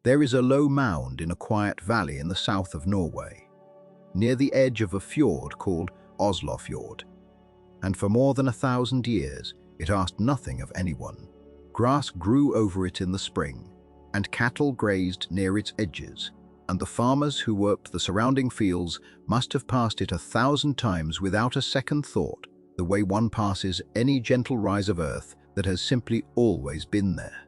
There is a low mound in a quiet valley in the south of Norway, near the edge of a fjord called Oslofjord, and for more than 1,000 years it asked nothing of anyone. Grass grew over it in the spring, and cattle grazed near its edges, and the farmers who worked the surrounding fields must have passed it 1,000 times without a second thought, the way one passes any gentle rise of earth that has simply always been there.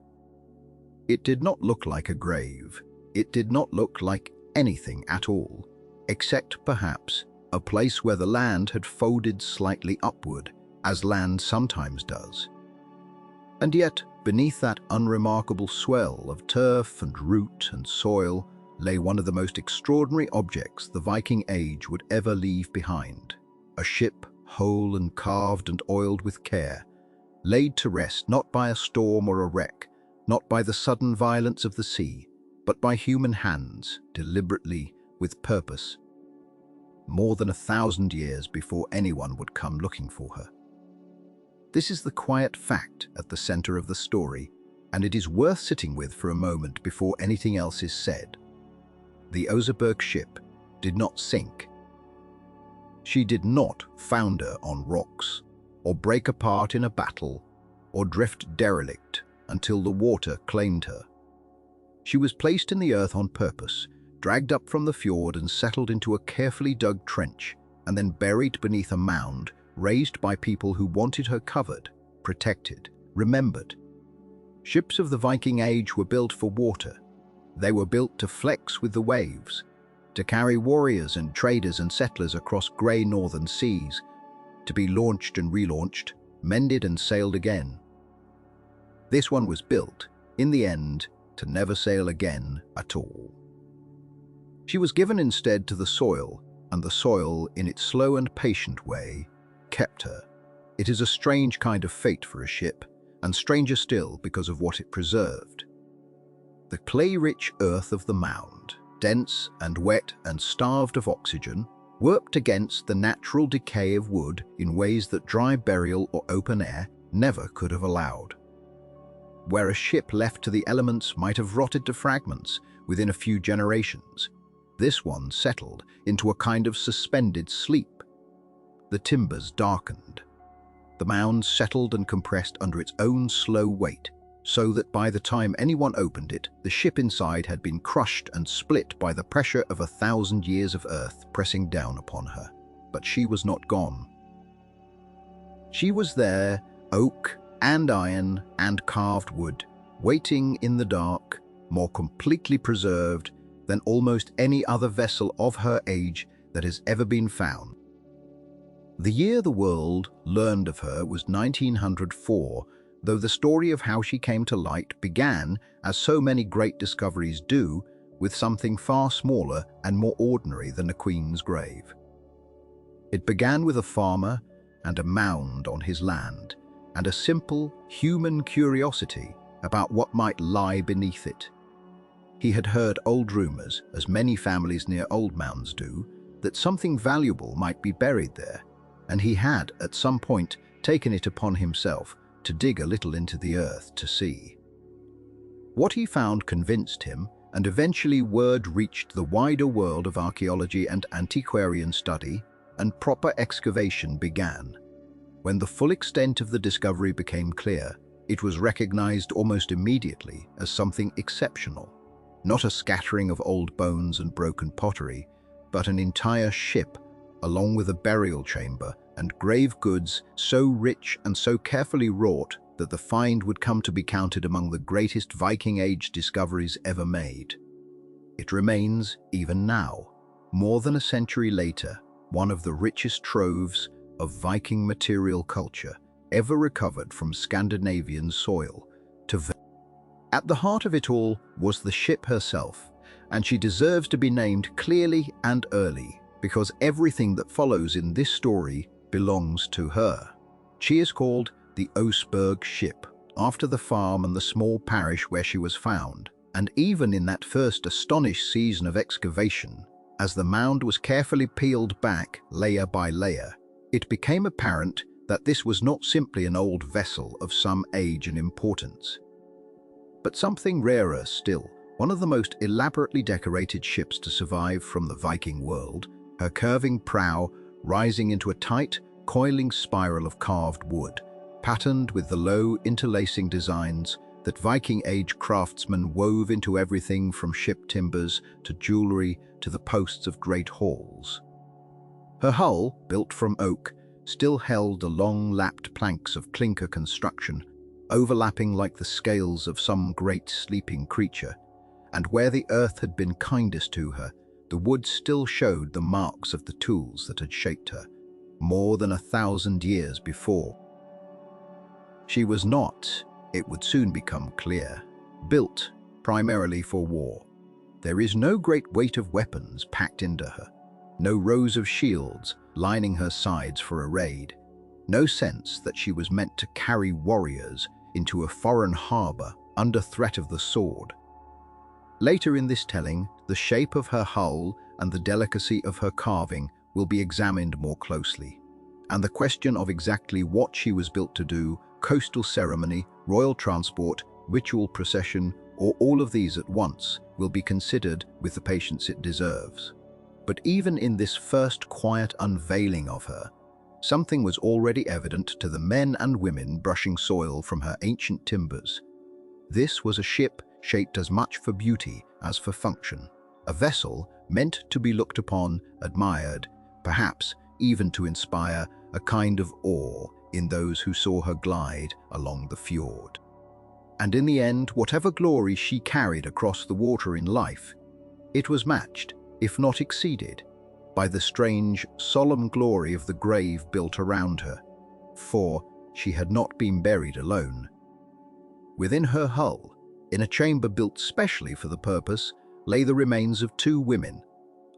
It did not look like a grave. It did not look like anything at all, except perhaps a place where the land had folded slightly upward, as land sometimes does. And yet, beneath that unremarkable swell of turf and root and soil lay one of the most extraordinary objects the Viking Age would ever leave behind. A ship, whole and carved and oiled with care, laid to rest not by a storm or a wreck, not by the sudden violence of the sea, but by human hands, deliberately, with purpose, more than 1,000 years before anyone would come looking for her. This is the quiet fact at the center of the story, and it is worth sitting with for a moment before anything else is said. The Oseberg ship did not sink. She did not founder on rocks, or break apart in a battle, or drift derelict until the water claimed her. She was placed in the earth on purpose, dragged up from the fjord and settled into a carefully dug trench, and then buried beneath a mound raised by people who wanted her covered, protected, remembered. Ships of the Viking Age were built for water. They were built to flex with the waves, to carry warriors and traders and settlers across grey northern seas, to be launched and relaunched, mended and sailed again. This one was built, in the end, to never sail again at all. She was given instead to the soil, and the soil, in its slow and patient way, kept her. It is a strange kind of fate for a ship, and stranger still because of what it preserved. The clay-rich earth of the mound, dense and wet and starved of oxygen, worked against the natural decay of wood in ways that dry burial or open air never could have allowed. Where a ship left to the elements might have rotted to fragments within a few generations, this one settled into a kind of suspended sleep. The timbers darkened. The mound settled and compressed under its own slow weight, so that by the time anyone opened it, the ship inside had been crushed and split by the pressure of 1,000 years of earth pressing down upon her. But she was not gone. She was there, oak and iron and carved wood, waiting in the dark, more completely preserved than almost any other vessel of her age that has ever been found. The year the world learned of her was 1904, though the story of how she came to light began, as so many great discoveries do, with something far smaller and more ordinary than a queen's grave. It began with a farmer and a mound on his land, and a simple human curiosity about what might lie beneath it. He had heard old rumors, as many families near old mounds do, that something valuable might be buried there, and he had, at some point, taken it upon himself to dig a little into the earth to see. What he found convinced him, and eventually word reached the wider world of archaeology and antiquarian study, and proper excavation began. When the full extent of the discovery became clear, it was recognized almost immediately as something exceptional. Not a scattering of old bones and broken pottery, but an entire ship, along with a burial chamber and grave goods so rich and so carefully wrought that the find would come to be counted among the greatest Viking Age discoveries ever made. It remains, even now, more than a century later, one of the richest troves of Viking material culture ever recovered from Scandinavian soil. At the heart of it all was the ship herself, and she deserves to be named clearly and early, because everything that follows in this story belongs to her. She is called the Oseberg ship, after the farm and the small parish where she was found, and even in that first astonished season of excavation, as the mound was carefully peeled back layer by layer, it became apparent that this was not simply an old vessel of some age and importance, but something rarer still, One of the most elaborately decorated ships to survive from the Viking world, her curving prow rising into a tight, coiling spiral of carved wood, patterned with the low, interlacing designs that Viking-age craftsmen wove into everything from ship timbers to jewelry to the posts of great halls. Her hull, built from oak, still held the long-lapped planks of clinker construction, overlapping like the scales of some great sleeping creature, and where the earth had been kindest to her, the wood still showed the marks of the tools that had shaped her, more than 1,000 years before. She was not, it would soon become clear, built primarily for war. There is no great weight of weapons packed into her, no rows of shields lining her sides for a raid, no sense that she was meant to carry warriors into a foreign harbor under threat of the sword. Later in this telling, the shape of her hull and the delicacy of her carving will be examined more closely, and the question of exactly what she was built to do, coastal ceremony, royal transport, ritual procession, or all of these at once, will be considered with the patience it deserves. But even in this first quiet unveiling of her, something was already evident to the men and women brushing soil from her ancient timbers. This was a ship shaped as much for beauty as for function, a vessel meant to be looked upon, admired, perhaps even to inspire a kind of awe in those who saw her glide along the fjord. And in the end, whatever glory she carried across the water in life, it was matched, if not exceeded, by the strange, solemn glory of the grave built around her, for she had not been buried alone. Within her hull, in a chamber built specially for the purpose, lay the remains of 2 women,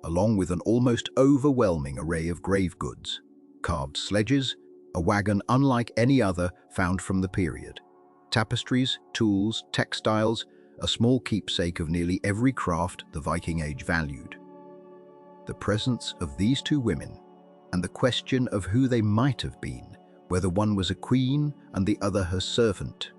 along with an almost overwhelming array of grave goods, carved sledges, a wagon unlike any other found from the period, tapestries, tools, textiles, a small keepsake of nearly every craft the Viking Age valued. The presence of these 2 women, and the question of who they might have been, whether one was a queen and the other her servant,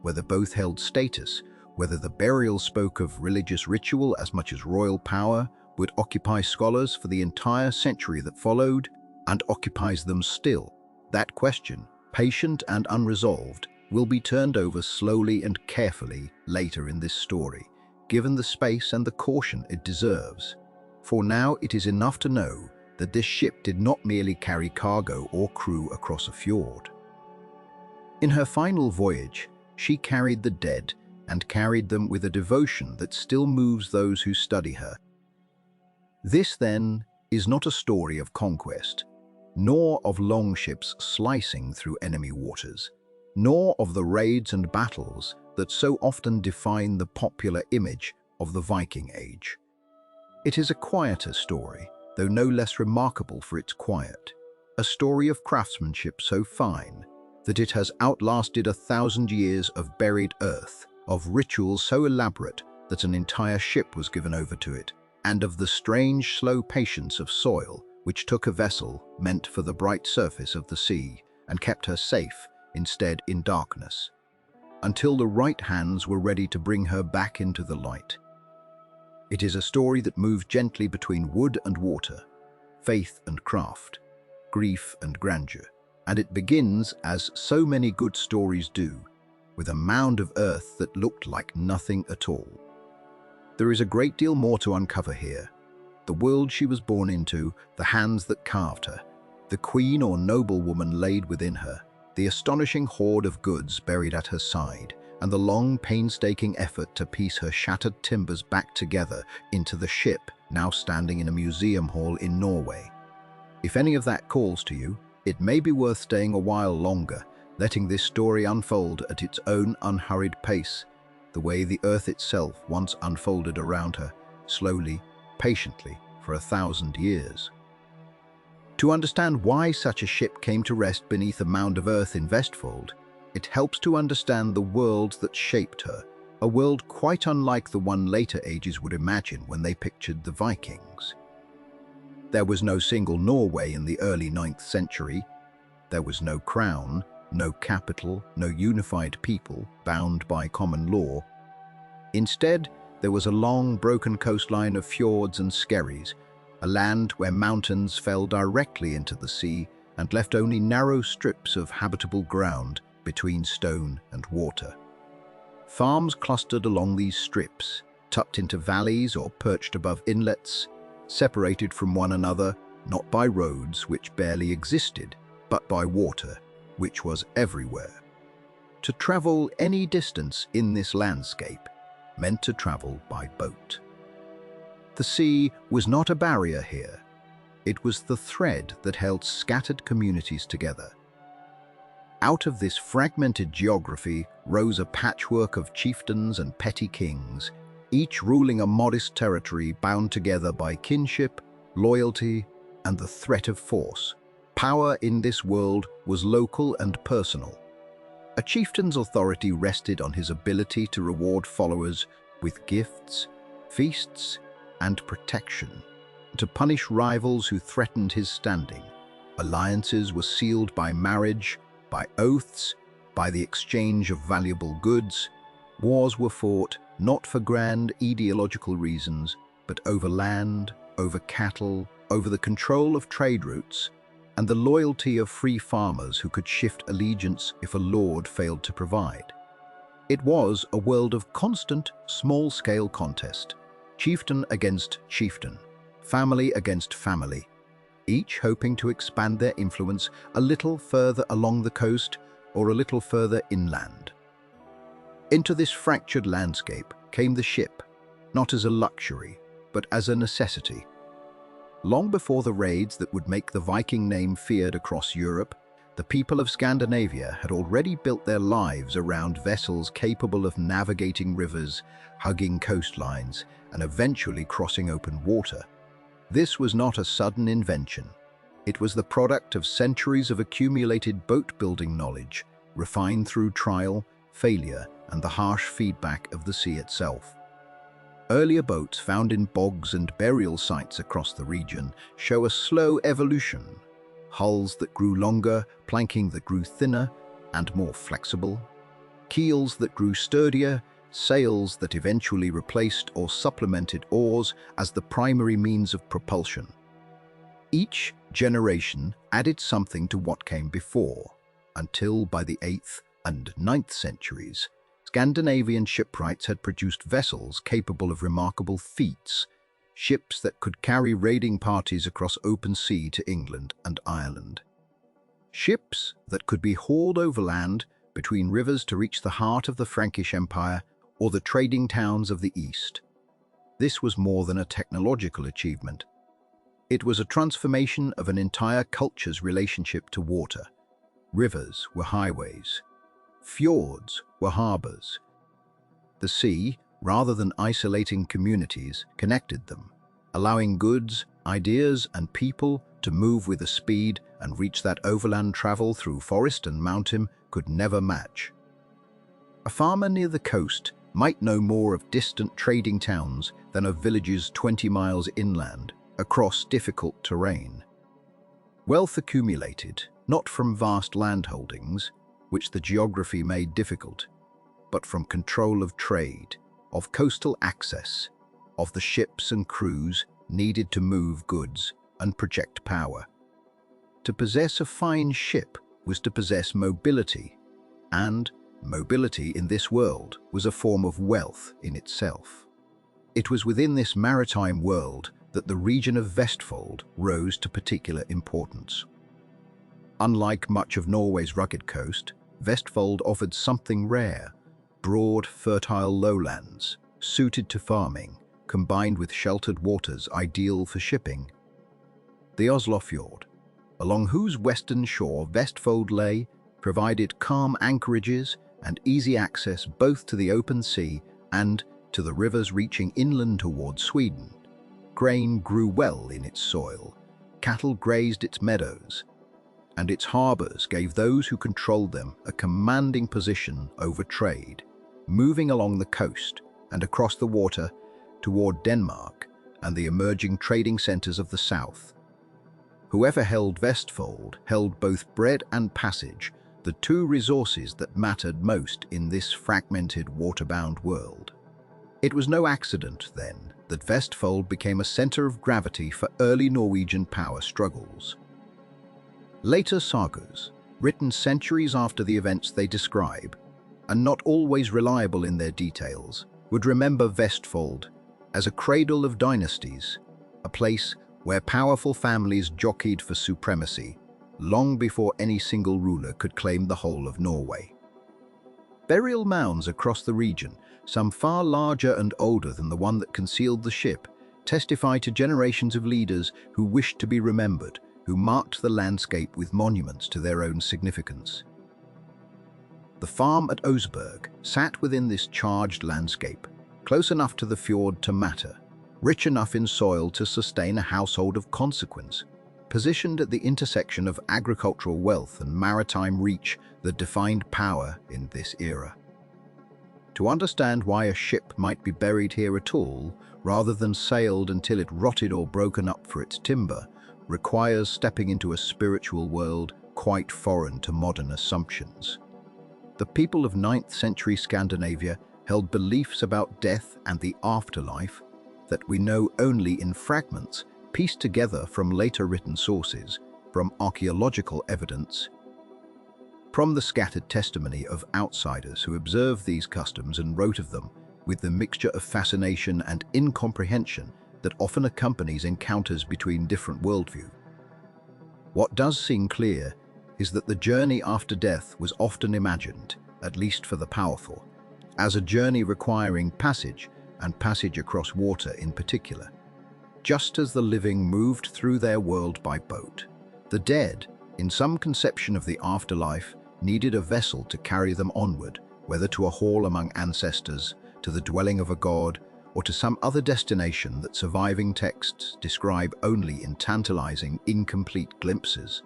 whether both held status, whether the burial spoke of religious ritual as much as royal power, would occupy scholars for the entire century that followed, and occupies them still. That question, patient and unresolved, will be turned over slowly and carefully later in this story, given the space and the caution it deserves. For now it is enough to know that this ship did not merely carry cargo or crew across a fjord. In her final voyage, she carried the dead and carried them with a devotion that still moves those who study her. This, then, is not a story of conquest, nor of longships slicing through enemy waters, nor of the raids and battles that so often define the popular image of the Viking Age. It is a quieter story, though no less remarkable for its quiet, a story of craftsmanship so fine that it has outlasted 1,000 years of buried earth, of rituals so elaborate that an entire ship was given over to it, and of the strange, slow patience of soil which took a vessel meant for the bright surface of the sea and kept her safe, instead in darkness, until the right hands were ready to bring her back into the light. It is a story that moves gently between wood and water, faith and craft, grief and grandeur, and it begins, as so many good stories do, with a mound of earth that looked like nothing at all. There is a great deal more to uncover here. The world she was born into, the hands that carved her, the queen or noblewoman laid within her, the astonishing hoard of goods buried at her side, and the long, painstaking effort to piece her shattered timbers back together into the ship now standing in a museum hall in Norway. If any of that calls to you, it may be worth staying a while longer, letting this story unfold at its own unhurried pace, the way the earth itself once unfolded around her, slowly, patiently, for 1,000 years. To understand why such a ship came to rest beneath a mound of earth in Vestfold, it helps to understand the world that shaped her, a world quite unlike the one later ages would imagine when they pictured the Vikings. There was no single Norway in the early 9th century. There was no crown, no capital, no unified people bound by common law. Instead, there was a long, broken coastline of fjords and skerries, a land where mountains fell directly into the sea and left only narrow strips of habitable ground between stone and water. Farms clustered along these strips, tucked into valleys or perched above inlets, separated from one another not by roads which barely existed, but by water, which was everywhere. To travel any distance in this landscape meant to travel by boat. The sea was not a barrier here. It was the thread that held scattered communities together. Out of this fragmented geography rose a patchwork of chieftains and petty kings, each ruling a modest territory bound together by kinship, loyalty, and the threat of force. Power in this world was local and personal. A chieftain's authority rested on his ability to reward followers with gifts, feasts, and protection, to punish rivals who threatened his standing. Alliances were sealed by marriage, by oaths, by the exchange of valuable goods. Wars were fought not for grand ideological reasons, but over land, over cattle, over the control of trade routes, and the loyalty of free farmers who could shift allegiance if a lord failed to provide. It was a world of constant, small-scale contest, chieftain against chieftain, family against family, each hoping to expand their influence a little further along the coast or a little further inland. Into this fractured landscape came the ship, not as a luxury, but as a necessity. Long before the raids that would make the Viking name feared across Europe, the people of Scandinavia had already built their lives around vessels capable of navigating rivers, hugging coastlines, and eventually crossing open water. This was not a sudden invention. It was the product of centuries of accumulated boat-building knowledge, refined through trial, failure, and the harsh feedback of the sea itself. Earlier boats found in bogs and burial sites across the region show a slow evolution. Hulls that grew longer, planking that grew thinner and more flexible, keels that grew sturdier, sails that eventually replaced or supplemented oars as the primary means of propulsion. Each generation added something to what came before, until by the 8th and 9th centuries, Scandinavian shipwrights had produced vessels capable of remarkable feats, ships that could carry raiding parties across open sea to England and Ireland. Ships that could be hauled overland between rivers to reach the heart of the Frankish Empire or the trading towns of the East. This was more than a technological achievement. It was a transformation of an entire culture's relationship to water. Rivers were highways. Fjords were harbors. The sea, rather than isolating communities, connected them, allowing goods, ideas, and people to move with a speed and reach that overland travel through forest and mountain could never match. A farmer near the coast might know more of distant trading towns than of villages 20 miles inland, across difficult terrain. Wealth accumulated, not from vast landholdings, which the geography made difficult, but from control of trade, of coastal access, of the ships and crews needed to move goods and project power. To possess a fine ship was to possess mobility, and mobility in this world was a form of wealth in itself. It was within this maritime world that the region of Vestfold rose to particular importance. Unlike much of Norway's rugged coast, Vestfold offered something rare: broad, fertile lowlands, suited to farming, combined with sheltered waters ideal for shipping. The Oslofjord, along whose western shore Vestfold lay, provided calm anchorages and easy access both to the open sea and to the rivers reaching inland towards Sweden. Grain grew well in its soil, cattle grazed its meadows, and its harbors gave those who controlled them a commanding position over trade, moving along the coast and across the water toward Denmark and the emerging trading centers of the south. Whoever held Vestfold held both bread and passage, the two resources that mattered most in this fragmented, waterbound world. It was no accident, then, that Vestfold became a center of gravity for early Norwegian power struggles. Later sagas, written centuries after the events they describe, and not always reliable in their details, would remember Vestfold as a cradle of dynasties, a place where powerful families jockeyed for supremacy long before any single ruler could claim the whole of Norway. Burial mounds across the region, some far larger and older than the one that concealed the ship, testify to generations of leaders who wished to be remembered, who marked the landscape with monuments to their own significance. The farm at Oseberg sat within this charged landscape, close enough to the fjord to matter, rich enough in soil to sustain a household of consequence, positioned at the intersection of agricultural wealth and maritime reach that defined power in this era. To understand why a ship might be buried here at all, rather than sailed until it rotted or broken up for its timber, requires stepping into a spiritual world quite foreign to modern assumptions. The people of 9th century Scandinavia held beliefs about death and the afterlife that we know only in fragments pieced together from later written sources, from archaeological evidence, from the scattered testimony of outsiders who observed these customs and wrote of them with the mixture of fascination and incomprehension that often accompanies encounters between different worldviews. What does seem clear is that the journey after death was often imagined, at least for the powerful, as a journey requiring passage, and passage across water in particular. Just as the living moved through their world by boat, the dead, in some conception of the afterlife, needed a vessel to carry them onward, whether to a hall among ancestors, to the dwelling of a god, or to some other destination that surviving texts describe only in tantalizing, incomplete glimpses.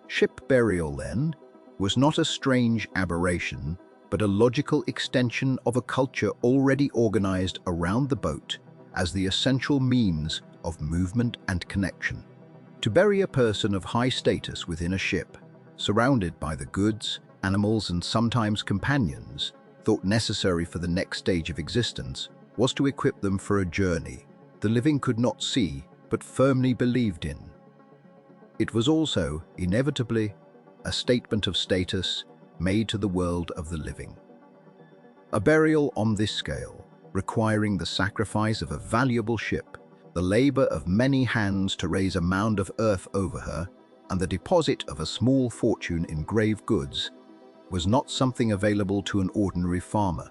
Ship burial, then, was not a strange aberration, but a logical extension of a culture already organized around the boat as the essential means of movement and connection. To bury a person of high status within a ship, surrounded by the goods, animals, and sometimes companions, thought necessary for the next stage of existence, was to equip them for a journey the living could not see but firmly believed in. It was also, inevitably, a statement of status made to the world of the living. A burial on this scale, requiring the sacrifice of a valuable ship, the labor of many hands to raise a mound of earth over her, and the deposit of a small fortune in grave goods, was not something available to an ordinary farmer.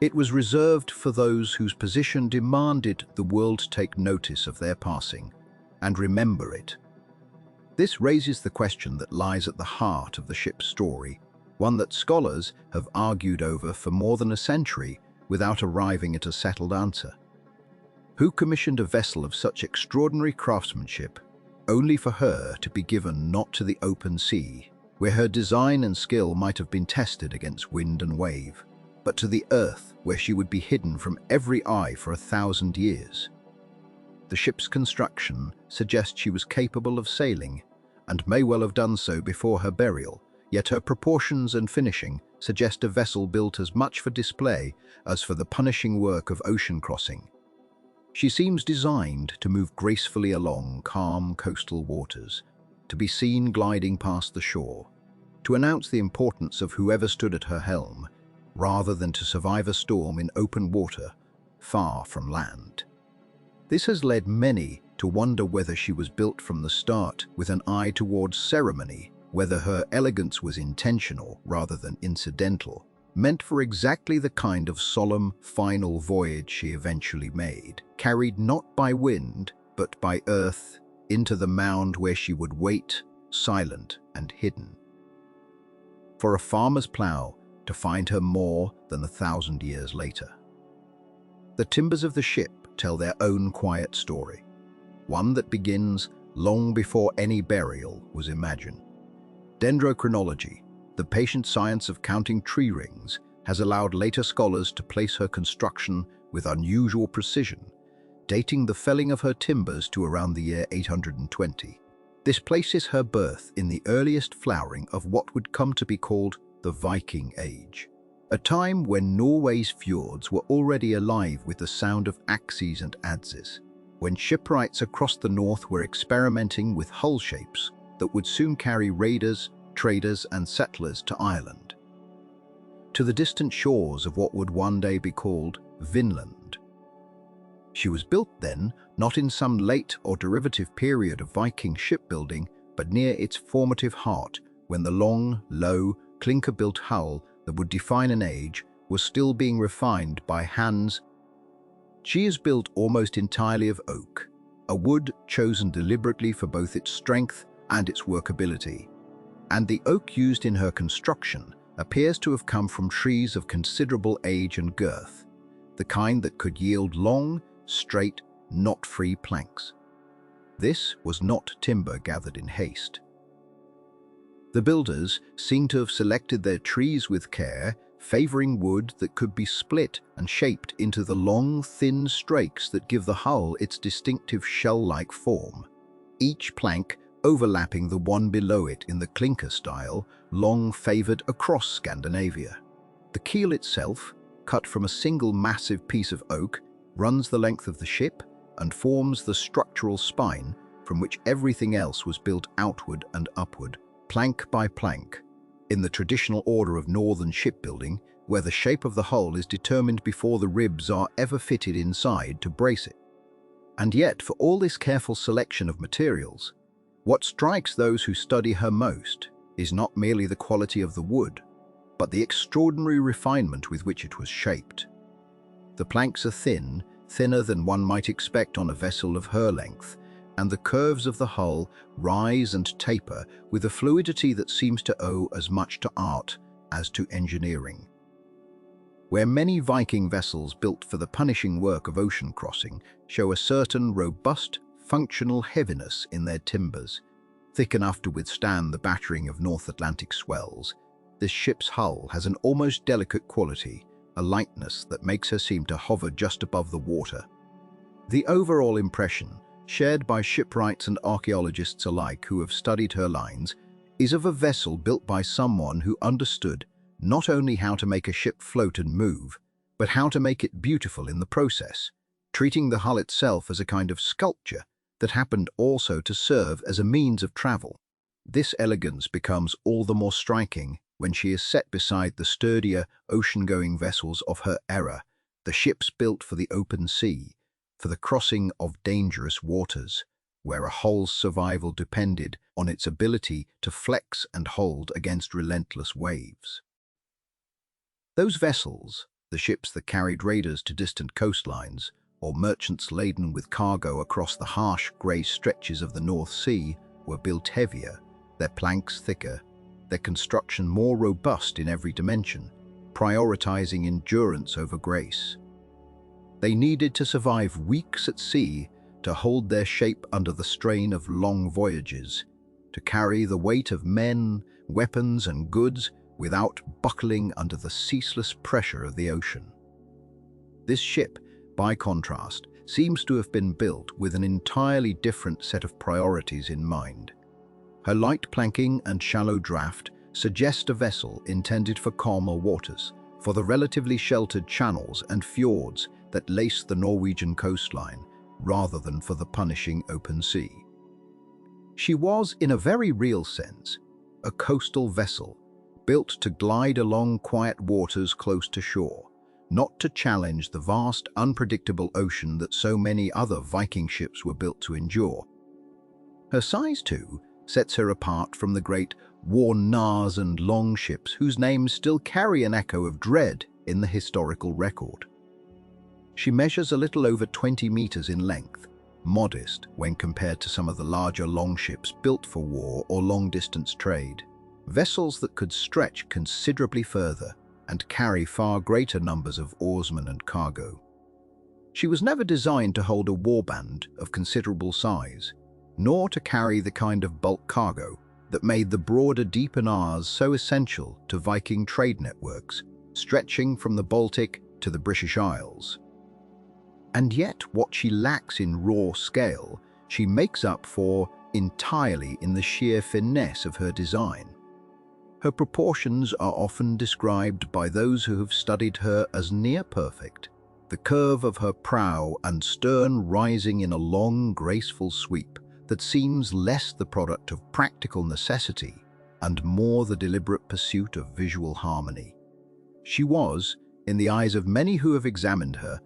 It was reserved for those whose position demanded the world take notice of their passing and remember it. This raises the question that lies at the heart of the ship's story, one that scholars have argued over for more than a century without arriving at a settled answer. Who commissioned a vessel of such extraordinary craftsmanship only for her to be given not to the open sea, where her design and skill might have been tested against wind and wave, but to the earth where she would be hidden from every eye for 1,000 years? The ship's construction suggests she was capable of sailing, and may well have done so before her burial, yet her proportions and finishing suggest a vessel built as much for display as for the punishing work of ocean crossing. She seems designed to move gracefully along calm coastal waters, to be seen gliding past the shore, to announce the importance of whoever stood at her helm, rather than to survive a storm in open water, far from land. This has led many to wonder whether she was built from the start with an eye towards ceremony, whether her elegance was intentional rather than incidental, meant for exactly the kind of solemn, final voyage she eventually made, carried not by wind, but by earth, into the mound where she would wait, silent and hidden. For a farmer's plough to find her more than 1,000 years later. The timbers of the ship tell their own quiet story, one that begins long before any burial was imagined. Dendrochronology, the patient science of counting tree rings, has allowed later scholars to place her construction with unusual precision, dating the felling of her timbers to around the year 820. This places her birth in the earliest flowering of what would come to be called the Viking Age, a time when Norway's fjords were already alive with the sound of axes and adzes, when shipwrights across the north were experimenting with hull shapes that would soon carry raiders, traders, and settlers to Ireland, to the distant shores of what would one day be called Vinland. She was built then, not in some late or derivative period of Viking shipbuilding, but near its formative heart, when the long, low, clinker-built hull that would define an age was still being refined by hands. She is built almost entirely of oak, a wood chosen deliberately for both its strength and its workability, and the oak used in her construction appears to have come from trees of considerable age and girth, the kind that could yield long, straight, knot-free planks. This was not timber gathered in haste. The builders seem to have selected their trees with care, favoring wood that could be split and shaped into the long, thin strakes that give the hull its distinctive shell-like form, each plank overlapping the one below it in the clinker style long favored across Scandinavia. The keel itself, cut from a single massive piece of oak, runs the length of the ship and forms the structural spine from which everything else was built outward and upward, plank by plank, in the traditional order of northern shipbuilding, where the shape of the hull is determined before the ribs are ever fitted inside to brace it. And yet, for all this careful selection of materials, what strikes those who study her most is not merely the quality of the wood, but the extraordinary refinement with which it was shaped. The planks are thin, thinner than one might expect on a vessel of her length, and the curves of the hull rise and taper with a fluidity that seems to owe as much to art as to engineering. Where many Viking vessels built for the punishing work of ocean crossing show a certain robust, functional heaviness in their timbers, thick enough to withstand the battering of North Atlantic swells, this ship's hull has an almost delicate quality, a lightness that makes her seem to hover just above the water. The overall impression, shared by shipwrights and archaeologists alike who have studied her lines, is of a vessel built by someone who understood not only how to make a ship float and move, but how to make it beautiful in the process, treating the hull itself as a kind of sculpture that happened also to serve as a means of travel. This elegance becomes all the more striking when she is set beside the sturdier, ocean-going vessels of her era, the ships built for the open sea, for the crossing of dangerous waters, where a hull's survival depended on its ability to flex and hold against relentless waves. Those vessels, the ships that carried raiders to distant coastlines, or merchants laden with cargo across the harsh grey stretches of the North Sea, were built heavier, their planks thicker, their construction more robust in every dimension, prioritizing endurance over grace. They needed to survive weeks at sea, to hold their shape under the strain of long voyages, to carry the weight of men, weapons, and goods without buckling under the ceaseless pressure of the ocean. This ship, by contrast, seems to have been built with an entirely different set of priorities in mind. Her light planking and shallow draft suggest a vessel intended for calmer waters, for the relatively sheltered channels and fjords that lace the Norwegian coastline, rather than for the punishing open sea. She was, in a very real sense, a coastal vessel, built to glide along quiet waters close to shore, not to challenge the vast, unpredictable ocean that so many other Viking ships were built to endure. Her size, too, sets her apart from the great worn Norse and Longships whose names still carry an echo of dread in the historical record. She measures a little over 20 meters in length, modest when compared to some of the larger longships built for war or long-distance trade, vessels that could stretch considerably further and carry far greater numbers of oarsmen and cargo. She was never designed to hold a warband of considerable size, nor to carry the kind of bulk cargo that made the broader deep Ars so essential to Viking trade networks, stretching from the Baltic to the British Isles. And yet what she lacks in raw scale, she makes up for entirely in the sheer finesse of her design. Her proportions are often described by those who have studied her as near perfect, the curve of her prow and stern rising in a long, graceful sweep that seems less the product of practical necessity and more the deliberate pursuit of visual harmony. She was, in the eyes of many who have examined her,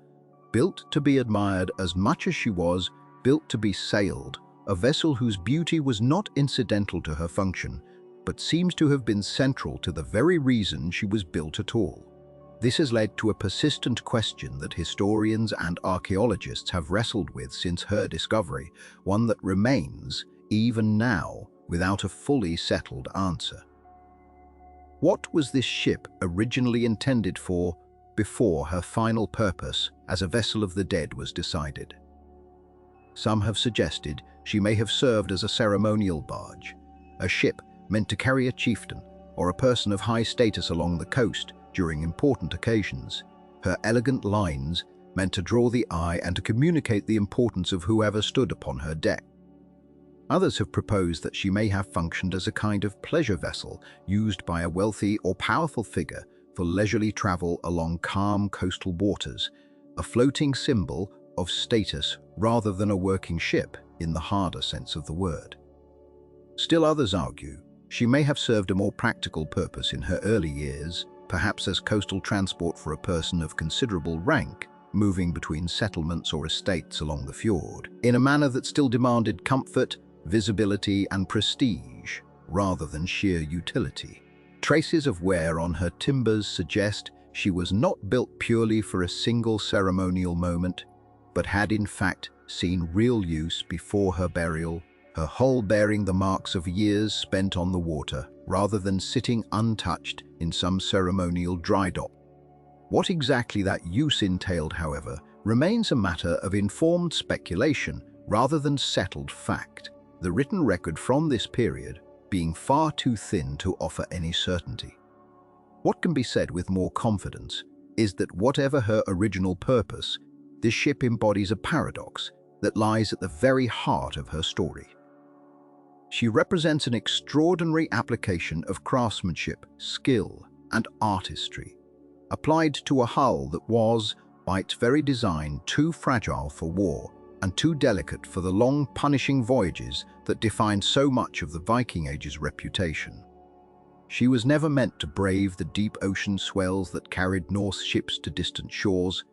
built to be admired as much as she was built to be sailed, a vessel whose beauty was not incidental to her function, but seems to have been central to the very reason she was built at all. This has led to a persistent question that historians and archaeologists have wrestled with since her discovery, one that remains, even now, without a fully settled answer. What was this ship originally intended for before her final purpose as a vessel of the dead was decided? Some have suggested she may have served as a ceremonial barge, a ship meant to carry a chieftain or a person of high status along the coast during important occasions. Her elegant lines meant to draw the eye and to communicate the importance of whoever stood upon her deck. Others have proposed that she may have functioned as a kind of pleasure vessel used by a wealthy or powerful figure for leisurely travel along calm coastal waters, a floating symbol of status rather than a working ship in the harder sense of the word. Still others argue she may have served a more practical purpose in her early years, perhaps as coastal transport for a person of considerable rank, moving between settlements or estates along the fjord, in a manner that still demanded comfort, visibility, and prestige, rather than sheer utility. Traces of wear on her timbers suggest she was not built purely for a single ceremonial moment, but had in fact seen real use before her burial, her hull bearing the marks of years spent on the water, rather than sitting untouched in some ceremonial dry dock. What exactly that use entailed, however, remains a matter of informed speculation rather than settled fact, the written record from this period being far too thin to offer any certainty. What can be said with more confidence is that whatever her original purpose, this ship embodies a paradox that lies at the very heart of her story. She represents an extraordinary application of craftsmanship, skill, and artistry, applied to a hull that was, by its very design, too fragile for war and too delicate for the long, punishing voyages that defined so much of the Viking Age's reputation. She was never meant to brave the deep ocean swells that carried Norse ships to distant shores,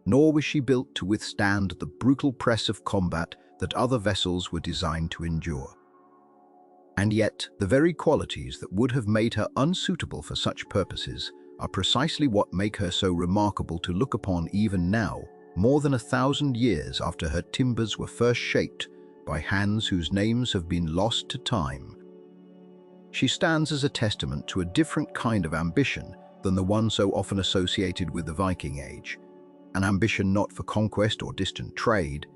nor was she built to withstand the brutal press of combat that other vessels were designed to endure. And yet, the very qualities that would have made her unsuitable for such purposes are precisely what make her so remarkable to look upon even now, more than 1,000 years after her timbers were first shaped by hands whose names have been lost to time. She stands as a testament to a different kind of ambition than the one so often associated with the Viking Age, an ambition not for conquest or distant trade,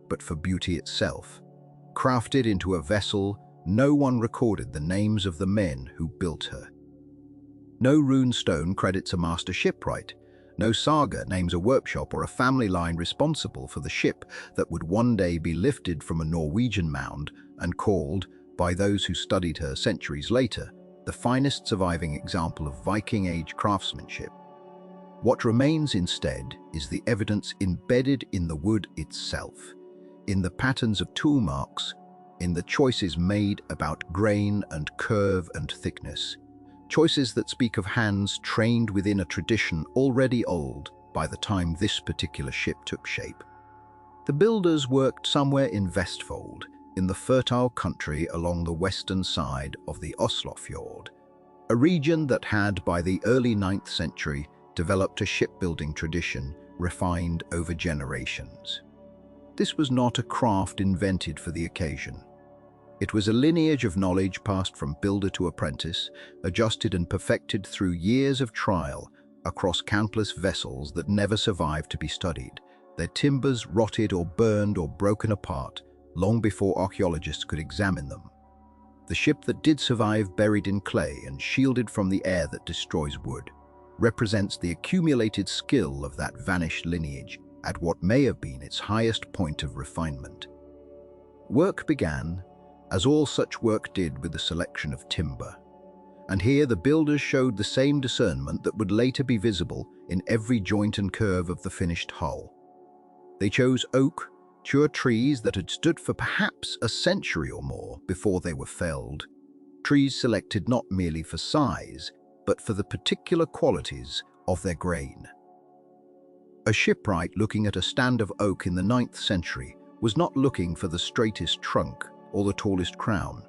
but for beauty itself. Crafted into a vessel, no one recorded the names of the men who built her. No rune stone credits a master shipwright. No saga names a workshop or a family line responsible for the ship that would one day be lifted from a Norwegian mound and called, by those who studied her centuries later, the finest surviving example of Viking Age craftsmanship. What remains instead is the evidence embedded in the wood itself, in the patterns of tool marks, in the choices made about grain and curve and thickness, choices that speak of hands trained within a tradition already old by the time this particular ship took shape. The builders worked somewhere in Vestfold, in the fertile country along the western side of the Fjord, a region that had, by the early 9th century, developed a shipbuilding tradition refined over generations. This was not a craft invented for the occasion. It was a lineage of knowledge passed from builder to apprentice, adjusted and perfected through years of trial across countless vessels that never survived to be studied, their timbers rotted or burned or broken apart long before archaeologists could examine them. The ship that did survive, buried in clay and shielded from the air that destroys wood, represents the accumulated skill of that vanished lineage at what may have been its highest point of refinement. Work began, as all such work did, with the selection of timber. and here the builders showed the same discernment that would later be visible in every joint and curve of the finished hull. They chose oak, mature trees that had stood for perhaps a century or more before they were felled. Trees selected not merely for size, but for the particular qualities of their grain. A shipwright looking at a stand of oak in the 9th century was not looking for the straightest trunk or the tallest crown.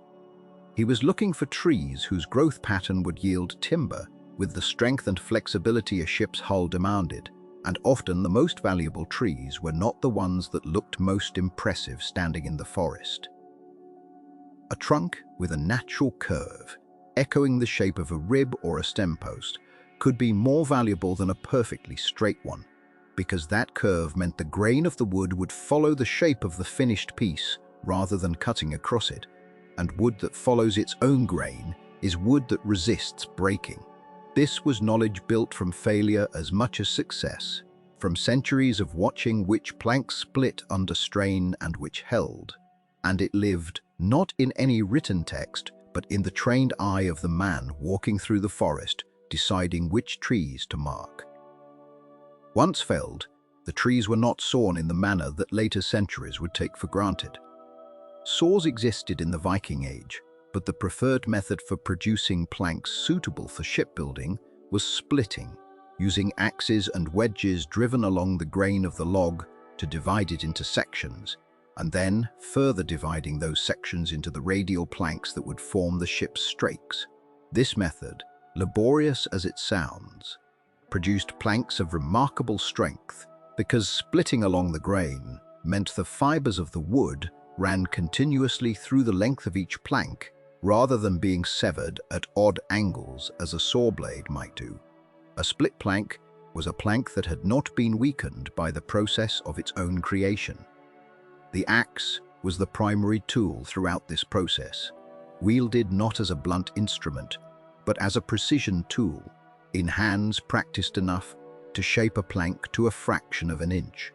He was looking for trees whose growth pattern would yield timber with the strength and flexibility a ship's hull demanded, and often the most valuable trees were not the ones that looked most impressive standing in the forest. A trunk with a natural curve, echoing the shape of a rib or a stem post, could be more valuable than a perfectly straight one, because that curve meant the grain of the wood would follow the shape of the finished piece rather than cutting across it, and wood that follows its own grain is wood that resists breaking. This was knowledge built from failure as much as success, from centuries of watching which planks split under strain and which held, and it lived not in any written text, but in the trained eye of the man walking through the forest, deciding which trees to mark. Once felled, the trees were not sawn in the manner that later centuries would take for granted. Saws existed in the Viking Age, but the preferred method for producing planks suitable for shipbuilding was splitting, using axes and wedges driven along the grain of the log to divide it into sections, and then further dividing those sections into the radial planks that would form the ship's strakes. This method, laborious as it sounds, produced planks of remarkable strength because splitting along the grain meant the fibers of the wood ran continuously through the length of each plank rather than being severed at odd angles as a saw blade might do. A split plank was a plank that had not been weakened by the process of its own creation. The axe was the primary tool throughout this process, wielded not as a blunt instrument, but as a precision tool, in hands practiced enough to shape a plank to a fraction of an inch,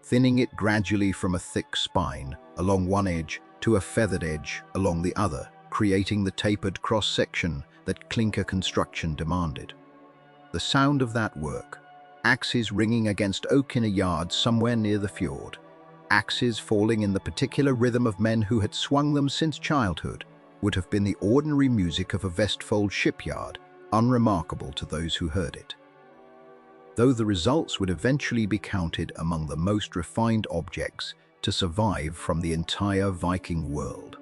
thinning it gradually from a thick spine along one edge to a feathered edge along the other, creating the tapered cross-section that clinker construction demanded. The sound of that work, axes ringing against oak in a yard somewhere near the fjord, axes falling in the particular rhythm of men who had swung them since childhood, would have been the ordinary music of a Vestfold shipyard, unremarkable to those who heard it. Though the results would eventually be counted among the most refined objects to survive from the entire Viking world.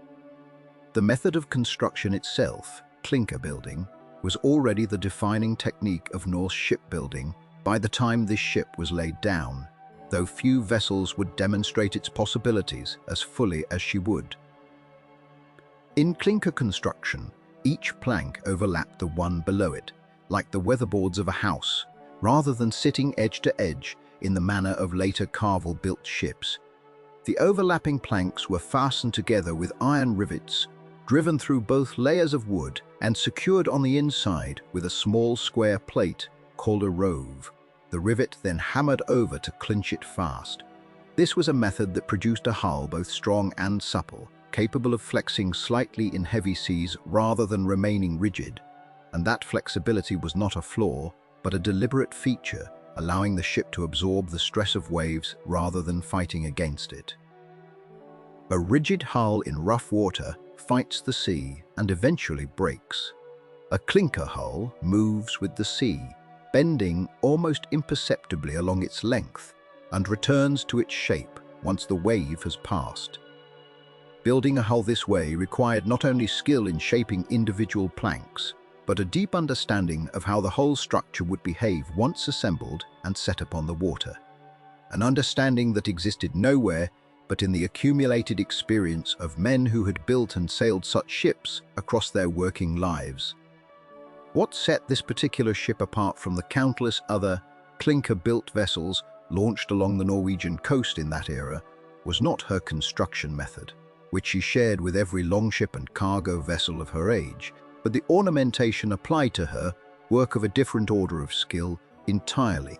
The method of construction itself, clinker building, was already the defining technique of Norse shipbuilding by the time this ship was laid down, though few vessels would demonstrate its possibilities as fully as she would. In clinker construction, each plank overlapped the one below it, like the weatherboards of a house, rather than sitting edge to edge in the manner of later carvel-built ships. The overlapping planks were fastened together with iron rivets, driven through both layers of wood and secured on the inside with a small square plate called a rove, the rivet then hammered over to clinch it fast. This was a method that produced a hull both strong and supple, capable of flexing slightly in heavy seas rather than remaining rigid, and that flexibility was not a flaw, but a deliberate feature, allowing the ship to absorb the stress of waves rather than fighting against it. A rigid hull in rough water fights the sea and eventually breaks. A clinker hull moves with the sea, bending almost imperceptibly along its length, and returns to its shape once the wave has passed. Building a hull this way required not only skill in shaping individual planks, but a deep understanding of how the whole structure would behave once assembled and set upon the water. An understanding that existed nowhere but in the accumulated experience of men who had built and sailed such ships across their working lives. What set this particular ship apart from the countless other clinker-built vessels launched along the Norwegian coast in that era was not her construction method, which she shared with every longship and cargo vessel of her age, but the ornamentation applied to her, work of a different order of skill entirely.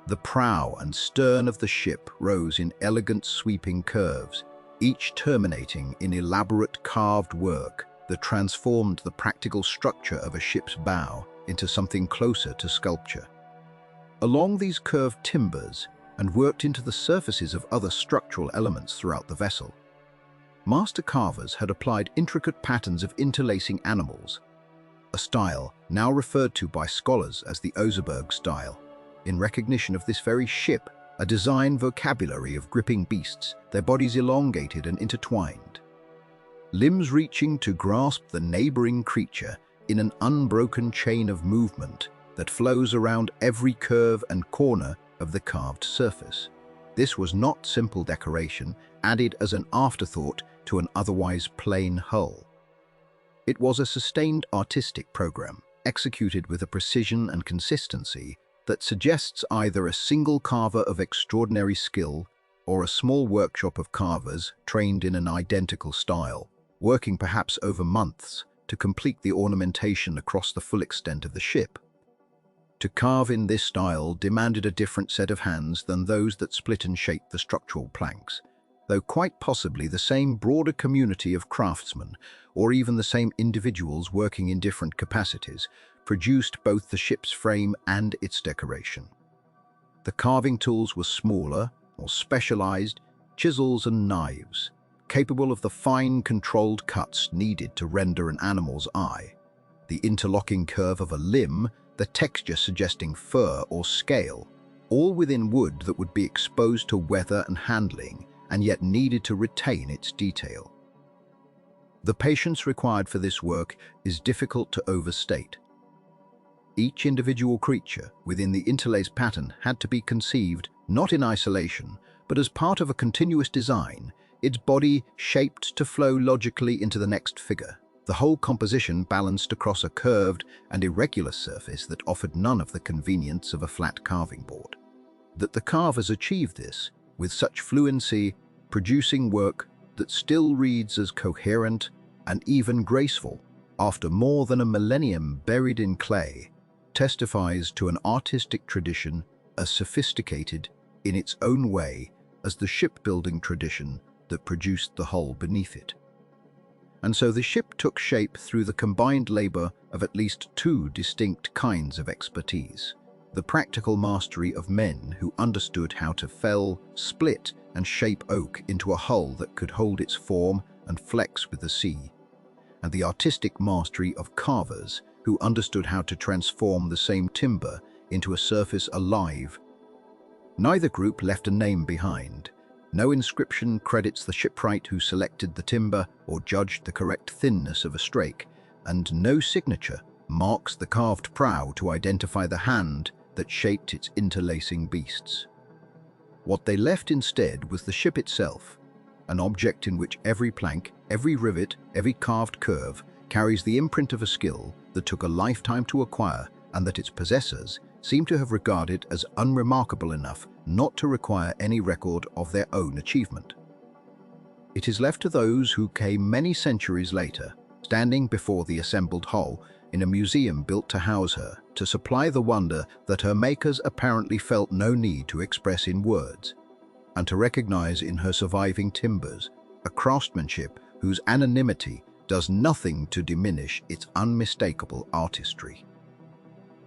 The prow and stern of the ship rose in elegant sweeping curves, each terminating in elaborate carved work that transformed the practical structure of a ship's bow into something closer to sculpture. Along these curved timbers and worked into the surfaces of other structural elements throughout the vessel, master carvers had applied intricate patterns of interlacing animals, a style now referred to by scholars as the Oseberg style, in recognition of this very ship, a design vocabulary of gripping beasts, their bodies elongated and intertwined, limbs reaching to grasp the neighboring creature in an unbroken chain of movement that flows around every curve and corner of the carved surface. This was not simple decoration added as an afterthought to an otherwise plain hull. It was a sustained artistic program, executed with a precision and consistency that suggests either a single carver of extraordinary skill or a small workshop of carvers trained in an identical style, working perhaps over months to complete the ornamentation across the full extent of the ship. To carve in this style demanded a different set of hands than those that split and shaped the structural planks, though quite possibly the same broader community of craftsmen, or even the same individuals working in different capacities, produced both the ship's frame and its decoration. The carving tools were smaller, more specialized, chisels and knives, capable of the fine, controlled cuts needed to render an animal's eye, the interlocking curve of a limb, the texture suggesting fur or scale, all within wood that would be exposed to weather and handling, and yet needed to retain its detail. The patience required for this work is difficult to overstate. Each individual creature within the interlaced pattern had to be conceived not in isolation, but as part of a continuous design, its body shaped to flow logically into the next figure, the whole composition balanced across a curved and irregular surface that offered none of the convenience of a flat carving board. That the carvers achieved this with such fluency, producing work that still reads as coherent and even graceful after more than a millennium buried in clay, testifies to an artistic tradition as sophisticated in its own way as the shipbuilding tradition that produced the hull beneath it. And so the ship took shape through the combined labor of at least two distinct kinds of expertise: the practical mastery of men who understood how to fell, split, and shape oak into a hull that could hold its form and flex with the sea, and the artistic mastery of carvers who understood how to transform the same timber into a surface alive. Neither group left a name behind. No inscription credits the shipwright who selected the timber or judged the correct thinness of a strake, and no signature marks the carved prow to identify the hand that shaped its interlacing beasts. What they left instead was the ship itself, an object in which every plank, every rivet, every carved curve carries the imprint of a skill that took a lifetime to acquire and that its possessors seem to have regarded as unremarkable enough not to require any record of their own achievement. It is left to those who came many centuries later, standing before the assembled hull in a museum built to house her, to supply the wonder that her makers apparently felt no need to express in words, and to recognize in her surviving timbers a craftsmanship whose anonymity does nothing to diminish its unmistakable artistry.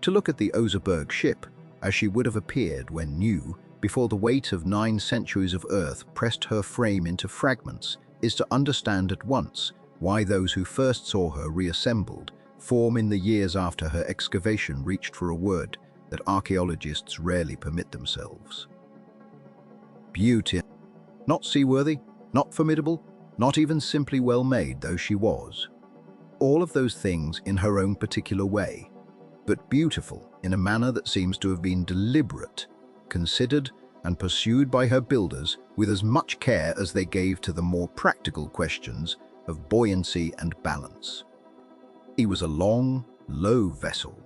To look at the Oseberg ship as she would have appeared when new, before the weight of 9 centuries of earth pressed her frame into fragments, is to understand at once why those who first saw her reassembled form in the years after her excavation reached for a word that archaeologists rarely permit themselves. Beauty. Not seaworthy, not formidable, not even simply well-made though she was. All of those things in her own particular way, but beautiful in a manner that seems to have been deliberate, considered and pursued by her builders with as much care as they gave to the more practical questions of buoyancy and balance. It was a long, low vessel,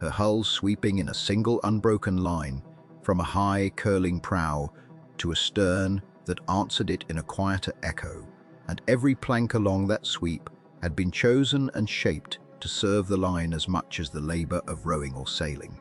her hull sweeping in a single unbroken line from a high, curling prow to a stern that answered it in a quieter echo, and every plank along that sweep had been chosen and shaped to serve the line as much as the labor of rowing or sailing.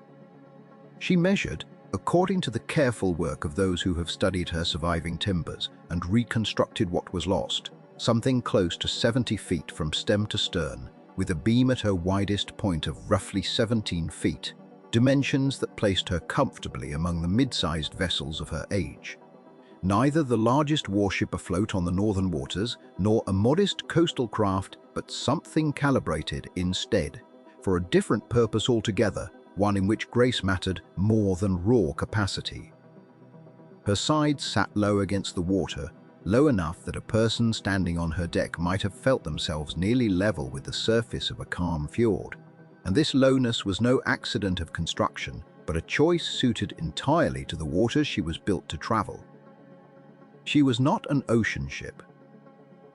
She measured according to the careful work of those who have studied her surviving timbers and reconstructed what was lost, something close to 70 feet from stem to stern, with a beam at her widest point of roughly 17 feet, dimensions that placed her comfortably among the mid-sized vessels of her age. Neither the largest warship afloat on the northern waters, nor a modest coastal craft, but something calibrated instead, for a different purpose altogether, one in which grace mattered more than raw capacity. Her sides sat low against the water, low enough that a person standing on her deck might have felt themselves nearly level with the surface of a calm fjord. And this lowness was no accident of construction, but a choice suited entirely to the waters she was built to travel. She was not an ocean ship.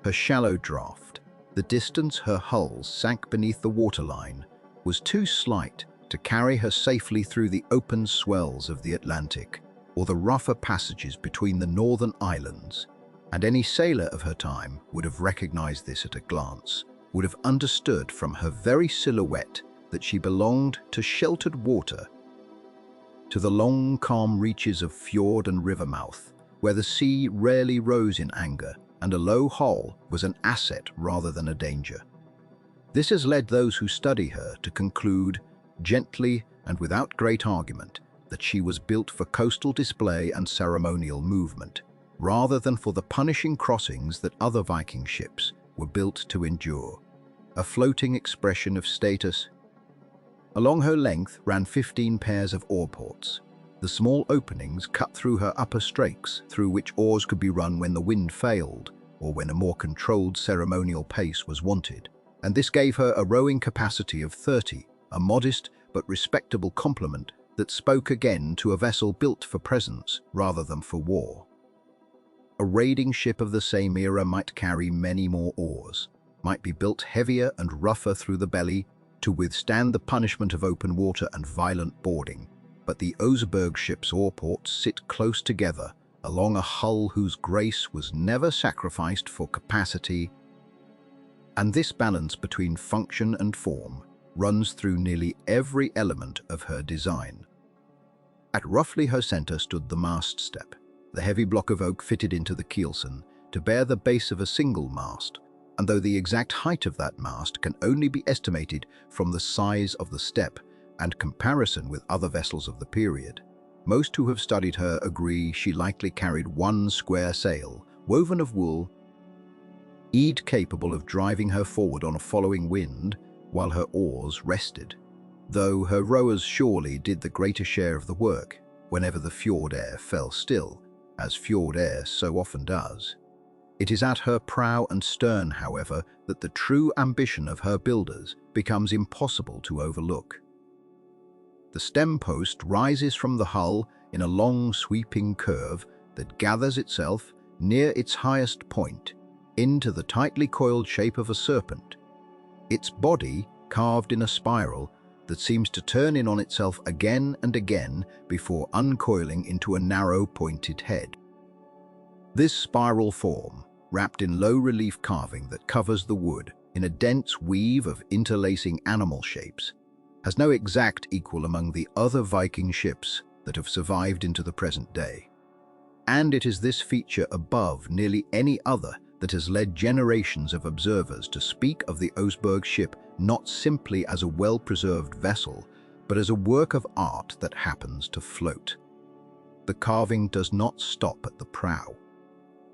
Her shallow draft, the distance her hull sank beneath the waterline, was too slight to carry her safely through the open swells of the Atlantic or the rougher passages between the northern islands, and any sailor of her time would have recognized this at a glance, would have understood from her very silhouette that she belonged to sheltered water, to the long, calm reaches of fjord and river mouth, where the sea rarely rose in anger, and a low hull was an asset rather than a danger. This has led those who study her to conclude, gently and without great argument, that she was built for coastal display and ceremonial movement, rather than for the punishing crossings that other Viking ships were built to endure, a floating expression of status. Along her length ran 15 pairs of oar ports, the small openings cut through her upper strakes through which oars could be run when the wind failed or when a more controlled ceremonial pace was wanted, and this gave her a rowing capacity of 30, a modest but respectable complement that spoke again to a vessel built for presence rather than for war. A raiding ship of the same era might carry many more oars, might be built heavier and rougher through the belly to withstand the punishment of open water and violent boarding, but the Oseberg ship's oar ports sit close together along a hull whose grace was never sacrificed for capacity, and this balance between function and form runs through nearly every element of her design. At roughly her center stood the mast step, the heavy block of oak fitted into the keelson to bear the base of a single mast, and though the exact height of that mast can only be estimated from the size of the step and comparison with other vessels of the period, most who have studied her agree she likely carried one square sail, woven of wool, capable of driving her forward on a following wind while her oars rested, though her rowers surely did the greater share of the work whenever the fjord air fell still, as fjord air so often does. It is at her prow and stern, however, that the true ambition of her builders becomes impossible to overlook. The stem post rises from the hull in a long sweeping curve that gathers itself near its highest point into the tightly coiled shape of a serpent, its body carved in a spiral that seems to turn in on itself again and again before uncoiling into a narrow pointed head. This spiral form, wrapped in low-relief carving that covers the wood in a dense weave of interlacing animal shapes, has no exact equal among the other Viking ships that have survived into the present day. And it is this feature above nearly any other that has led generations of observers to speak of the Oseberg ship not simply as a well-preserved vessel, but as a work of art that happens to float. The carving does not stop at the prow.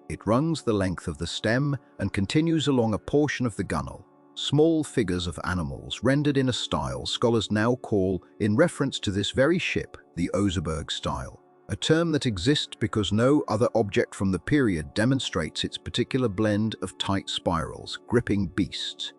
It runs the length of the stem and continues along a portion of the gunwale, small figures of animals rendered in a style scholars now call, in reference to this very ship, the Oseberg style, a term that exists because no other object from the period demonstrates its particular blend of tight spirals, gripping beasts,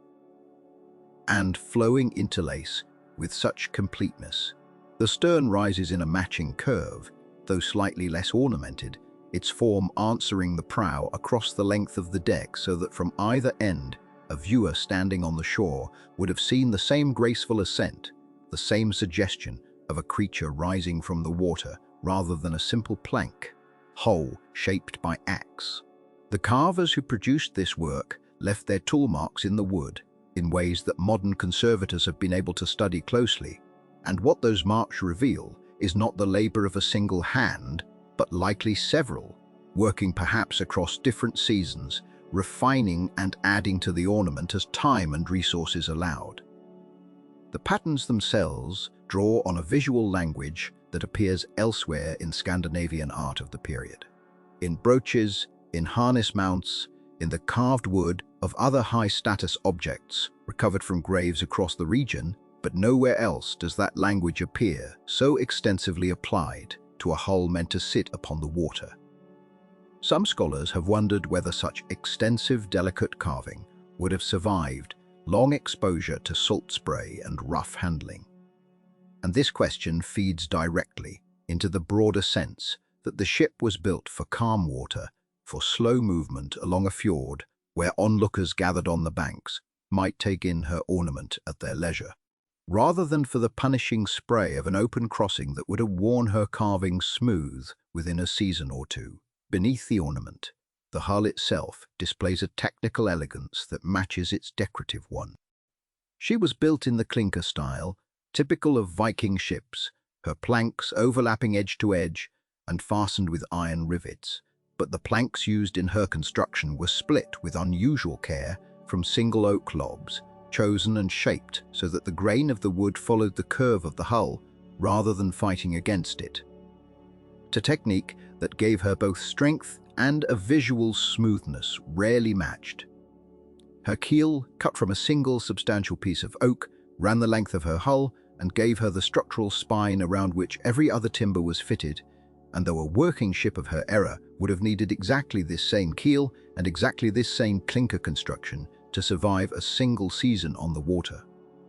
and flowing interlace with such completeness. The stern rises in a matching curve, though slightly less ornamented, its form answering the prow across the length of the deck so that from either end, a viewer standing on the shore would have seen the same graceful ascent, the same suggestion of a creature rising from the water rather than a simple plank, hull shaped by axe. The carvers who produced this work left their tool marks in the wood in ways that modern conservators have been able to study closely, and what those marks reveal is not the labor of a single hand, but likely several, working perhaps across different seasons, refining and adding to the ornament as time and resources allowed. The patterns themselves draw on a visual language that appears elsewhere in Scandinavian art of the period. In brooches, in harness mounts, in the carved wood of other high-status objects recovered from graves across the region, but nowhere else does that language appear so extensively applied to a hull meant to sit upon the water. Some scholars have wondered whether such extensive, delicate carving would have survived long exposure to salt spray and rough handling. And this question feeds directly into the broader sense that the ship was built for calm water, for slow movement along a fjord where onlookers gathered on the banks might take in her ornament at their leisure, rather than for the punishing spray of an open crossing that would have worn her carving smooth within a season or two. Beneath the ornament, the hull itself displays a technical elegance that matches its decorative one. She was built in the clinker style, typical of Viking ships, her planks overlapping edge to edge and fastened with iron rivets, but the planks used in her construction were split with unusual care from single oak logs, chosen and shaped so that the grain of the wood followed the curve of the hull rather than fighting against it. A technique that gave her both strength and a visual smoothness rarely matched. Her keel, cut from a single substantial piece of oak, ran the length of her hull and gave her the structural spine around which every other timber was fitted, and though a working ship of her era would have needed exactly this same keel and exactly this same clinker construction to survive a single season on the water,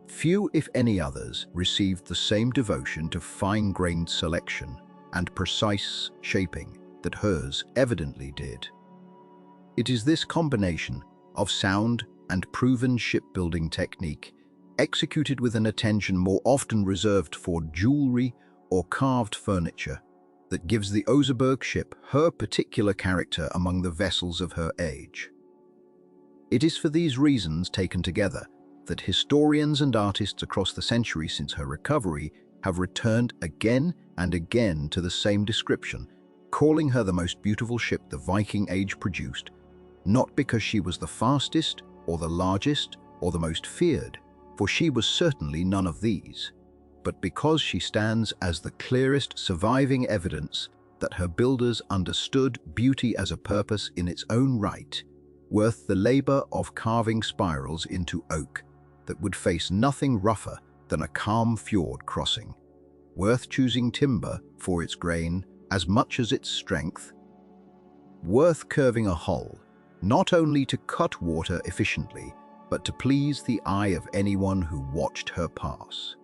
few, if any others, received the same devotion to fine-grained selection and precise shaping that hers evidently did. It is this combination of sound and proven shipbuilding technique, executed with an attention more often reserved for jewelry or carved furniture, that gives the Oseberg ship her particular character among the vessels of her age. It is for these reasons taken together that historians and artists across the centuries since her recovery have returned again and again to the same description, calling her the most beautiful ship the Viking Age produced, not because she was the fastest or the largest or the most feared, for she was certainly none of these, but because she stands as the clearest surviving evidence that her builders understood beauty as a purpose in its own right, worth the labor of carving spirals into oak that would face nothing rougher than a calm fjord crossing, worth choosing timber for its grain as much as its strength, worth curving a hull, not only to cut water efficiently, but to please the eye of anyone who watched her pass.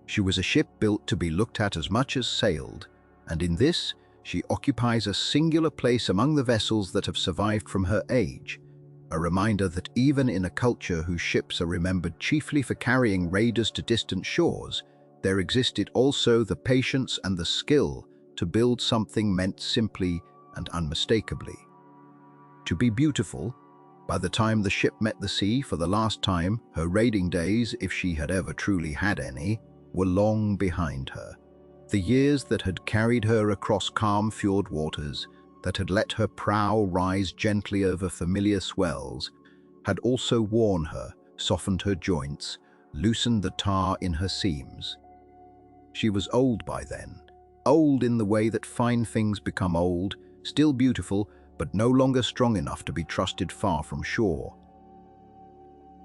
She was a ship built to be looked at as much as sailed, and in this she occupies a singular place among the vessels that have survived from her age, a reminder that even in a culture whose ships are remembered chiefly for carrying raiders to distant shores, there existed also the patience and the skill to build something meant simply and unmistakably to be beautiful. By the time the ship met the sea for the last time, her raiding days, if she had ever truly had any, were long behind her. The years that had carried her across calm fjord waters, that had let her prow rise gently over familiar swells, had also worn her, softened her joints, loosened the tar in her seams. She was old by then, old in the way that fine things become old, still beautiful, but no longer strong enough to be trusted far from shore.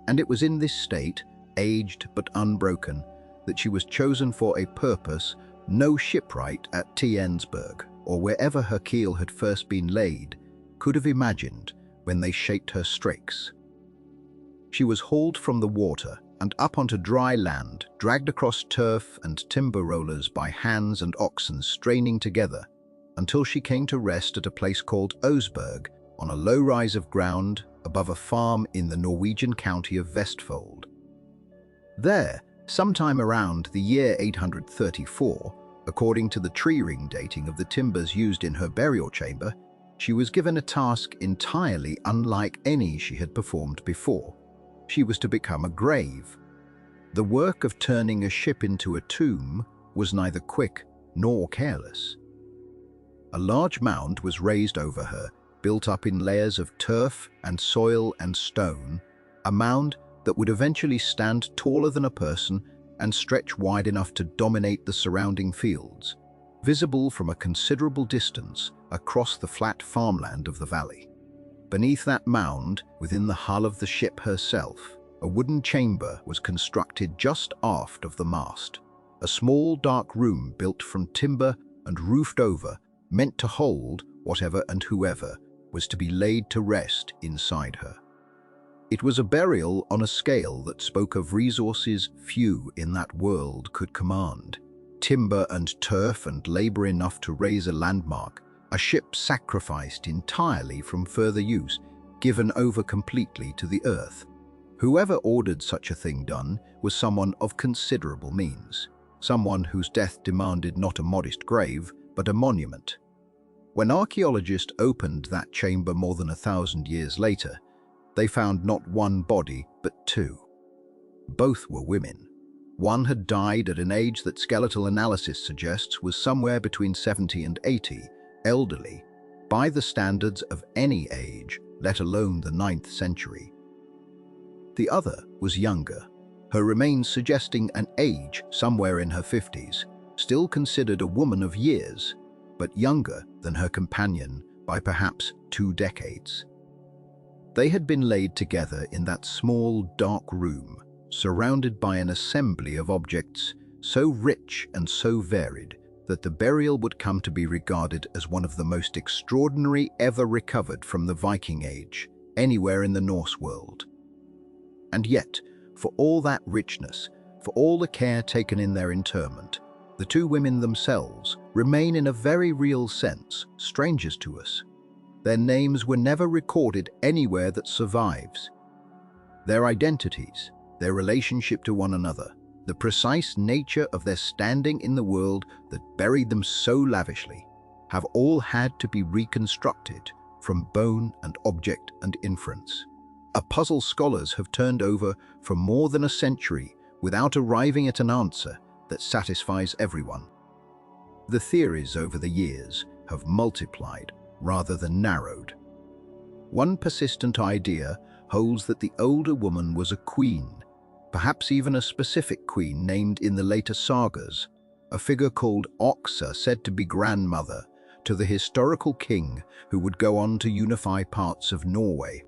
And it was in this state, aged but unbroken, that she was chosen for a purpose no shipwright at Oseberg, or wherever her keel had first been laid, could have imagined when they shaped her strakes. She was hauled from the water and up onto dry land, dragged across turf and timber rollers by hands and oxen straining together, until she came to rest at a place called Oseberg on a low rise of ground above a farm in the Norwegian county of Vestfold. There, sometime around the year 834, according to the tree ring dating of the timbers used in her burial chamber, she was given a task entirely unlike any she had performed before. She was to become a grave. The work of turning a ship into a tomb was neither quick nor careless. A large mound was raised over her, built up in layers of turf and soil and stone, a mound that would eventually stand taller than a person and stretch wide enough to dominate the surrounding fields, visible from a considerable distance across the flat farmland of the valley. Beneath that mound, within the hull of the ship herself, a wooden chamber was constructed just aft of the mast, a small dark room built from timber and roofed over, meant to hold whatever and whoever was to be laid to rest inside her. It was a burial on a scale that spoke of resources few in that world could command. Timber and turf and labor enough to raise a landmark, a ship sacrificed entirely from further use, given over completely to the earth. Whoever ordered such a thing done was someone of considerable means, someone whose death demanded not a modest grave, but a monument. When archaeologists opened that chamber more than 1,000 years later, they found not one body, but two. Both were women. One had died at an age that skeletal analysis suggests was somewhere between 70 and 80, elderly, by the standards of any age, let alone the 9th century. The other was younger, her remains suggesting an age somewhere in her 50s, still considered a woman of years, but younger than her companion by perhaps 2 decades. They had been laid together in that small, dark room, surrounded by an assembly of objects so rich and so varied that the burial would come to be regarded as one of the most extraordinary ever recovered from the Viking Age, anywhere in the Norse world. And yet, for all that richness, for all the care taken in their interment, the two women themselves remain in a very real sense strangers to us. Their names were never recorded anywhere that survives. Their identities, their relationship to one another, the precise nature of their standing in the world that buried them so lavishly, have all had to be reconstructed from bone and object and inference. A puzzle scholars have turned over for more than a century without arriving at an answer that satisfies everyone. The theories over the years have multiplied rather than narrowed. One persistent idea holds that the older woman was a queen, perhaps even a specific queen named in the later sagas, a figure called Oxa said to be grandmother to the historical king who would go on to unify parts of Norway.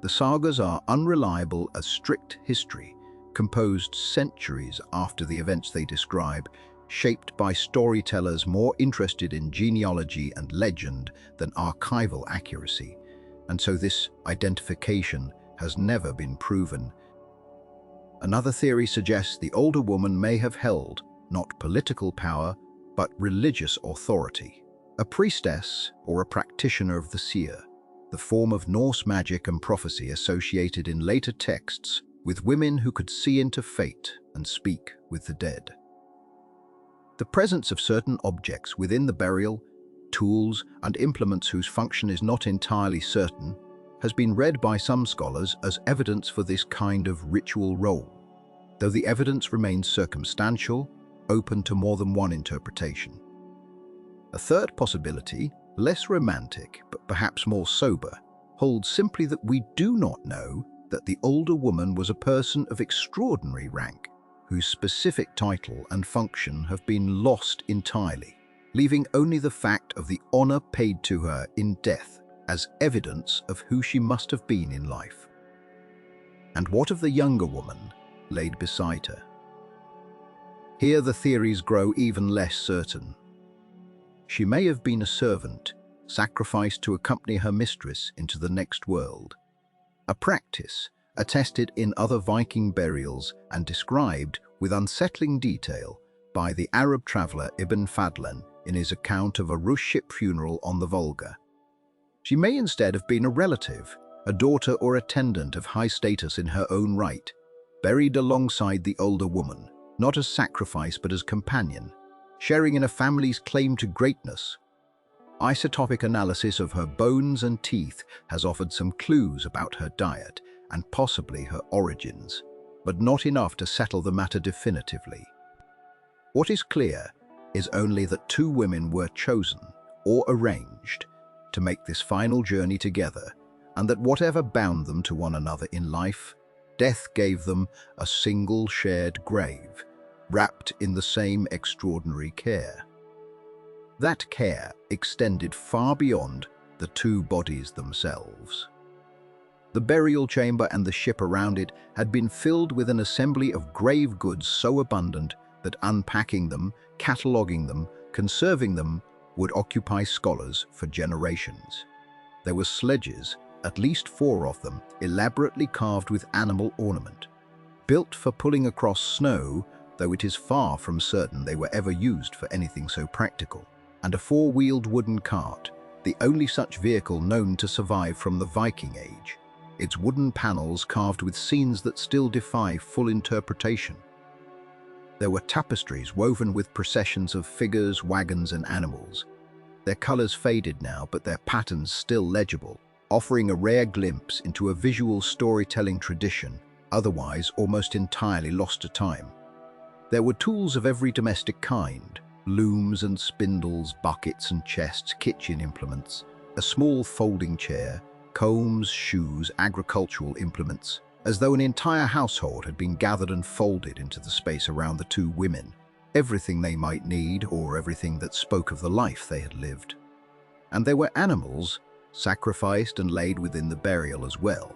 The sagas are unreliable as strict history, composed centuries after the events they describe, shaped by storytellers more interested in genealogy and legend than archival accuracy, and so this identification has never been proven. Another theory suggests the older woman may have held not political power, but religious authority, a priestess or a practitioner of the seer, the form of Norse magic and prophecy associated in later texts with women who could see into fate and speak with the dead. The presence of certain objects within the burial, tools and implements whose function is not entirely certain, has been read by some scholars as evidence for this kind of ritual role, though the evidence remains circumstantial, open to more than one interpretation. A third possibility, less romantic but perhaps more sober, holds simply that we do not know that the older woman was a person of extraordinary rank, whose specific title and function have been lost entirely, leaving only the fact of the honor paid to her in death as evidence of who she must have been in life. And what of the younger woman laid beside her? Here the theories grow even less certain. She may have been a servant, sacrificed to accompany her mistress into the next world, a practice attested in other Viking burials and described with unsettling detail by the Arab traveller Ibn Fadlan in his account of a Longship funeral on the Volga. She may instead have been a relative, a daughter or attendant of high status in her own right, buried alongside the older woman, not as sacrifice but as companion, sharing in a family's claim to greatness. Isotopic analysis of her bones and teeth has offered some clues about her diet and possibly her origins, but not enough to settle the matter definitively. What is clear is only that two women were chosen, or arranged, to make this final journey together, and that whatever bound them to one another in life, death gave them a single shared grave, wrapped in the same extraordinary care. That care extended far beyond the two bodies themselves. The burial chamber and the ship around it had been filled with an assembly of grave goods so abundant that unpacking them, cataloguing them, conserving them would occupy scholars for generations. There were sledges, at least 4 of them, elaborately carved with animal ornament. Built for pulling across snow, though it is far from certain they were ever used for anything so practical. And a 4-wheeled wooden cart, the only such vehicle known to survive from the Viking age, its wooden panels carved with scenes that still defy full interpretation. There were tapestries woven with processions of figures, wagons, and animals. Their colors faded now, but their patterns still legible, offering a rare glimpse into a visual storytelling tradition, otherwise almost entirely lost to time. There were tools of every domestic kind: looms and spindles, buckets and chests, kitchen implements, a small folding chair, combs, shoes, agricultural implements, as though an entire household had been gathered and folded into the space around the 2 women, everything they might need or everything that spoke of the life they had lived. And there were animals, sacrificed and laid within the burial as well.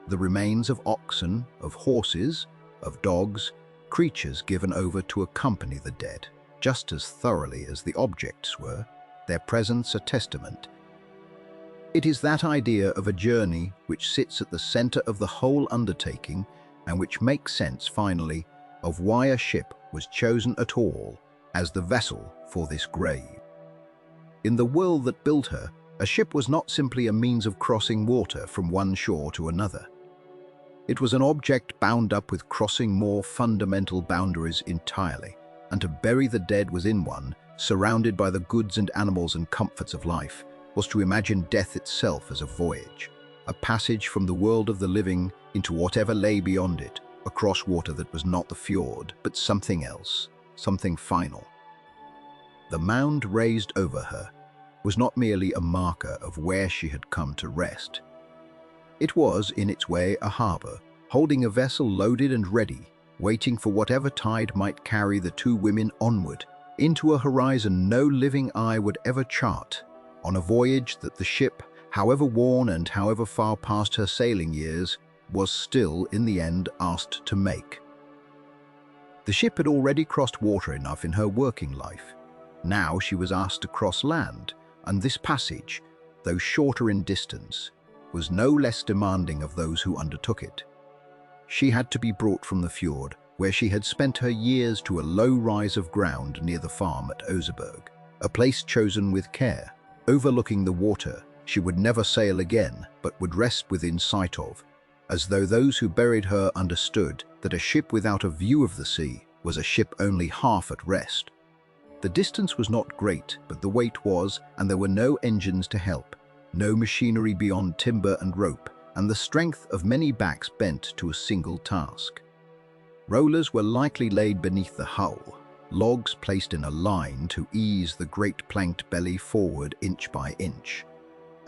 The remains of oxen, of horses, of dogs, creatures given over to accompany the dead, just as thoroughly as the objects were, their presence a testament. It is that idea of a journey which sits at the center of the whole undertaking and which makes sense, finally, of why a ship was chosen at all as the vessel for this grave. In the world that built her, a ship was not simply a means of crossing water from one shore to another. It was an object bound up with crossing more fundamental boundaries entirely, and to bury the dead within one, surrounded by the goods and animals and comforts of life, was to imagine death itself as a voyage, a passage from the world of the living into whatever lay beyond it, across water that was not the fjord, but something else, something final. The mound raised over her was not merely a marker of where she had come to rest. It was, in its way, a harbor, holding a vessel loaded and ready, waiting for whatever tide might carry the 2 women onward, into a horizon no living eye would ever chart, on a voyage that the ship, however worn and however far past her sailing years, was still, in the end, asked to make. The ship had already crossed water enough in her working life. Now she was asked to cross land, and this passage, though shorter in distance, was no less demanding of those who undertook it. She had to be brought from the fjord, where she had spent her years, to a low rise of ground near the farm at Oseberg, a place chosen with care. Overlooking the water, she would never sail again, but would rest within sight of, as though those who buried her understood that a ship without a view of the sea was a ship only half at rest. The distance was not great, but the weight was, and there were no engines to help, no machinery beyond timber and rope, and the strength of many backs bent to a single task. Rollers were likely laid beneath the hull, logs placed in a line to ease the great planked belly forward inch by inch,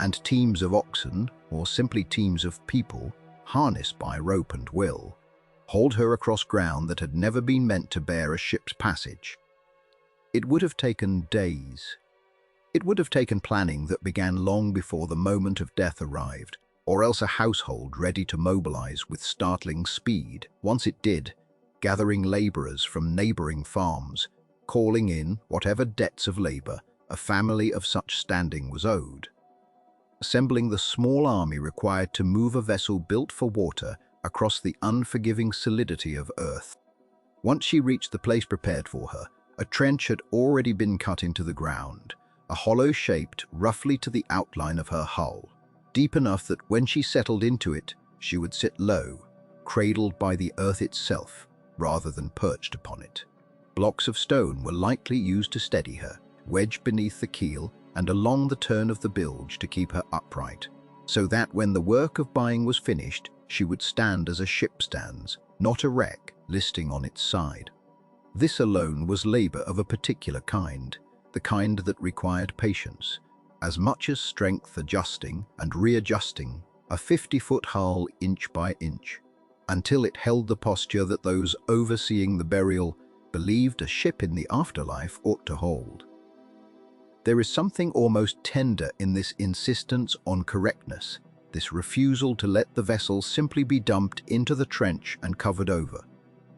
and teams of oxen, or simply teams of people, harnessed by rope and will, hauled her across ground that had never been meant to bear a ship's passage. It would have taken days. It would have taken planning that began long before the moment of death arrived, or else a household ready to mobilize with startling speed. Once it did, gathering laborers from neighboring farms, calling in whatever debts of labor a family of such standing was owed. Assembling the small army required to move a vessel built for water across the unforgiving solidity of earth. Once she reached the place prepared for her, a trench had already been cut into the ground, a hollow shaped roughly to the outline of her hull, deep enough that when she settled into it, she would sit low, cradled by the earth itself, rather than perched upon it. Blocks of stone were likely used to steady her, wedged beneath the keel and along the turn of the bilge to keep her upright, so that when the work of buying was finished, she would stand as a ship stands, not a wreck listing on its side. This alone was labor of a particular kind, the kind that required patience, as much as strength adjusting and readjusting a 50-foot hull inch by inch, until it held the posture that those overseeing the burial believed a ship in the afterlife ought to hold. There is something almost tender in this insistence on correctness, this refusal to let the vessel simply be dumped into the trench and covered over.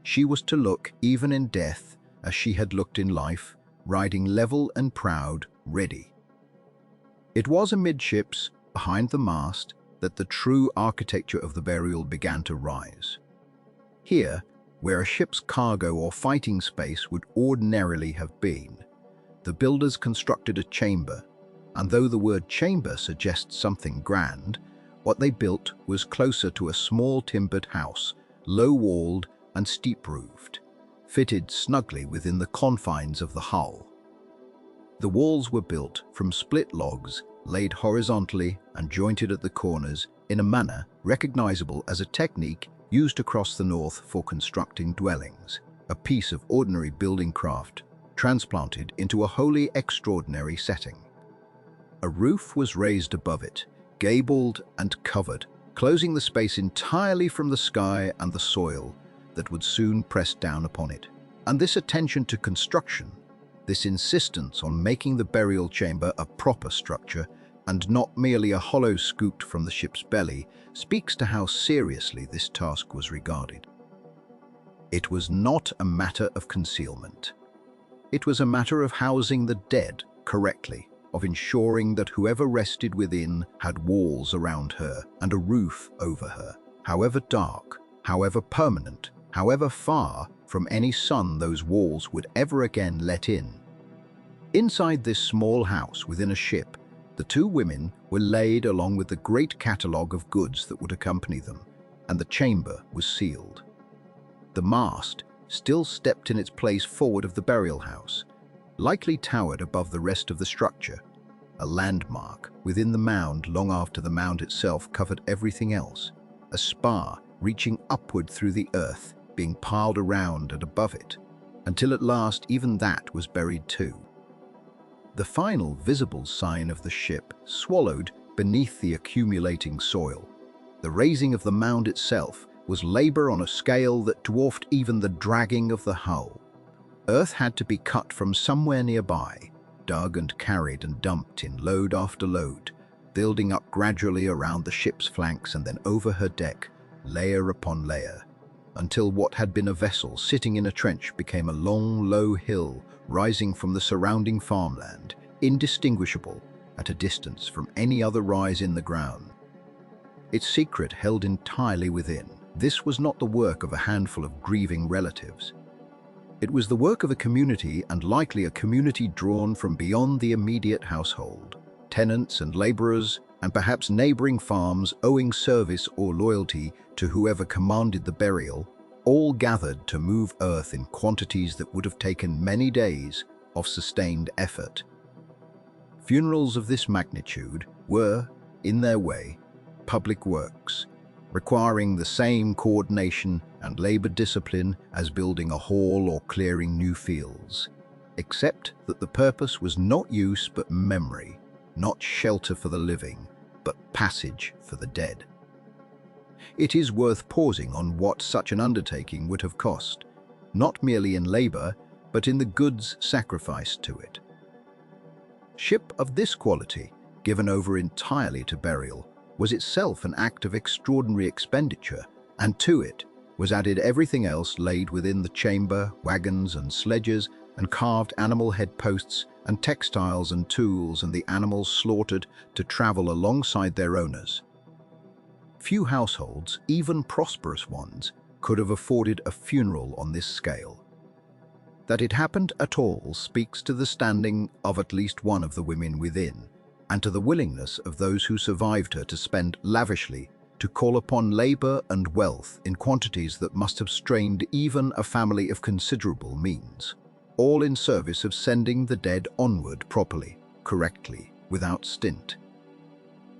She was to look, even in death, as she had looked in life, riding level and proud, ready. It was amidships, behind the mast, that the true architecture of the burial began to rise. Here, where a ship's cargo or fighting space would ordinarily have been, the builders constructed a chamber, and though the word chamber suggests something grand, what they built was closer to a small timbered house, low-walled and steep-roofed, fitted snugly within the confines of the hull. The walls were built from split logs laid horizontally and jointed at the corners in a manner recognizable as a technique used across the north for constructing dwellings, a piece of ordinary building craft transplanted into a wholly extraordinary setting. A roof was raised above it, gabled and covered, closing the space entirely from the sky and the soil that would soon press down upon it. And this attention to construction, this insistence on making the burial chamber a proper structure and not merely a hollow scooped from the ship's belly, speaks to how seriously this task was regarded. It was not a matter of concealment. It was a matter of housing the dead correctly, of ensuring that whoever rested within had walls around her and a roof over her, however dark, however permanent, however far from any sun those walls would ever again let in. Inside this small house within a ship, the two women were laid along with the great catalogue of goods that would accompany them, and the chamber was sealed. The mast still stepped in its place forward of the burial house, likely towered above the rest of the structure, a landmark within the mound long after the mound itself covered everything else, a spar reaching upward through the earth, being piled around and above it, until at last even that was buried too. The final visible sign of the ship swallowed beneath the accumulating soil. The raising of the mound itself was labor on a scale that dwarfed even the dragging of the hull. Earth had to be cut from somewhere nearby, dug and carried and dumped in load after load, building up gradually around the ship's flanks and then over her deck, layer upon layer, until what had been a vessel sitting in a trench became a long, low hill rising from the surrounding farmland, indistinguishable at a distance from any other rise in the ground. Its secret held entirely within. This was not the work of a handful of grieving relatives. It was the work of a community, and likely a community drawn from beyond the immediate household. Tenants and laborers, and perhaps neighboring farms owing service or loyalty to whoever commanded the burial, all gathered to move earth in quantities that would have taken many days of sustained effort. Funerals of this magnitude were, in their way, public works, requiring the same coordination and labor discipline as building a hall or clearing new fields, except that the purpose was not use but memory, not shelter for the living, but passage for the dead. It is worth pausing on what such an undertaking would have cost, not merely in labor, but in the goods sacrificed to it. Ship of this quality, given over entirely to burial, was itself an act of extraordinary expenditure, and to it was added everything else laid within the chamber, wagons and sledges, and carved animal head posts, and textiles and tools, and the animals slaughtered to travel alongside their owners. Few households, even prosperous ones, could have afforded a funeral on this scale. That it happened at all speaks to the standing of at least one of the women within, and to the willingness of those who survived her to spend lavishly, to call upon labor and wealth in quantities that must have strained even a family of considerable means, all in service of sending the dead onward properly, correctly, without stint.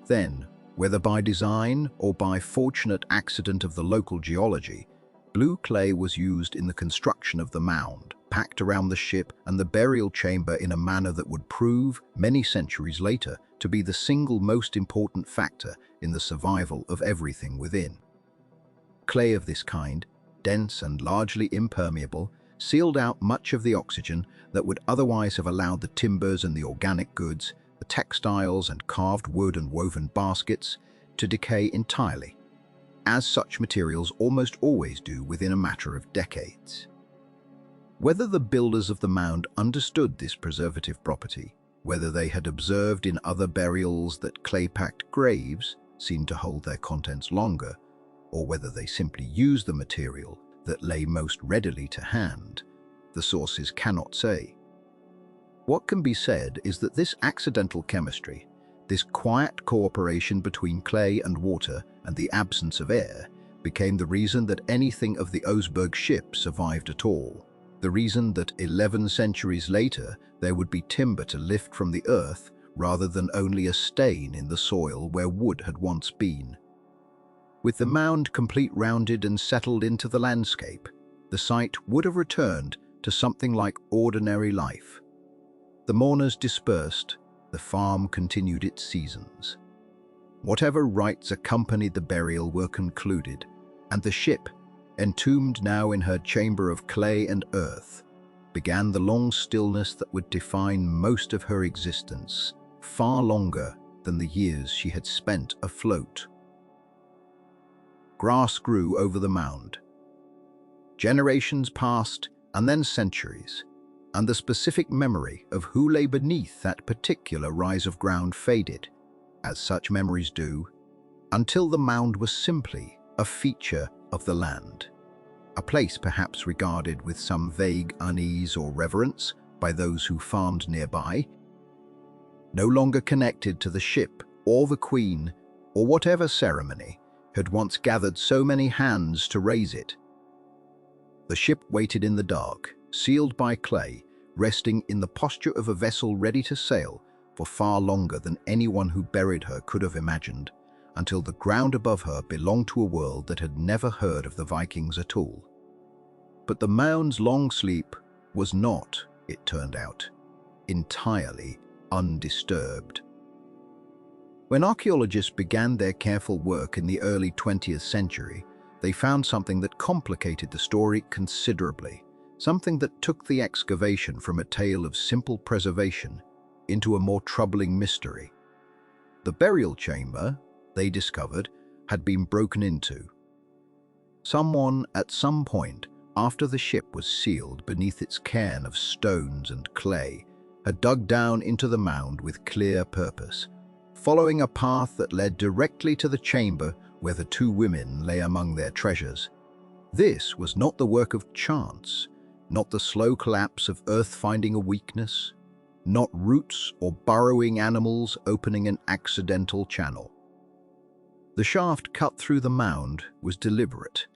Then, whether by design or by fortunate accident of the local geology, blue clay was used in the construction of the mound, packed around the ship and the burial chamber in a manner that would prove, many centuries later, to be the single most important factor in the survival of everything within. Clay of this kind, dense and largely impermeable, sealed out much of the oxygen that would otherwise have allowed the timbers and the organic goods, the textiles and carved wood and woven baskets, to decay entirely, as such materials almost always do within a matter of decades. Whether the builders of the mound understood this preservative property, whether they had observed in other burials that clay-packed graves seemed to hold their contents longer, or whether they simply used the material that lay most readily to hand, the sources cannot say. What can be said is that this accidental chemistry, this quiet cooperation between clay and water and the absence of air, became the reason that anything of the Oseberg ship survived at all, the reason that 11 centuries later there would be timber to lift from the earth rather than only a stain in the soil where wood had once been. With the mound complete, rounded and settled into the landscape, the site would have returned to something like ordinary life. The mourners dispersed, the farm continued its seasons. Whatever rites accompanied the burial were concluded, and the ship, entombed now in her chamber of clay and earth, began the long stillness that would define most of her existence, far longer than the years she had spent afloat. Grass grew over the mound. Generations passed, and then centuries, and the specific memory of who lay beneath that particular rise of ground faded, as such memories do, until the mound was simply a feature of the land, a place perhaps regarded with some vague unease or reverence by those who farmed nearby, no longer connected to the ship or the queen or whatever ceremony had once gathered so many hands to raise it. The ship waited in the dark, sealed by clay, resting in the posture of a vessel ready to sail for far longer than anyone who buried her could have imagined, until the ground above her belonged to a world that had never heard of the Vikings at all. But the mound's long sleep was not, it turned out, entirely undisturbed. When archaeologists began their careful work in the early 20th century, they found something that complicated the story considerably, something that took the excavation from a tale of simple preservation into a more troubling mystery. The burial chamber, they discovered, had been broken into. Someone, at some point, after the ship was sealed beneath its cairn of stones and clay, had dug down into the mound with clear purpose, following a path that led directly to the chamber where the two women lay among their treasures. This was not the work of chance, not the slow collapse of earth finding a weakness, not roots or burrowing animals opening an accidental channel. The shaft cut through the mound was deliberate,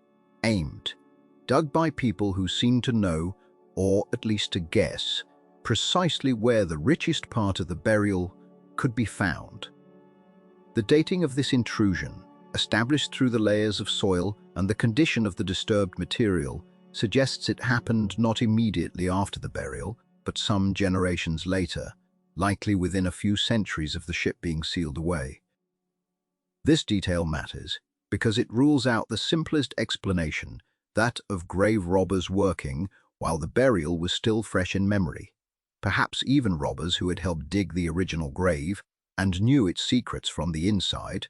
aimed, dug by people who seemed to know, or at least to guess, precisely where the richest part of the burial could be found. The dating of this intrusion, established through the layers of soil and the condition of the disturbed material, suggests it happened not immediately after the burial, but some generations later, likely within a few centuries of the ship being sealed away. This detail matters because it rules out the simplest explanation, that of grave robbers working while the burial was still fresh in memory, perhaps even robbers who had helped dig the original grave and knew its secrets from the inside.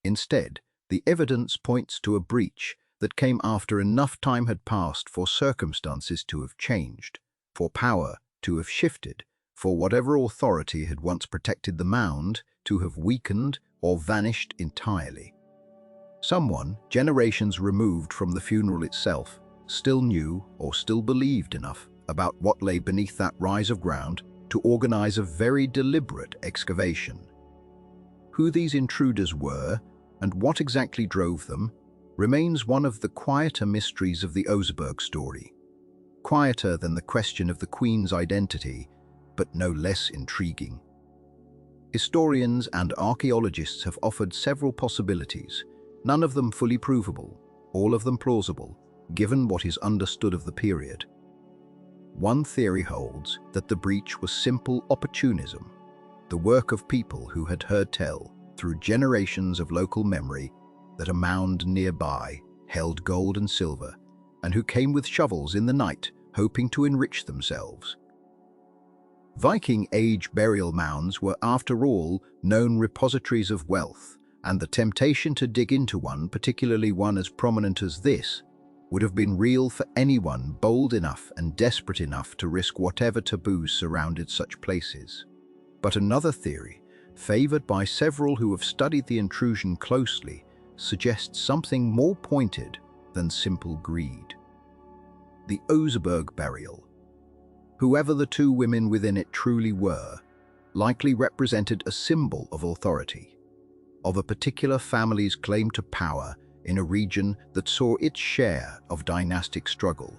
Instead, the evidence points to a breach that came after enough time had passed for circumstances to have changed, for power to have shifted, for whatever authority had once protected the mound to have weakened or vanished entirely. Someone, generations removed from the funeral itself, still knew or still believed enough about what lay beneath that rise of ground to organize a very deliberate excavation. Who these intruders were and what exactly drove them remains one of the quieter mysteries of the Oseberg story. Quieter than the question of the Queen's identity, but no less intriguing. Historians and archaeologists have offered several possibilities, none of them fully provable, all of them plausible, given what is understood of the period. One theory holds that the breach was simple opportunism, the work of people who had heard tell, through generations of local memory, that a mound nearby held gold and silver, and who came with shovels in the night, hoping to enrich themselves. Viking Age burial mounds were, after all, known repositories of wealth, and the temptation to dig into one, particularly one as prominent as this, would have been real for anyone bold enough and desperate enough to risk whatever taboos surrounded such places. But another theory, favored by several who have studied the intrusion closely, suggests something more pointed than simple greed. The Oseberg burial. Whoever the two women within it truly were, likely represented a symbol of authority, of a particular family's claim to power in a region that saw its share of dynastic struggle.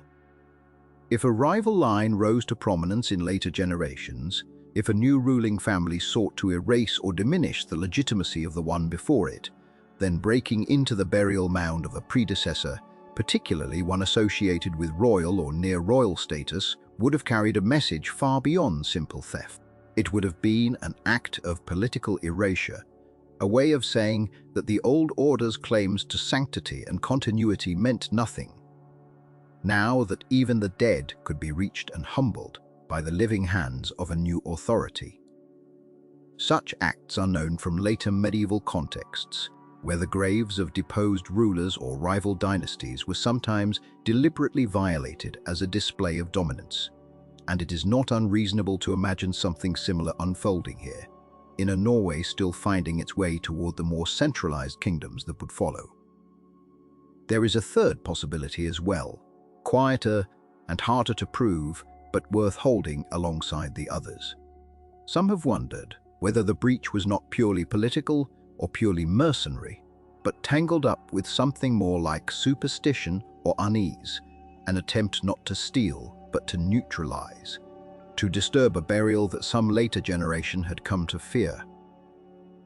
If a rival line rose to prominence in later generations, if a new ruling family sought to erase or diminish the legitimacy of the one before it, then breaking into the burial mound of a predecessor, particularly one associated with royal or near-royal status, would have carried a message far beyond simple theft. It would have been an act of political erasure, a way of saying that the old order's claims to sanctity and continuity meant nothing, now that even the dead could be reached and humbled by the living hands of a new authority. Such acts are known from later medieval contexts, where the graves of deposed rulers or rival dynasties were sometimes deliberately violated as a display of dominance, and it is not unreasonable to imagine something similar unfolding here, in a Norway still finding its way toward the more centralized kingdoms that would follow. There is a third possibility as well, quieter and harder to prove, but worth holding alongside the others. Some have wondered whether the breach was not purely political or purely mercenary, but tangled up with something more like superstition or unease, an attempt not to steal, but to neutralize, to disturb a burial that some later generation had come to fear.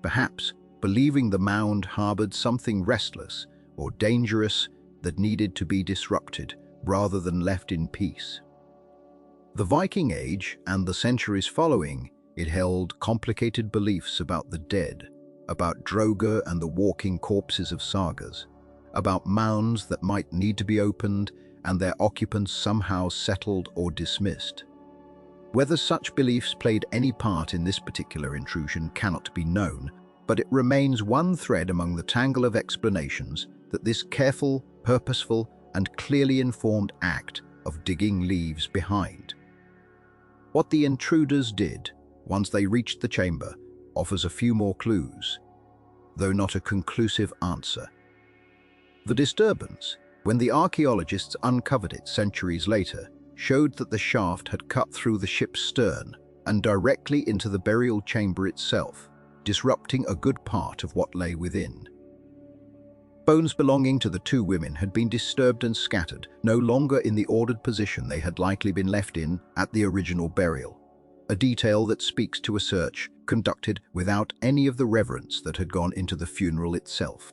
Perhaps believing the mound harbored something restless or dangerous that needed to be disrupted rather than left in peace. The Viking Age and the centuries following it held complicated beliefs about the dead, about droger and the walking corpses of sagas, about mounds that might need to be opened and their occupants somehow settled or dismissed. Whether such beliefs played any part in this particular intrusion cannot be known, but it remains one thread among the tangle of explanations that this careful, purposeful, and clearly informed act of digging leaves behind. What the intruders did once they reached the chamber offers a few more clues, though not a conclusive answer. The disturbance, when the archaeologists uncovered it centuries later, showed that the shaft had cut through the ship's stern and directly into the burial chamber itself, disrupting a good part of what lay within. Bones belonging to the two women had been disturbed and scattered, no longer in the ordered position they had likely been left in at the original burial, a detail that speaks to a search conducted without any of the reverence that had gone into the funeral itself.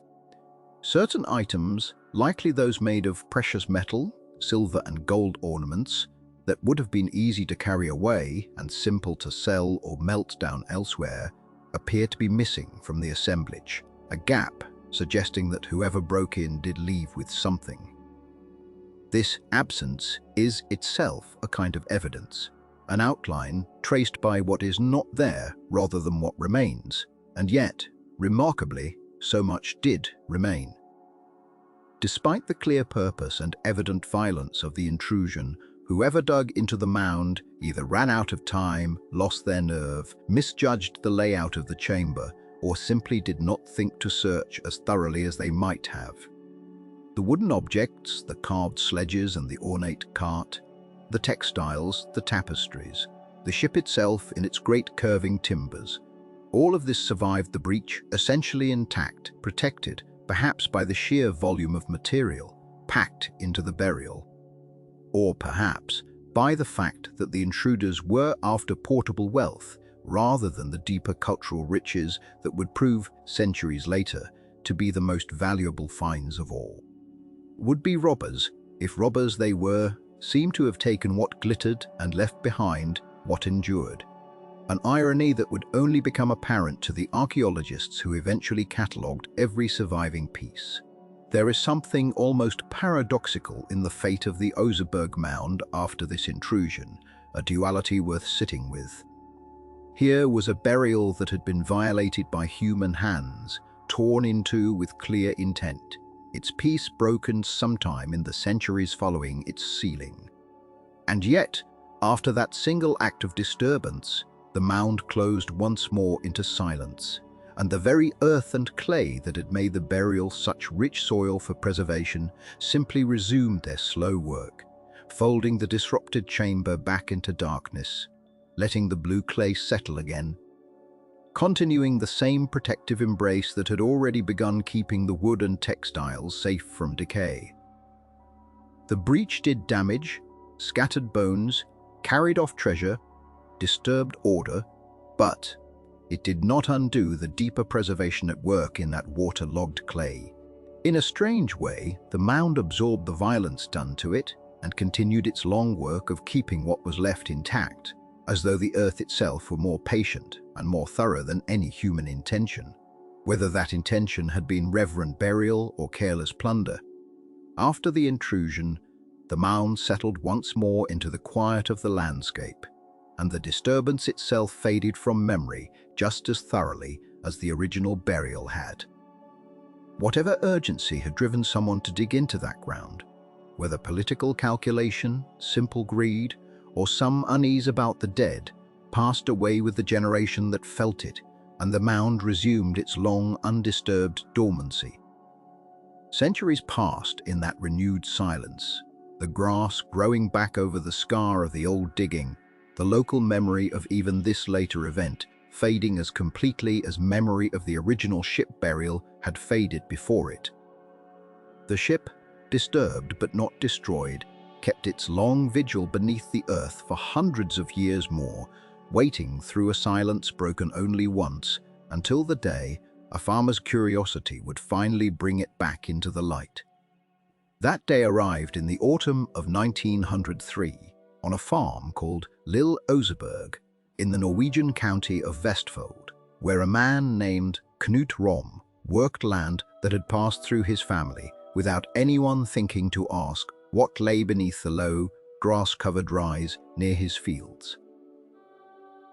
Certain items, likely those made of precious metal, silver and gold ornaments, that would have been easy to carry away and simple to sell or melt down elsewhere, appear to be missing from the assemblage, a gap suggesting that whoever broke in did leave with something. This absence is itself a kind of evidence, an outline traced by what is not there rather than what remains, and yet, remarkably, so much did remain. Despite the clear purpose and evident violence of the intrusion, whoever dug into the mound either ran out of time, lost their nerve, misjudged the layout of the chamber, or simply did not think to search as thoroughly as they might have. The wooden objects, the carved sledges and the ornate cart, the textiles, the tapestries, the ship itself in its great curving timbers, all of this survived the breach essentially intact, protected, perhaps by the sheer volume of material packed into the burial, or perhaps by the fact that the intruders were after portable wealth rather than the deeper cultural riches that would prove centuries later to be the most valuable finds of all. Would-be robbers, if robbers they were, seemed to have taken what glittered and left behind what endured, an irony that would only become apparent to the archaeologists who eventually catalogued every surviving piece. There is something almost paradoxical in the fate of the Oseberg mound after this intrusion, a duality worth sitting with. Here was a burial that had been violated by human hands, torn into with clear intent, its peace broken sometime in the centuries following its sealing. And yet, after that single act of disturbance, the mound closed once more into silence, and the very earth and clay that had made the burial such rich soil for preservation simply resumed their slow work, folding the disrupted chamber back into darkness, letting the blue clay settle again, continuing the same protective embrace that had already begun keeping the wood and textiles safe from decay. The breach did damage, scattered bones, carried off treasure, disturbed order, but it did not undo the deeper preservation at work in that water-logged clay. In a strange way, the mound absorbed the violence done to it and continued its long work of keeping what was left intact, as though the earth itself were more patient and more thorough than any human intention, whether that intention had been reverent burial or careless plunder. After the intrusion, the mound settled once more into the quiet of the landscape, and the disturbance itself faded from memory just as thoroughly as the original burial had. Whatever urgency had driven someone to dig into that ground, whether political calculation, simple greed, or some unease about the dead, passed away with the generation that felt it, and the mound resumed its long, undisturbed dormancy. Centuries passed in that renewed silence, the grass growing back over the scar of the old digging, the local memory of even this later event fading as completely as memory of the original ship burial had faded before it. The ship, disturbed but not destroyed, kept its long vigil beneath the earth for hundreds of years more, waiting through a silence broken only once, until the day a farmer's curiosity would finally bring it back into the light. That day arrived in the autumn of 1903 on a farm called Lille Oseberg in the Norwegian county of Vestfold, where a man named Knut Rom worked land that had passed through his family without anyone thinking to ask what lay beneath the low, grass-covered rise near his fields.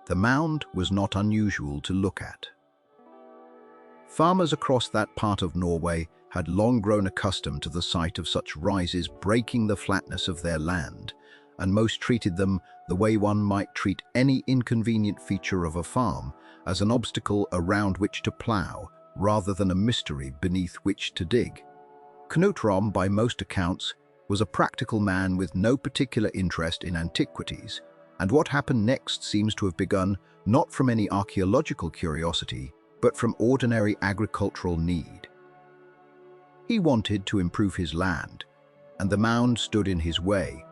The mound was not unusual to look at. Farmers across that part of Norway had long grown accustomed to the sight of such rises breaking the flatness of their land, and most treated them the way one might treat any inconvenient feature of a farm, as an obstacle around which to plough, rather than a mystery beneath which to dig. Knut Rom, by most accounts, was a practical man with no particular interest in antiquities, and what happened next seems to have begun not from any archaeological curiosity, but from ordinary agricultural need. He wanted to improve his land, and the mound stood in his way.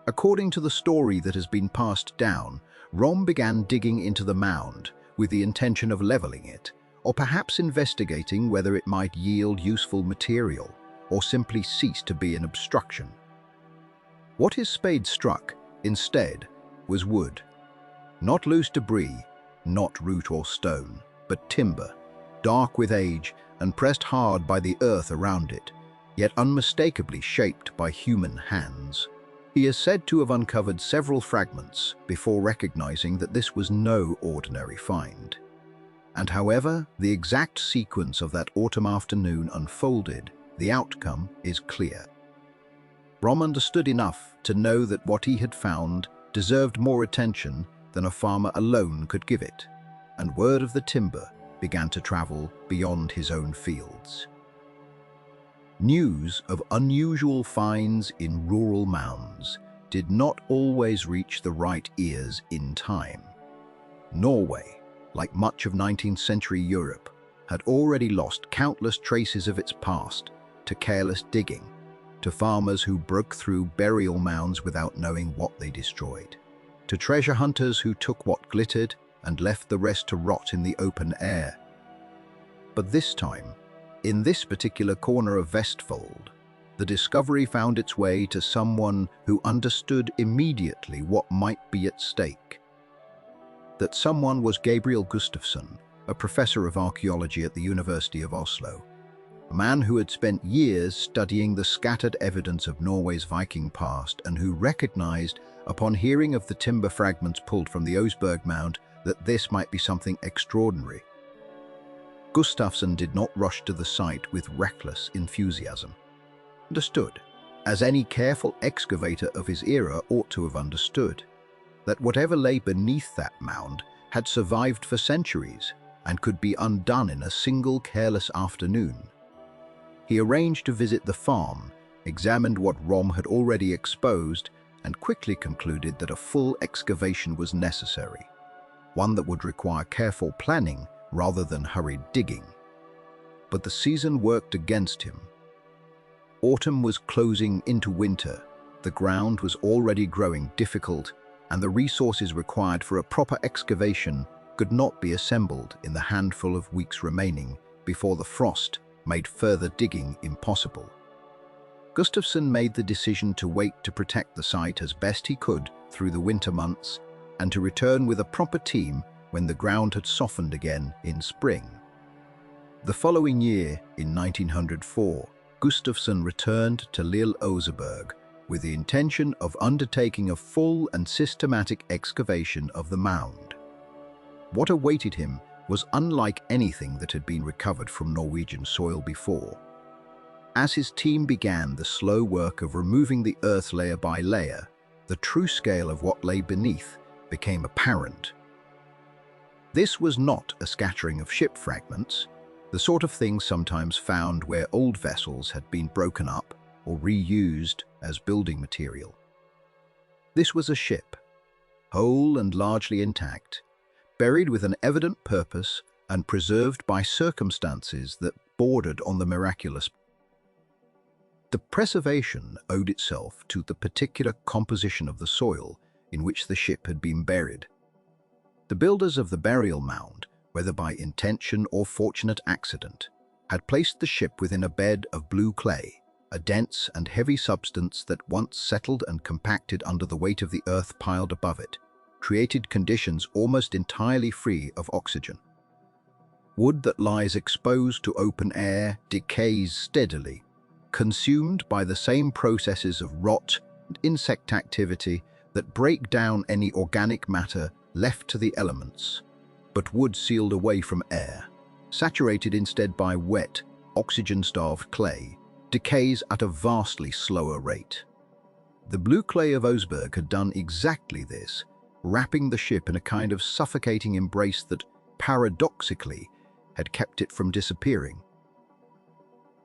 According to the story that has been passed down, Rom began digging into the mound with the intention of leveling it, or perhaps investigating whether it might yield useful material, or simply cease to be an obstruction. What his spade struck, instead, was wood. Not loose debris, not root or stone, but timber, dark with age and pressed hard by the earth around it, yet unmistakably shaped by human hands. He is said to have uncovered several fragments before recognizing that this was no ordinary find. And however the exact sequence of that autumn afternoon unfolded, the outcome is clear. Rom understood enough to know that what he had found deserved more attention than a farmer alone could give it, and word of the timber began to travel beyond his own fields. News of unusual finds in rural mounds did not always reach the right ears in time. Norway, like much of 19th century Europe, had already lost countless traces of its past to careless digging, to farmers who broke through burial mounds without knowing what they destroyed, to treasure hunters who took what glittered and left the rest to rot in the open air. But this time, in this particular corner of Vestfold, The discovery found its way to someone who understood immediately what might be at stake. That someone was Gabriel Gustafsson, a professor of archaeology at the University of Oslo, a man who had spent years studying the scattered evidence of Norway's Viking past and who recognized, upon hearing of the timber fragments pulled from the Oseberg mound, that this might be something extraordinary. Gustafsson did not rush to the site with reckless enthusiasm. He understood, as any careful excavator of his era ought to have understood, that whatever lay beneath that mound had survived for centuries and could be undone in a single careless afternoon. He arranged to visit the farm, examined what Rom had already exposed, and quickly concluded that a full excavation was necessary, one that would require careful planning rather than hurried digging. But the season worked against him. Autumn was closing into winter, the ground was already growing difficult, and the resources required for a proper excavation could not be assembled in the handful of weeks remaining before the frost made further digging impossible. Gustafsson made the decision to wait to protect the site as best he could through the winter months and to return with a proper team when the ground had softened again in spring. The following year, in 1904, Gustafsson returned to Lille Oseberg with the intention of undertaking a full and systematic excavation of the mound. What awaited him was unlike anything that had been recovered from Norwegian soil before. As his team began the slow work of removing the earth layer by layer, the true scale of what lay beneath became apparent. This was not a scattering of ship fragments, the sort of thing sometimes found where old vessels had been broken up or reused as building material. This was a ship, whole and largely intact, buried with an evident purpose and preserved by circumstances that bordered on the miraculous. The preservation owed itself to the particular composition of the soil in which the ship had been buried. The builders of the burial mound, whether by intention or fortunate accident, had placed the ship within a bed of blue clay, a dense and heavy substance that once settled and compacted under the weight of the earth piled above it, created conditions almost entirely free of oxygen. Wood that lies exposed to open air decays steadily, consumed by the same processes of rot and insect activity that break down any organic matter left to the elements. But wood sealed away from air, saturated instead by wet, oxygen-starved clay, decays at a vastly slower rate. The blue clay of Oseberg had done exactly this, wrapping the ship in a kind of suffocating embrace that, paradoxically, had kept it from disappearing.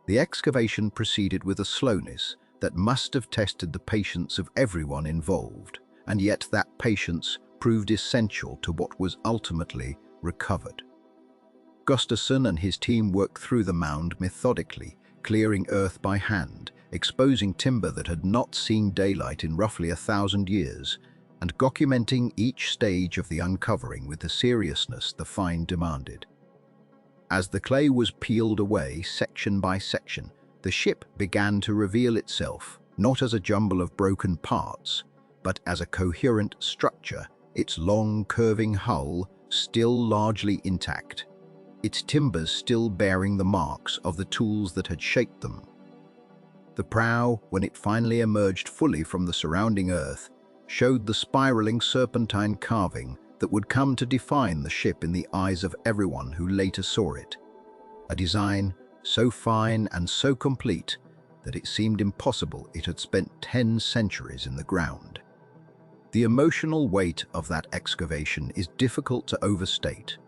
The excavation proceeded with a slowness that must have tested the patience of everyone involved, and yet that patience proved essential to what was ultimately recovered. Gustafsson and his team worked through the mound methodically, clearing earth by hand, exposing timber that had not seen daylight in roughly 1,000 years, and documenting each stage of the uncovering with the seriousness the find demanded. As the clay was peeled away section by section, the ship began to reveal itself, not as a jumble of broken parts, but as a coherent structure, its long curving hull still largely intact, its timbers still bearing the marks of the tools that had shaped them. The prow, when it finally emerged fully from the surrounding earth, showed the spiraling serpentine carving that would come to define the ship in the eyes of everyone who later saw it. A design so fine and so complete that it seemed impossible it had spent 10 centuries in the ground. The emotional weight of that excavation is difficult to overstate,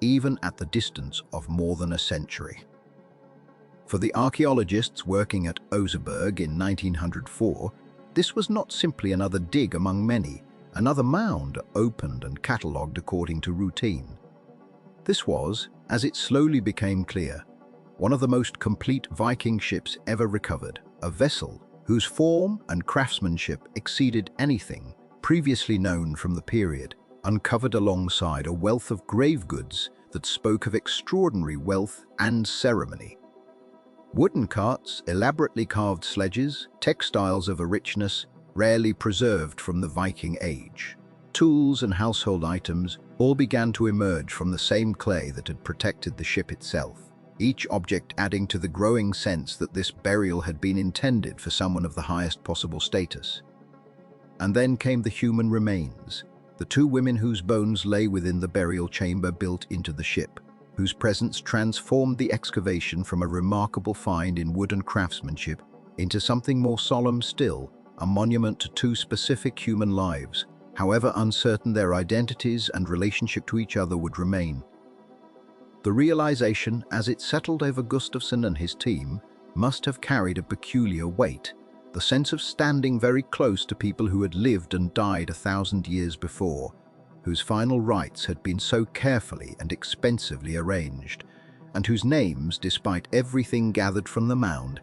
even at the distance of more than a century. For the archaeologists working at Oseberg in 1904, this was not simply another dig among many, another mound opened and catalogued according to routine. This was, as it slowly became clear, one of the most complete Viking ships ever recovered, a vessel whose form and craftsmanship exceeded anything previously known from the period, uncovered alongside a wealth of grave goods that spoke of extraordinary wealth and ceremony. Wooden carts, elaborately carved sledges, textiles of a richness rarely preserved from the Viking age. Tools and household items all began to emerge from the same clay that had protected the ship itself, each object adding to the growing sense that this burial had been intended for someone of the highest possible status. And then came the human remains, the two women whose bones lay within the burial chamber built into the ship, whose presence transformed the excavation from a remarkable find in wooden craftsmanship into something more solemn still, a monument to two specific human lives, however uncertain their identities and relationship to each other would remain. The realization, as it settled over Gustafsson and his team, must have carried a peculiar weight, the sense of standing very close to people who had lived and died 1,000 years before, whose final rites had been so carefully and expensively arranged, and whose names, despite everything gathered from the mound.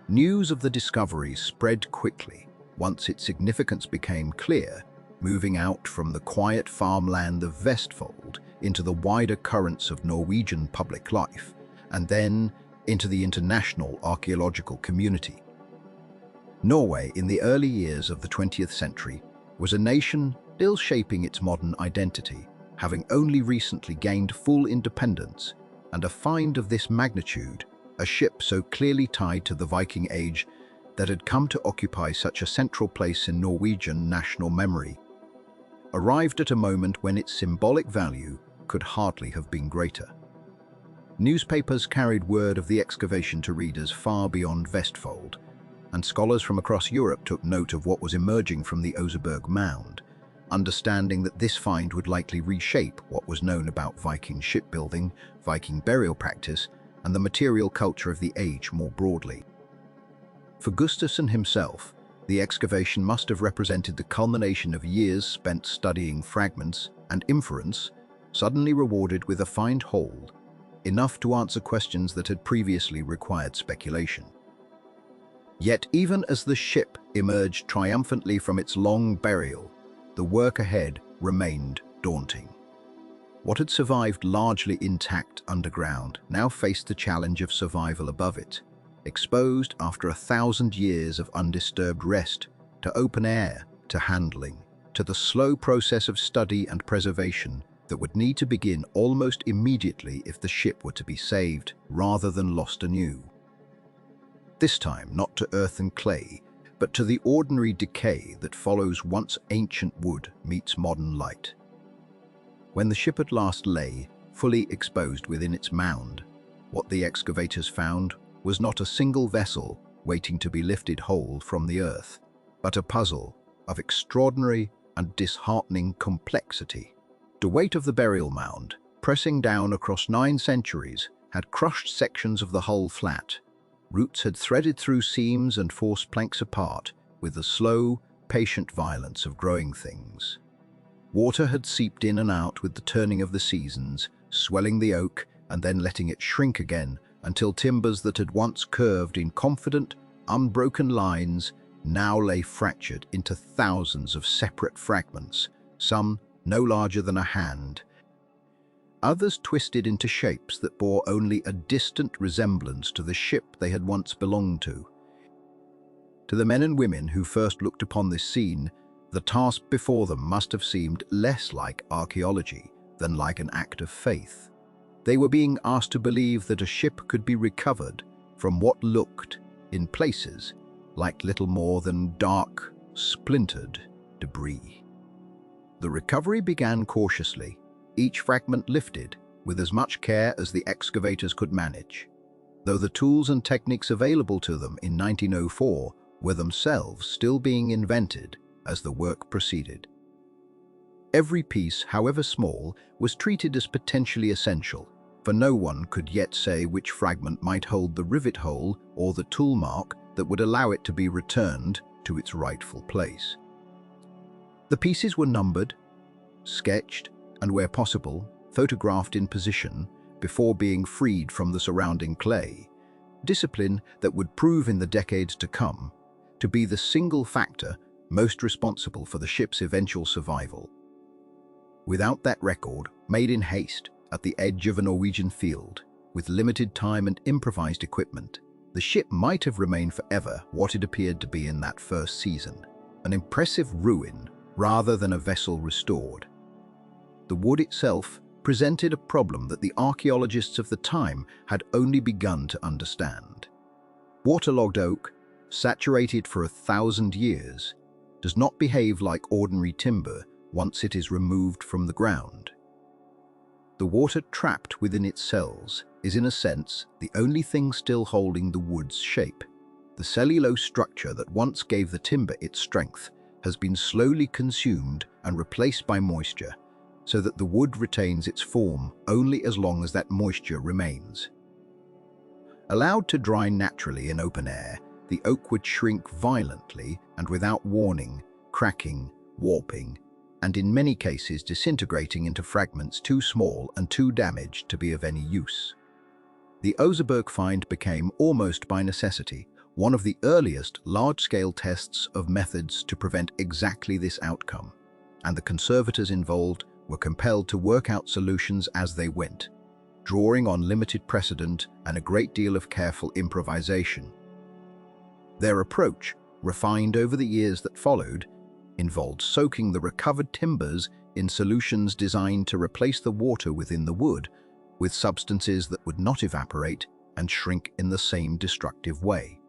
News of the discovery spread quickly once its significance became clear, moving out from the quiet farmland of Vestfold into the wider currents of Norwegian public life, and then into the international archaeological community. Norway, in the early years of the 20th century, was a nation still shaping its modern identity, having only recently gained full independence, and a find of this magnitude, a ship so clearly tied to the Viking age that had come to occupy such a central place in Norwegian national memory, arrived at a moment when its symbolic value could hardly have been greater. Newspapers carried word of the excavation to readers far beyond Vestfold, and scholars from across Europe took note of what was emerging from the Oseberg mound, understanding that this find would likely reshape what was known about Viking shipbuilding, Viking burial practice, and the material culture of the age more broadly. For Gustafsson himself, the excavation must have represented the culmination of years spent studying fragments and inference, suddenly rewarded with a find whole, enough to answer questions that had previously required speculation. Yet even as the ship emerged triumphantly from its long burial, the work ahead remained daunting. What had survived largely intact underground now faced the challenge of survival above it, exposed after 1,000 years of undisturbed rest to open air, to handling, to the slow process of study and preservation that would need to begin almost immediately if the ship were to be saved rather than lost anew. This time not to earth and clay, but to the ordinary decay that follows once ancient wood meets modern light. When the ship at last lay, fully exposed within its mound, what the excavators found was not a single vessel waiting to be lifted whole from the earth, but a puzzle of extraordinary and disheartening complexity. The weight of the burial mound, pressing down across 9 centuries, had crushed sections of the hull flat. Roots had threaded through seams and forced planks apart with the slow, patient violence of growing things. Water had seeped in and out with the turning of the seasons, swelling the oak and then letting it shrink again until timbers that had once curved in confident, unbroken lines now lay fractured into thousands of separate fragments, some no larger than a hand. Others twisted into shapes that bore only a distant resemblance to the ship they had once belonged to. To the men and women who first looked upon this scene, the task before them must have seemed less like archaeology than like an act of faith. They were being asked to believe that a ship could be recovered from what looked, in places, like little more than dark, splintered debris. The recovery began cautiously, each fragment lifted with as much care as the excavators could manage, though the tools and techniques available to them in 1904 were themselves still being invented as the work proceeded. Every piece, however small, was treated as potentially essential, for no one could yet say which fragment might hold the rivet hole or the tool mark that would allow it to be returned to its rightful place. The pieces were numbered, sketched, and where possible, photographed in position before being freed from the surrounding clay, discipline that would prove in the decades to come to be the single factor most responsible for the ship's eventual survival. Without that record, made in haste at the edge of a Norwegian field, with limited time and improvised equipment, the ship might have remained forever what it appeared to be in that first season, an impressive ruin rather than a vessel restored. The wood itself presented a problem that the archaeologists of the time had only begun to understand. Waterlogged oak, saturated for 1,000 years, does not behave like ordinary timber once it is removed from the ground. The water trapped within its cells is, in a sense, the only thing still holding the wood's shape. The cellulose structure that once gave the timber its strength has been slowly consumed and replaced by moisture, so that the wood retains its form only as long as that moisture remains. Allowed to dry naturally in open air, the oak would shrink violently and without warning, cracking, warping, and in many cases disintegrating into fragments too small and too damaged to be of any use. The Oseberg find became, almost by necessity, one of the earliest large-scale tests of methods to prevent exactly this outcome, and the conservators involved were compelled to work out solutions as they went, drawing on limited precedent and a great deal of careful improvisation. Their approach, refined over the years that followed, involved soaking the recovered timbers in solutions designed to replace the water within the wood with substances that would not evaporate and shrink in the same destructive way.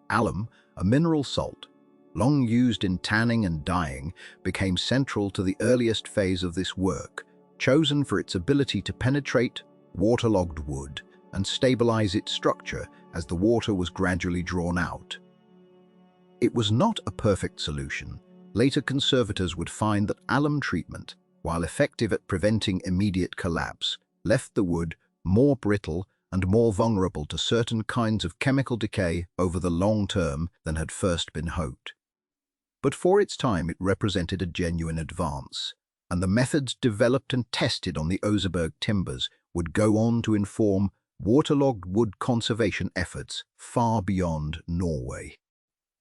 Alum, a mineral salt, long used in tanning and dyeing, became central to the earliest phase of this work, chosen for its ability to penetrate waterlogged wood and stabilize its structure as the water was gradually drawn out. It was not a perfect solution. Later conservators would find that alum treatment, while effective at preventing immediate collapse, left the wood more brittle and more vulnerable to certain kinds of chemical decay over the long term than had first been hoped. But for its time it represented a genuine advance, and the methods developed and tested on the Oseberg timbers would go on to inform waterlogged wood conservation efforts far beyond Norway,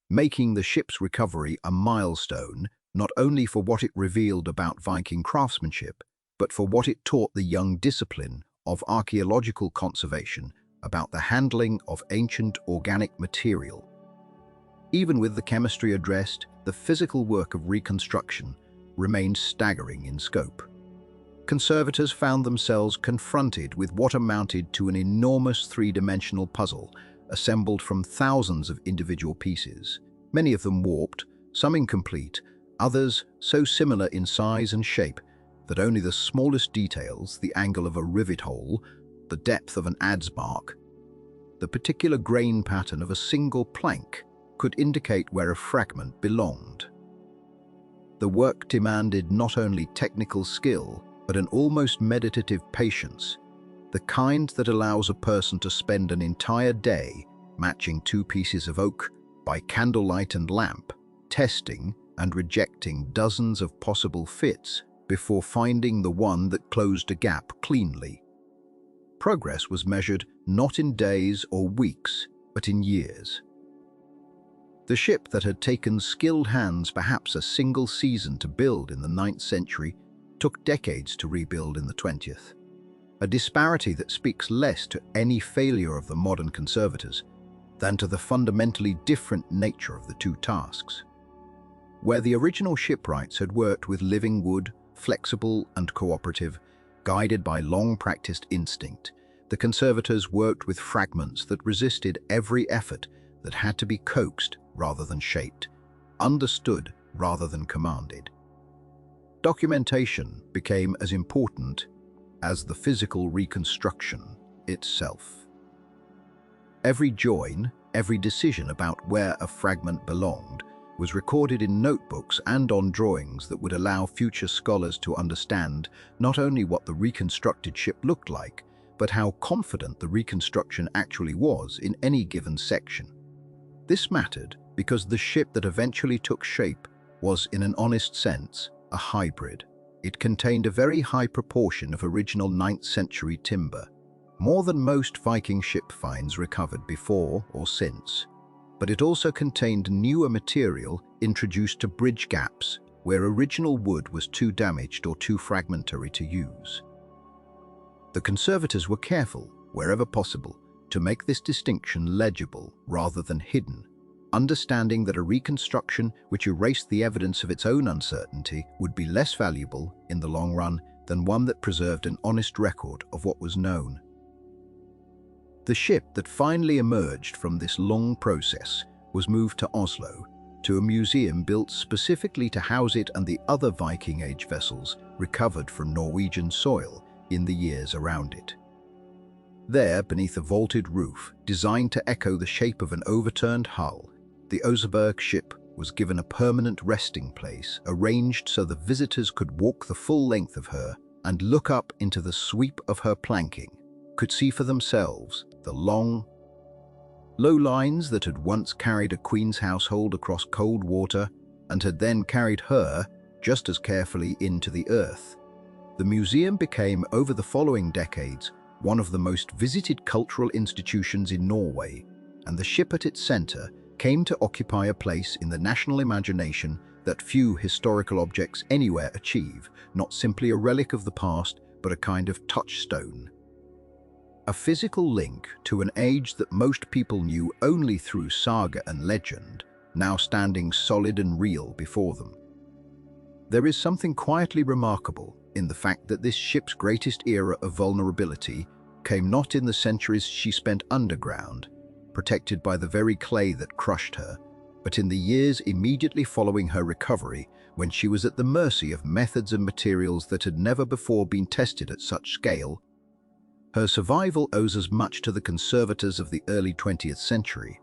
making the ship's recovery a milestone not only for what it revealed about Viking craftsmanship, but for what it taught the young discipline of archaeological conservation about the handling of ancient organic material. Even with the chemistry addressed, the physical work of reconstruction remained staggering in scope. Conservators found themselves confronted with what amounted to an enormous three-dimensional puzzle assembled from thousands of individual pieces, many of them warped, some incomplete, others so similar in size and shape that only the smallest details, the angle of a rivet hole, the depth of an adze mark, the particular grain pattern of a single plank, could indicate where a fragment belonged. The work demanded not only technical skill, but an almost meditative patience, the kind that allows a person to spend an entire day matching two pieces of oak by candlelight and lamp, testing and rejecting dozens of possible fits before finding the one that closed a gap cleanly. Progress was measured not in days or weeks, but in years. The ship that had taken skilled hands perhaps a single season to build in the 9th century took decades to rebuild in the 20th, a disparity that speaks less to any failure of the modern conservators than to the fundamentally different nature of the two tasks. Where the original shipwrights had worked with living wood, flexible and cooperative, guided by long-practiced instinct, the conservators worked with fragments that resisted every effort, that had to be coaxed rather than shaped, understood rather than commanded. Documentation became as important as the physical reconstruction itself. Every join, every decision about where a fragment belonged was recorded in notebooks and on drawings that would allow future scholars to understand not only what the reconstructed ship looked like, but how confident the reconstruction actually was in any given section. This mattered because the ship that eventually took shape was, in an honest sense, a hybrid. It contained a very high proportion of original 9th century timber, more than most Viking ship finds recovered before or since. But it also contained newer material introduced to bridge gaps where original wood was too damaged or too fragmentary to use. The conservators were careful wherever possible, to make this distinction legible rather than hidden, understanding that a reconstruction which erased the evidence of its own uncertainty would be less valuable in the long run than one that preserved an honest record of what was known. The ship that finally emerged from this long process was moved to Oslo, to a museum built specifically to house it and the other Viking Age vessels recovered from Norwegian soil in the years around it. There, beneath a vaulted roof, designed to echo the shape of an overturned hull, the Oseberg ship was given a permanent resting place, arranged so the visitors could walk the full length of her and look up into the sweep of her planking, could see for themselves the long, low lines that had once carried a queen's household across cold water and had then carried her just as carefully into the earth. The museum became, over the following decades, one of the most visited cultural institutions in Norway, and the ship at its center came to occupy a place in the national imagination that few historical objects anywhere achieve, not simply a relic of the past, but a kind of touchstone. A physical link to an age that most people knew only through saga and legend, now standing solid and real before them. There is something quietly remarkable in the fact that this ship's greatest era of vulnerability came not in the centuries she spent underground, protected by the very clay that crushed her, but in the years immediately following her recovery, when she was at the mercy of methods and materials that had never before been tested at such scale. Her survival owes as much to the conservators of the early 20th century,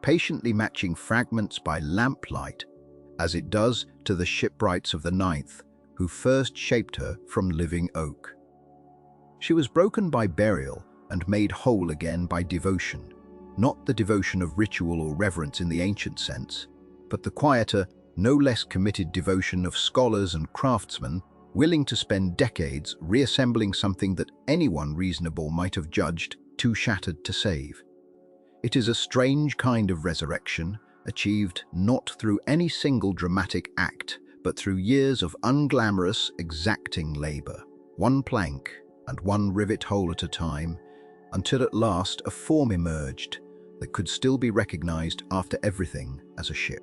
patiently matching fragments by lamplight, as it does to the shipwrights of the 9th, who first shaped her from living oak. She was broken by burial and made whole again by devotion, not the devotion of ritual or reverence in the ancient sense, but the quieter, no less committed devotion of scholars and craftsmen willing to spend decades reassembling something that anyone reasonable might have judged too shattered to save. It is a strange kind of resurrection, achieved not through any single dramatic act, but through years of unglamorous, exacting labor, one plank and one rivet hole at a time, until at last a form emerged that could still be recognized after everything as a ship.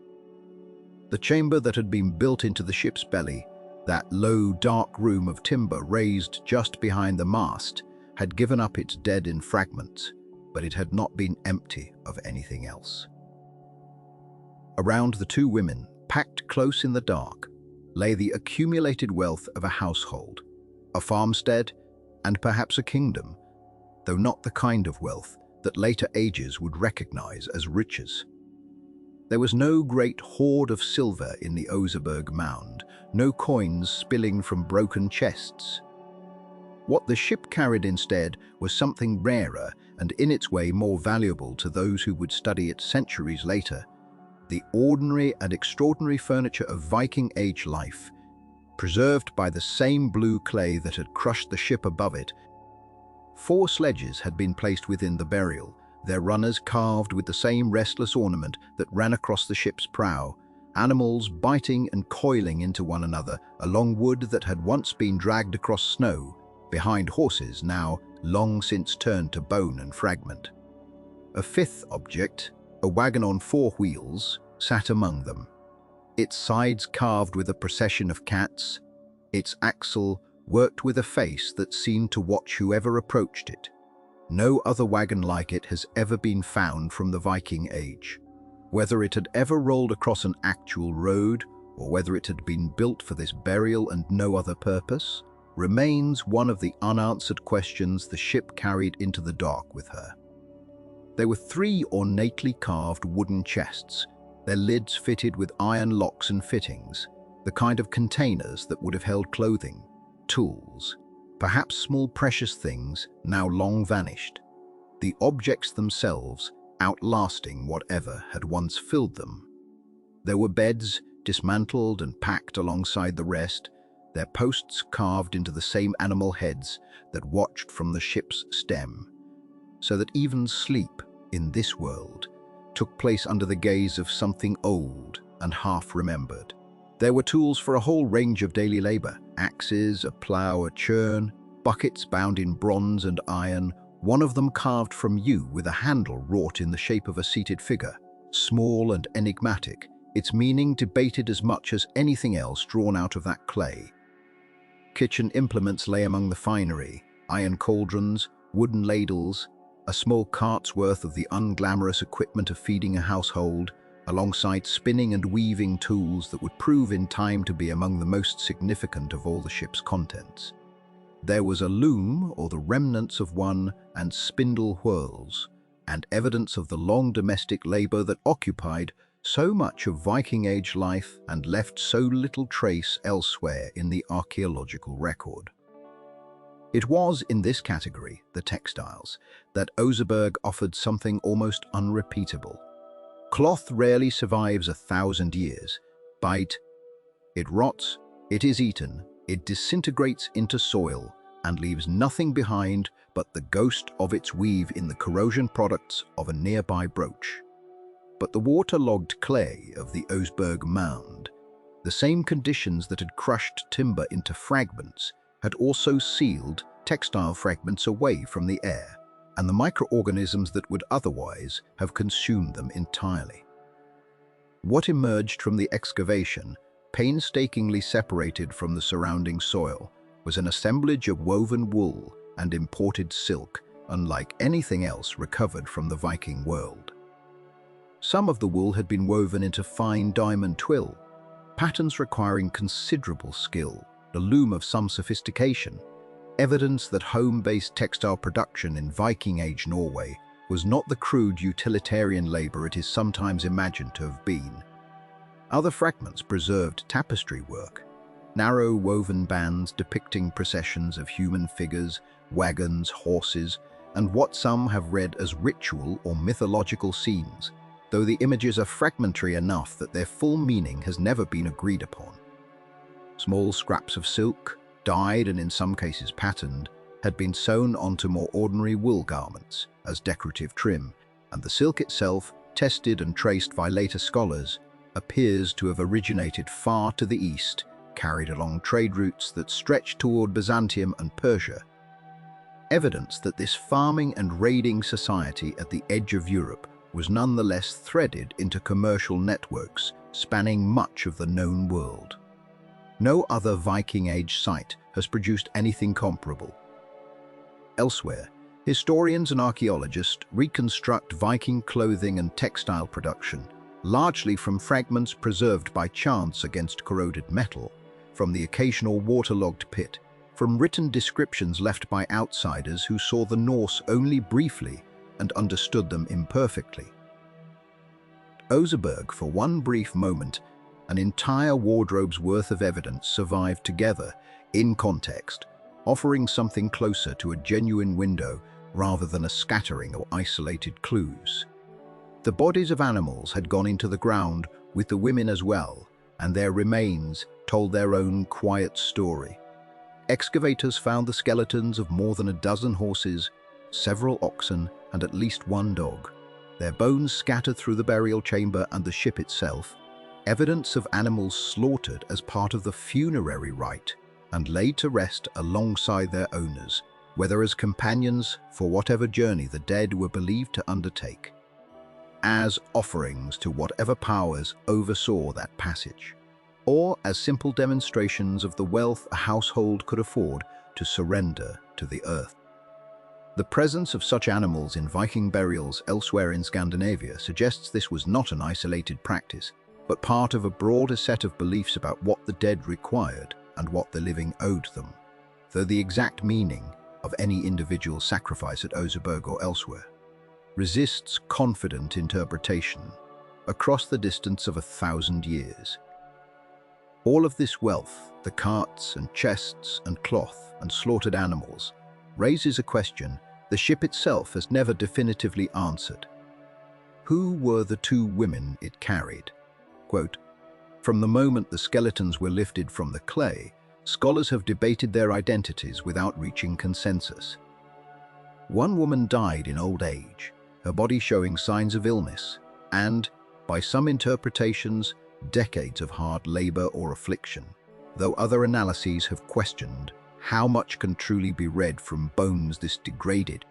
The chamber that had been built into the ship's belly, that low, dark room of timber raised just behind the mast, had given up its dead in fragments, but it had not been empty of anything else. Around the two women, packed close in the dark, lay the accumulated wealth of a household, a farmstead, and perhaps a kingdom, though not the kind of wealth that later ages would recognize as riches. There was no great hoard of silver in the Oseberg mound, no coins spilling from broken chests. What the ship carried instead was something rarer and in its way more valuable to those who would study it centuries later: the ordinary and extraordinary furniture of Viking Age life, preserved by the same blue clay that had crushed the ship above it. 4 sledges had been placed within the burial, their runners carved with the same restless ornament that ran across the ship's prow, animals biting and coiling into one another along wood that had once been dragged across snow, behind horses now long since turned to bone and fragment. A 5th object, a wagon on 4 wheels, sat among them, its sides carved with a procession of cats, its axle worked with a face that seemed to watch whoever approached it. No other wagon like it has ever been found from the Viking Age. Whether it had ever rolled across an actual road, or whether it had been built for this burial and no other purpose, remains one of the unanswered questions the ship carried into the dark with her. There were 3 ornately carved wooden chests, their lids fitted with iron locks and fittings, the kind of containers that would have held clothing, tools, perhaps small precious things now long vanished, the objects themselves outlasting whatever had once filled them. There were beds, dismantled and packed alongside the rest, their posts carved into the same animal heads that watched from the ship's stem, so that even sleep in this world took place under the gaze of something old and half-remembered. There were tools for a whole range of daily labor: axes, a plow, a churn, buckets bound in bronze and iron, one of them carved from yew with a handle wrought in the shape of a seated figure, small and enigmatic, its meaning debated as much as anything else drawn out of that clay. Kitchen implements lay among the finery: iron cauldrons, wooden ladles, a small cart's worth of the unglamorous equipment of feeding a household, alongside spinning and weaving tools that would prove in time to be among the most significant of all the ship's contents. There was a loom, or the remnants of one, and spindle whorls, and evidence of the long domestic labor that occupied so much of Viking-age life and left so little trace elsewhere in the archaeological record. It was in this category, the textiles, that Oseberg offered something almost unrepeatable. Cloth rarely survives 1,000 years. It rots, it is eaten, it disintegrates into soil, and leaves nothing behind but the ghost of its weave in the corrosion products of a nearby brooch. But the waterlogged clay of the Oseberg mound, the same conditions that had crushed timber into fragments, had also sealed textile fragments away from the air and the microorganisms that would otherwise have consumed them entirely. What emerged from the excavation, painstakingly separated from the surrounding soil, was an assemblage of woven wool and imported silk, unlike anything else recovered from the Viking world. Some of the wool had been woven into fine diamond twill, patterns requiring considerable skill, the loom of some sophistication, evidence that home-based textile production in Viking-age Norway was not the crude utilitarian labor it is sometimes imagined to have been. Other fragments preserved tapestry work, narrow woven bands depicting processions of human figures, wagons, horses, and what some have read as ritual or mythological scenes, though the images are fragmentary enough that their full meaning has never been agreed upon. Small scraps of silk, dyed and in some cases patterned, had been sewn onto more ordinary wool garments as decorative trim, and the silk itself, tested and traced by later scholars, appears to have originated far to the east, carried along trade routes that stretched toward Byzantium and Persia. Evidence that this farming and raiding society at the edge of Europe was nonetheless threaded into commercial networks spanning much of the known world. No other Viking-age site has produced anything comparable. Elsewhere, historians and archaeologists reconstruct Viking clothing and textile production, largely from fragments preserved by chance against corroded metal, from the occasional waterlogged pit, from written descriptions left by outsiders who saw the Norse only briefly and understood them imperfectly. Oseberg, for one brief moment, an entire wardrobe's worth of evidence survived together, in context, offering something closer to a genuine window rather than a scattering of isolated clues. The bodies of animals had gone into the ground with the women as well, and their remains told their own quiet story. Excavators found the skeletons of more than a dozen horses, several oxen, and at least one dog, their bones scattered through the burial chamber and the ship itself, evidence of animals slaughtered as part of the funerary rite and laid to rest alongside their owners, whether as companions for whatever journey the dead were believed to undertake, as offerings to whatever powers oversaw that passage, or as simple demonstrations of the wealth a household could afford to surrender to the earth. The presence of such animals in Viking burials elsewhere in Scandinavia suggests this was not an isolated practice, but part of a broader set of beliefs about what the dead required and what the living owed them, though the exact meaning of any individual sacrifice at Oseberg or elsewhere resists confident interpretation across the distance of 1,000 years. All of this wealth, the carts and chests and cloth and slaughtered animals, raises a question the ship itself has never definitively answered. Who were the two women it carried? Quote, "From the moment the skeletons were lifted from the clay, scholars have debated their identities without reaching consensus. One woman died in old age, her body showing signs of illness, and, by some interpretations, decades of hard labor or affliction, though other analyses have questioned how much can truly be read from bones this degraded.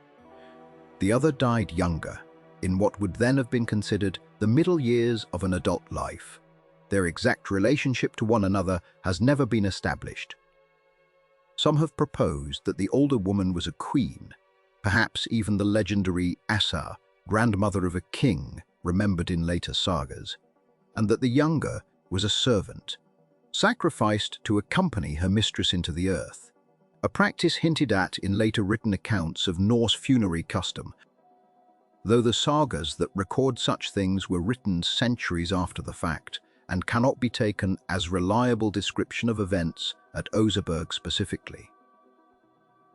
The other died younger, in what would then have been considered the middle years of an adult life. Their exact relationship to one another has never been established. Some have proposed that the older woman was a queen, perhaps even the legendary Asa, grandmother of a king, remembered in later sagas, and that the younger was a servant, sacrificed to accompany her mistress into the earth, a practice hinted at in later written accounts of Norse funerary custom, though the sagas that record such things were written centuries after the fact and cannot be taken as reliable description of events at Oseberg specifically.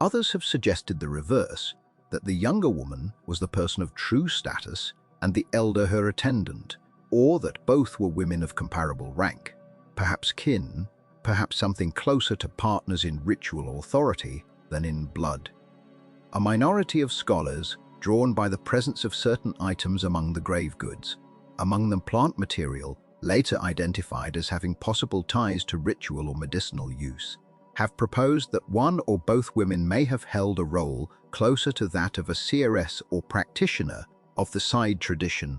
Others have suggested the reverse, that the younger woman was the person of true status and the elder her attendant, or that both were women of comparable rank, perhaps kin, perhaps something closer to partners in ritual authority than in blood. A minority of scholars, drawn by the presence of certain items among the grave goods, among them plant material later identified as having possible ties to ritual or medicinal use, have proposed that one or both women may have held a role closer to that of a seafaress or practitioner of the side tradition.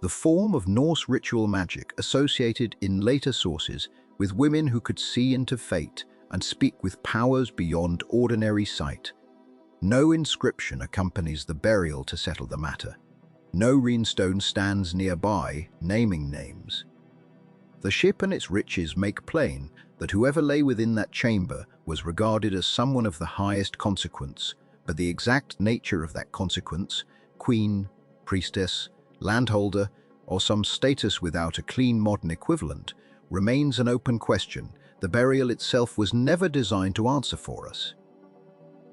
The form of Norse ritual magic associated in later sources with women who could see into fate and speak with powers beyond ordinary sight. No inscription accompanies the burial to settle the matter. No runestone stands nearby, naming names. The ship and its riches make plain that whoever lay within that chamber was regarded as someone of the highest consequence, but the exact nature of that consequence, queen, priestess, landholder, or some status without a clean modern equivalent, remains an open question the burial itself was never designed to answer for us.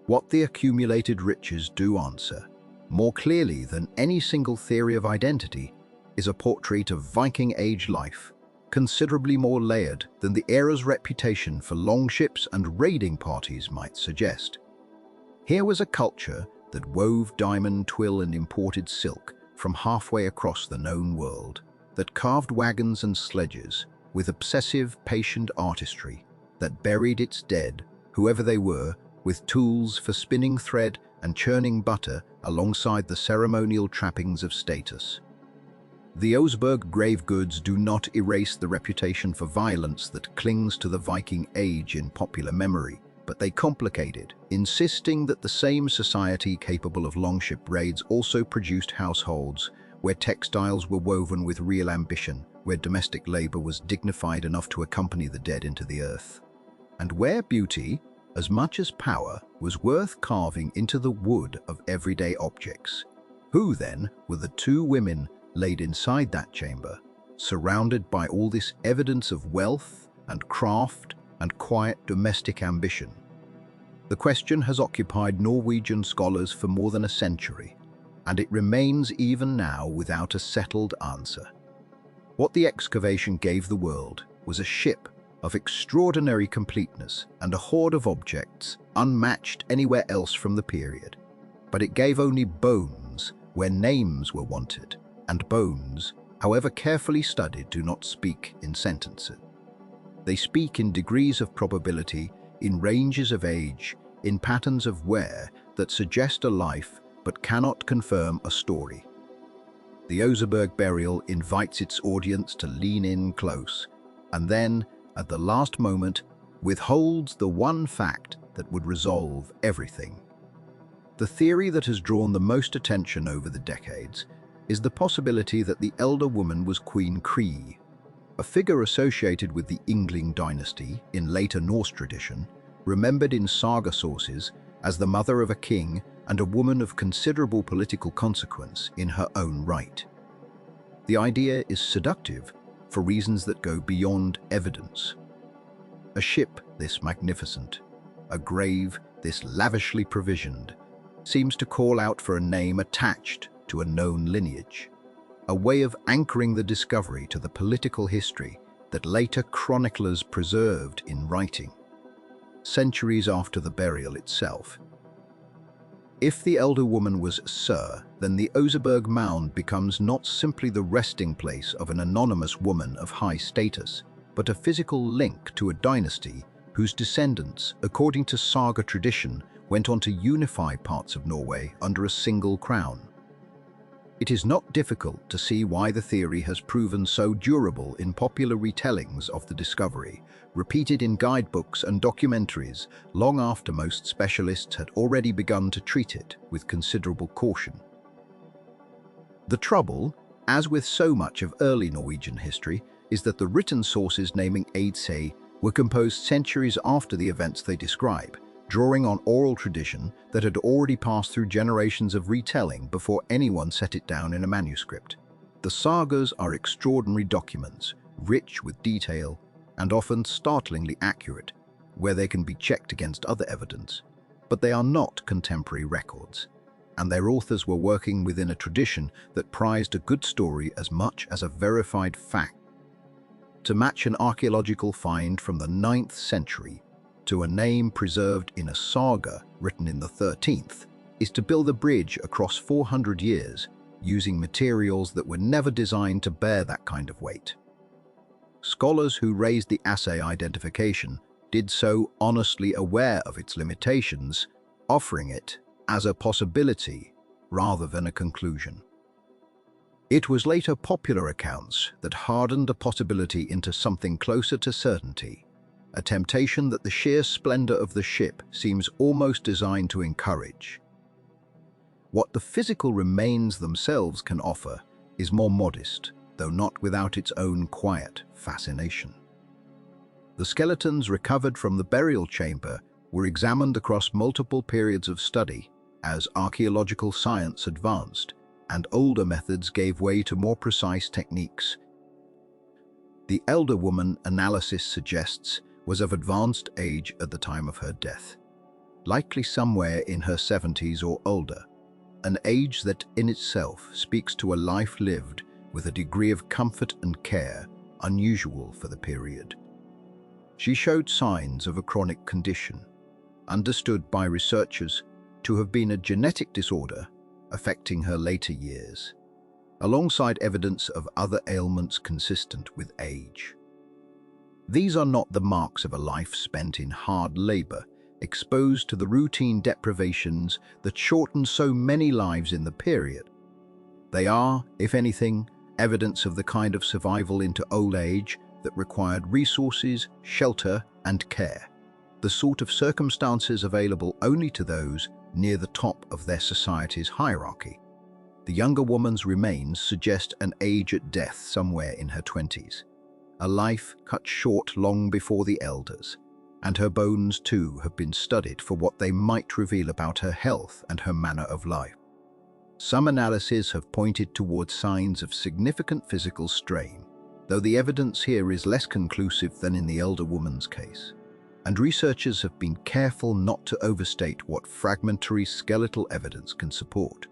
What the accumulated riches do answer, more clearly than any single theory of identity, is a portrait of Viking Age life, considerably more layered than the era's reputation for longships and raiding parties might suggest. Here was a culture that wove diamond, twill, and imported silk from halfway across the known world, that carved wagons and sledges with obsessive, patient artistry, that buried its dead, whoever they were, with tools for spinning thread and churning butter alongside the ceremonial trappings of status. The Oseberg grave goods do not erase the reputation for violence that clings to the Viking Age in popular memory, but they complicate it, insisting that the same society capable of longship raids also produced households where textiles were woven with real ambition, where domestic labor was dignified enough to accompany the dead into the earth, and where beauty, as much as power, was worth carving into the wood of everyday objects. Who, then, were the two women laid inside that chamber, surrounded by all this evidence of wealth and craft and quiet domestic ambition? The question has occupied Norwegian scholars for more than a century, and it remains even now without a settled answer. What the excavation gave the world was a ship of extraordinary completeness and a hoard of objects unmatched anywhere else from the period. But it gave only bones where names were wanted, and bones, however carefully studied, do not speak in sentences. They speak in degrees of probability, in ranges of age, in patterns of wear that suggest a life but cannot confirm a story. The Oseberg burial invites its audience to lean in close, and then, at the last moment, withholds the one fact that would resolve everything. The theory that has drawn the most attention over the decades is the possibility that the elder woman was Queen Cree, a figure associated with the Yngling dynasty in later Norse tradition, remembered in saga sources as the mother of a king and a woman of considerable political consequence in her own right. The idea is seductive for reasons that go beyond evidence. A ship this magnificent, a grave this lavishly provisioned, seems to call out for a name attached to a known lineage, a way of anchoring the discovery to the political history that later chroniclers preserved in writing, centuries after the burial itself. If the elder woman was Sir, then the Oseberg mound becomes not simply the resting place of an anonymous woman of high status, but a physical link to a dynasty whose descendants, according to saga tradition, went on to unify parts of Norway under a single crown. It is not difficult to see why the theory has proven so durable in popular retellings of the discovery, repeated in guidebooks and documentaries long after most specialists had already begun to treat it with considerable caution. The trouble, as with so much of early Norwegian history, is that the written sources naming Eidsey were composed centuries after the events they describe, drawing on oral tradition that had already passed through generations of retelling before anyone set it down in a manuscript. The sagas are extraordinary documents, rich with detail and often startlingly accurate, where they can be checked against other evidence, but they are not contemporary records, and their authors were working within a tradition that prized a good story as much as a verified fact. To match an archaeological find from the 9th century to a name preserved in a saga written in the 13th is to build a bridge across 400 years using materials that were never designed to bear that kind of weight. Scholars who raised the assay identification did so honestly aware of its limitations, offering it as a possibility rather than a conclusion. It was later popular accounts that hardened a possibility into something closer to certainty, a temptation that the sheer splendor of the ship seems almost designed to encourage. What the physical remains themselves can offer is more modest, though not without its own quiet fascination. The skeletons recovered from the burial chamber were examined across multiple periods of study as archaeological science advanced and older methods gave way to more precise techniques. The elder woman analysis suggests was of advanced age at the time of her death, likely somewhere in her 70s or older, an age that in itself speaks to a life lived with a degree of comfort and care unusual for the period. She showed signs of a chronic condition, understood by researchers to have been a genetic disorder affecting her later years, alongside evidence of other ailments consistent with age. These are not the marks of a life spent in hard labor, exposed to the routine deprivations that shortened so many lives in the period. They are, if anything, evidence of the kind of survival into old age that required resources, shelter, and care, the sort of circumstances available only to those near the top of their society's hierarchy. The younger woman's remains suggest an age at death somewhere in her 20s, a life cut short long before the elders, and her bones too have been studied for what they might reveal about her health and her manner of life. Some analyses have pointed towards signs of significant physical strain, though the evidence here is less conclusive than in the elder woman's case, and researchers have been careful not to overstate what fragmentary skeletal evidence can support.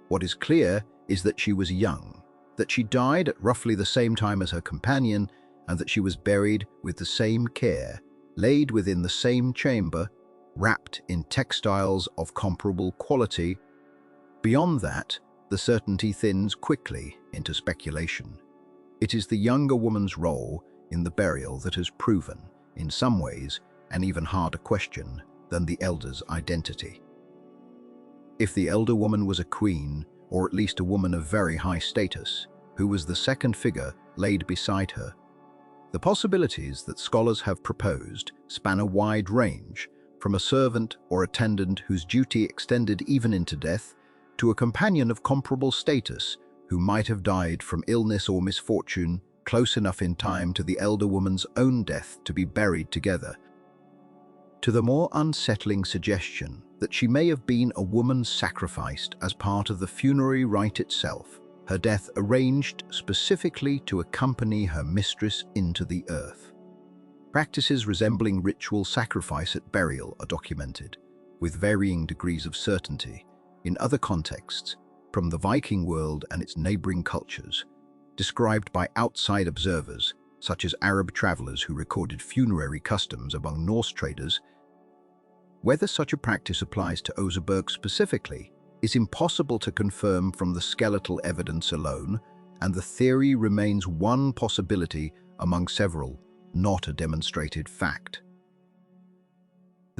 What is clear is that she was young, that she died at roughly the same time as her companion, and that she was buried with the same care, laid within the same chamber, wrapped in textiles of comparable quality. Beyond that, the certainty thins quickly into speculation. It is the younger woman's role in the burial that has proven, in some ways, an even harder question than the elder's identity. If the elder woman was a queen, or at least a woman of very high status, who was the second figure laid beside her, the possibilities that scholars have proposed span a wide range, from a servant or attendant whose duty extended even into death, to a companion of comparable status who might have died from illness or misfortune close enough in time to the elder woman's own death to be buried together, to the more unsettling suggestion that she may have been a woman sacrificed as part of the funerary rite itself, her death arranged specifically to accompany her mistress into the earth. Practices resembling ritual sacrifice at burial are documented, with varying degrees of certainty, in other contexts, from the Viking world and its neighboring cultures, described by outside observers, such as Arab travelers who recorded funerary customs among Norse traders. Whether such a practice applies to Oseberg specifically is impossible to confirm from the skeletal evidence alone, and the theory remains one possibility among several, not a demonstrated fact.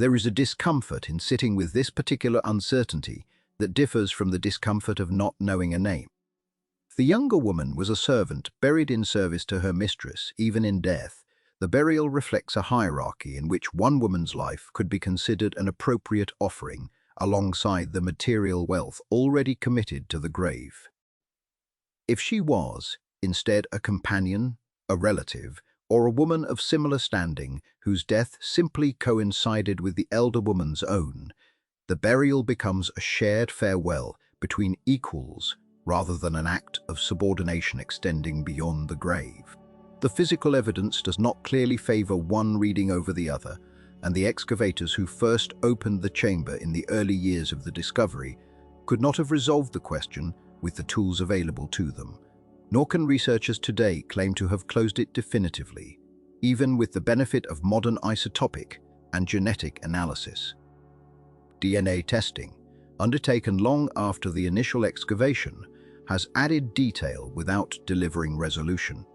There is a discomfort in sitting with this particular uncertainty that differs from the discomfort of not knowing a name. The younger woman was a servant, buried in service to her mistress, even in death. The burial reflects a hierarchy in which one woman's life could be considered an appropriate offering alongside the material wealth already committed to the grave. If she was, instead, a companion, a relative, or a woman of similar standing whose death simply coincided with the elder woman's own, the burial becomes a shared farewell between equals rather than an act of subordination extending beyond the grave. The physical evidence does not clearly favor one reading over the other, and the excavators who first opened the chamber in the early years of the discovery could not have resolved the question with the tools available to them, nor can researchers today claim to have closed it definitively, even with the benefit of modern isotopic and genetic analysis. DNA testing, undertaken long after the initial excavation, has added detail without delivering resolution.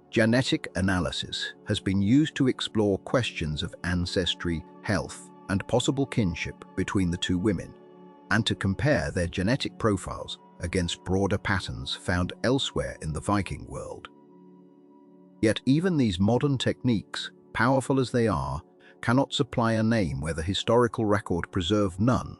Genetic analysis has been used to explore questions of ancestry, health, and possible kinship between the two women, and to compare their genetic profiles against broader patterns found elsewhere in the Viking world. Yet even these modern techniques, powerful as they are, cannot supply a name where the historical record preserved none,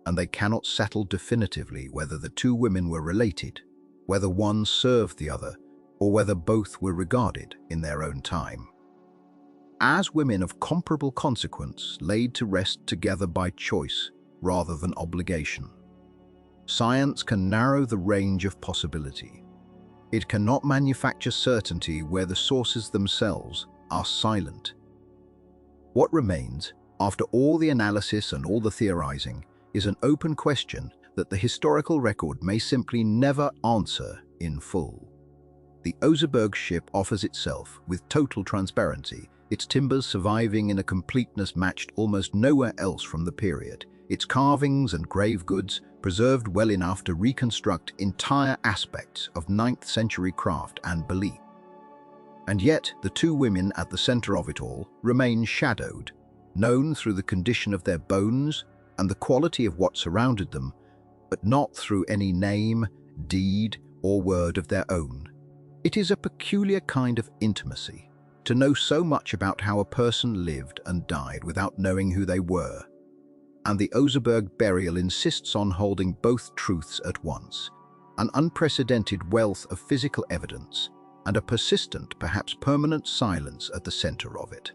and they cannot settle definitively whether the two women were related, whether one served the other, or whether both were regarded in their own time as women of comparable consequence, laid to rest together by choice rather than obligation. Science can narrow the range of possibility. It cannot manufacture certainty where the sources themselves are silent. What remains, after all the analysis and all the theorizing, is an open question that the historical record may simply never answer in full. The Oseberg ship offers itself with total transparency, its timbers surviving in a completeness matched almost nowhere else from the period, its carvings and grave goods preserved well enough to reconstruct entire aspects of 9th century craft and belief. And yet, the two women at the center of it all remain shadowed, known through the condition of their bones and the quality of what surrounded them, but not through any name, deed, or word of their own. It is a peculiar kind of intimacy, to know so much about how a person lived and died without knowing who they were. And the Oseberg burial insists on holding both truths at once, an unprecedented wealth of physical evidence, and a persistent, perhaps permanent silence at the center of it.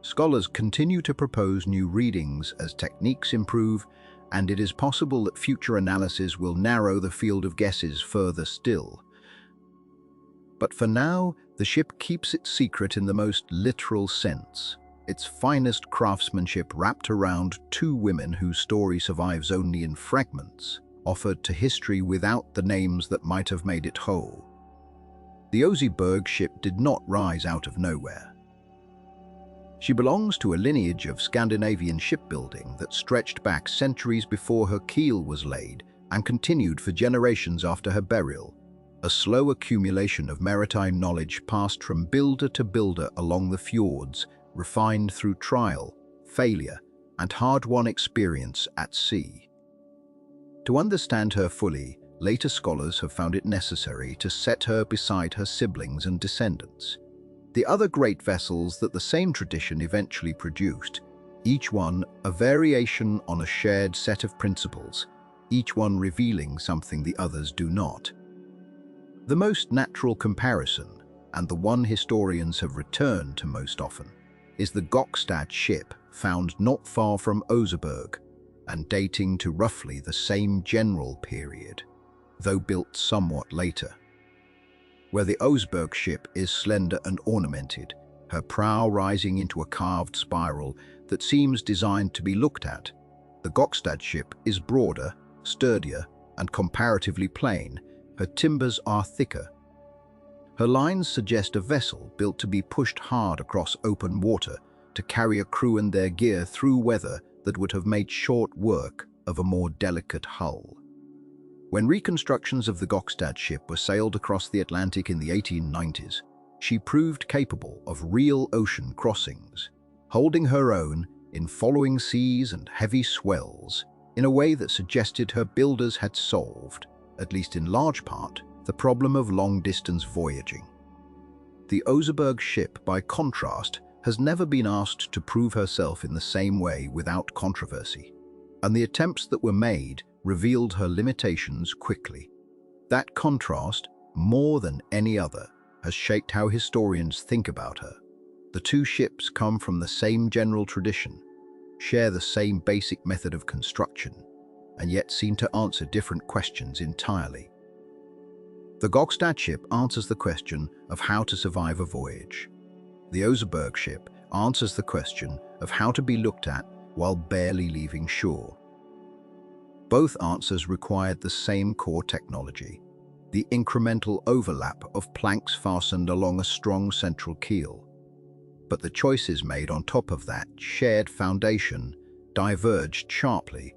Scholars continue to propose new readings as techniques improve, and it is possible that future analysis will narrow the field of guesses further still. But for now, the ship keeps its secret in the most literal sense, its finest craftsmanship wrapped around two women whose story survives only in fragments, offered to history without the names that might have made it whole. The Oseberg ship did not rise out of nowhere. She belongs to a lineage of Scandinavian shipbuilding that stretched back centuries before her keel was laid and continued for generations after her burial, a slow accumulation of maritime knowledge passed from builder to builder along the fjords, refined through trial, failure, and hard-won experience at sea. To understand her fully, later scholars have found it necessary to set her beside her siblings and descendants, the other great vessels that the same tradition eventually produced, each one a variation on a shared set of principles, each one revealing something the others do not. The most natural comparison, and the one historians have returned to most often, is the Gokstad ship found not far from Oseberg and dating to roughly the same general period, though built somewhat later. Where the Oseberg ship is slender and ornamented, her prow rising into a carved spiral that seems designed to be looked at, the Gokstad ship is broader, sturdier, and comparatively plain. Her timbers are thicker. Her lines suggest a vessel built to be pushed hard across open water to carry a crew and their gear through weather that would have made short work of a more delicate hull. When reconstructions of the Gokstad ship were sailed across the Atlantic in the 1890s, she proved capable of real ocean crossings, holding her own in following seas and heavy swells in a way that suggested her builders had solved, at least in large part, the problem of long-distance voyaging. The Oseberg ship, by contrast, has never been asked to prove herself in the same way without controversy, and the attempts that were made revealed her limitations quickly. That contrast, more than any other, has shaped how historians think about her. The two ships come from the same general tradition, share the same basic method of construction, and yet seem to answer different questions entirely. The Gokstad ship answers the question of how to survive a voyage. The Oseberg ship answers the question of how to be looked at while barely leaving shore. Both answers required the same core technology, the incremental overlap of planks fastened along a strong central keel. But the choices made on top of that shared foundation diverged sharply.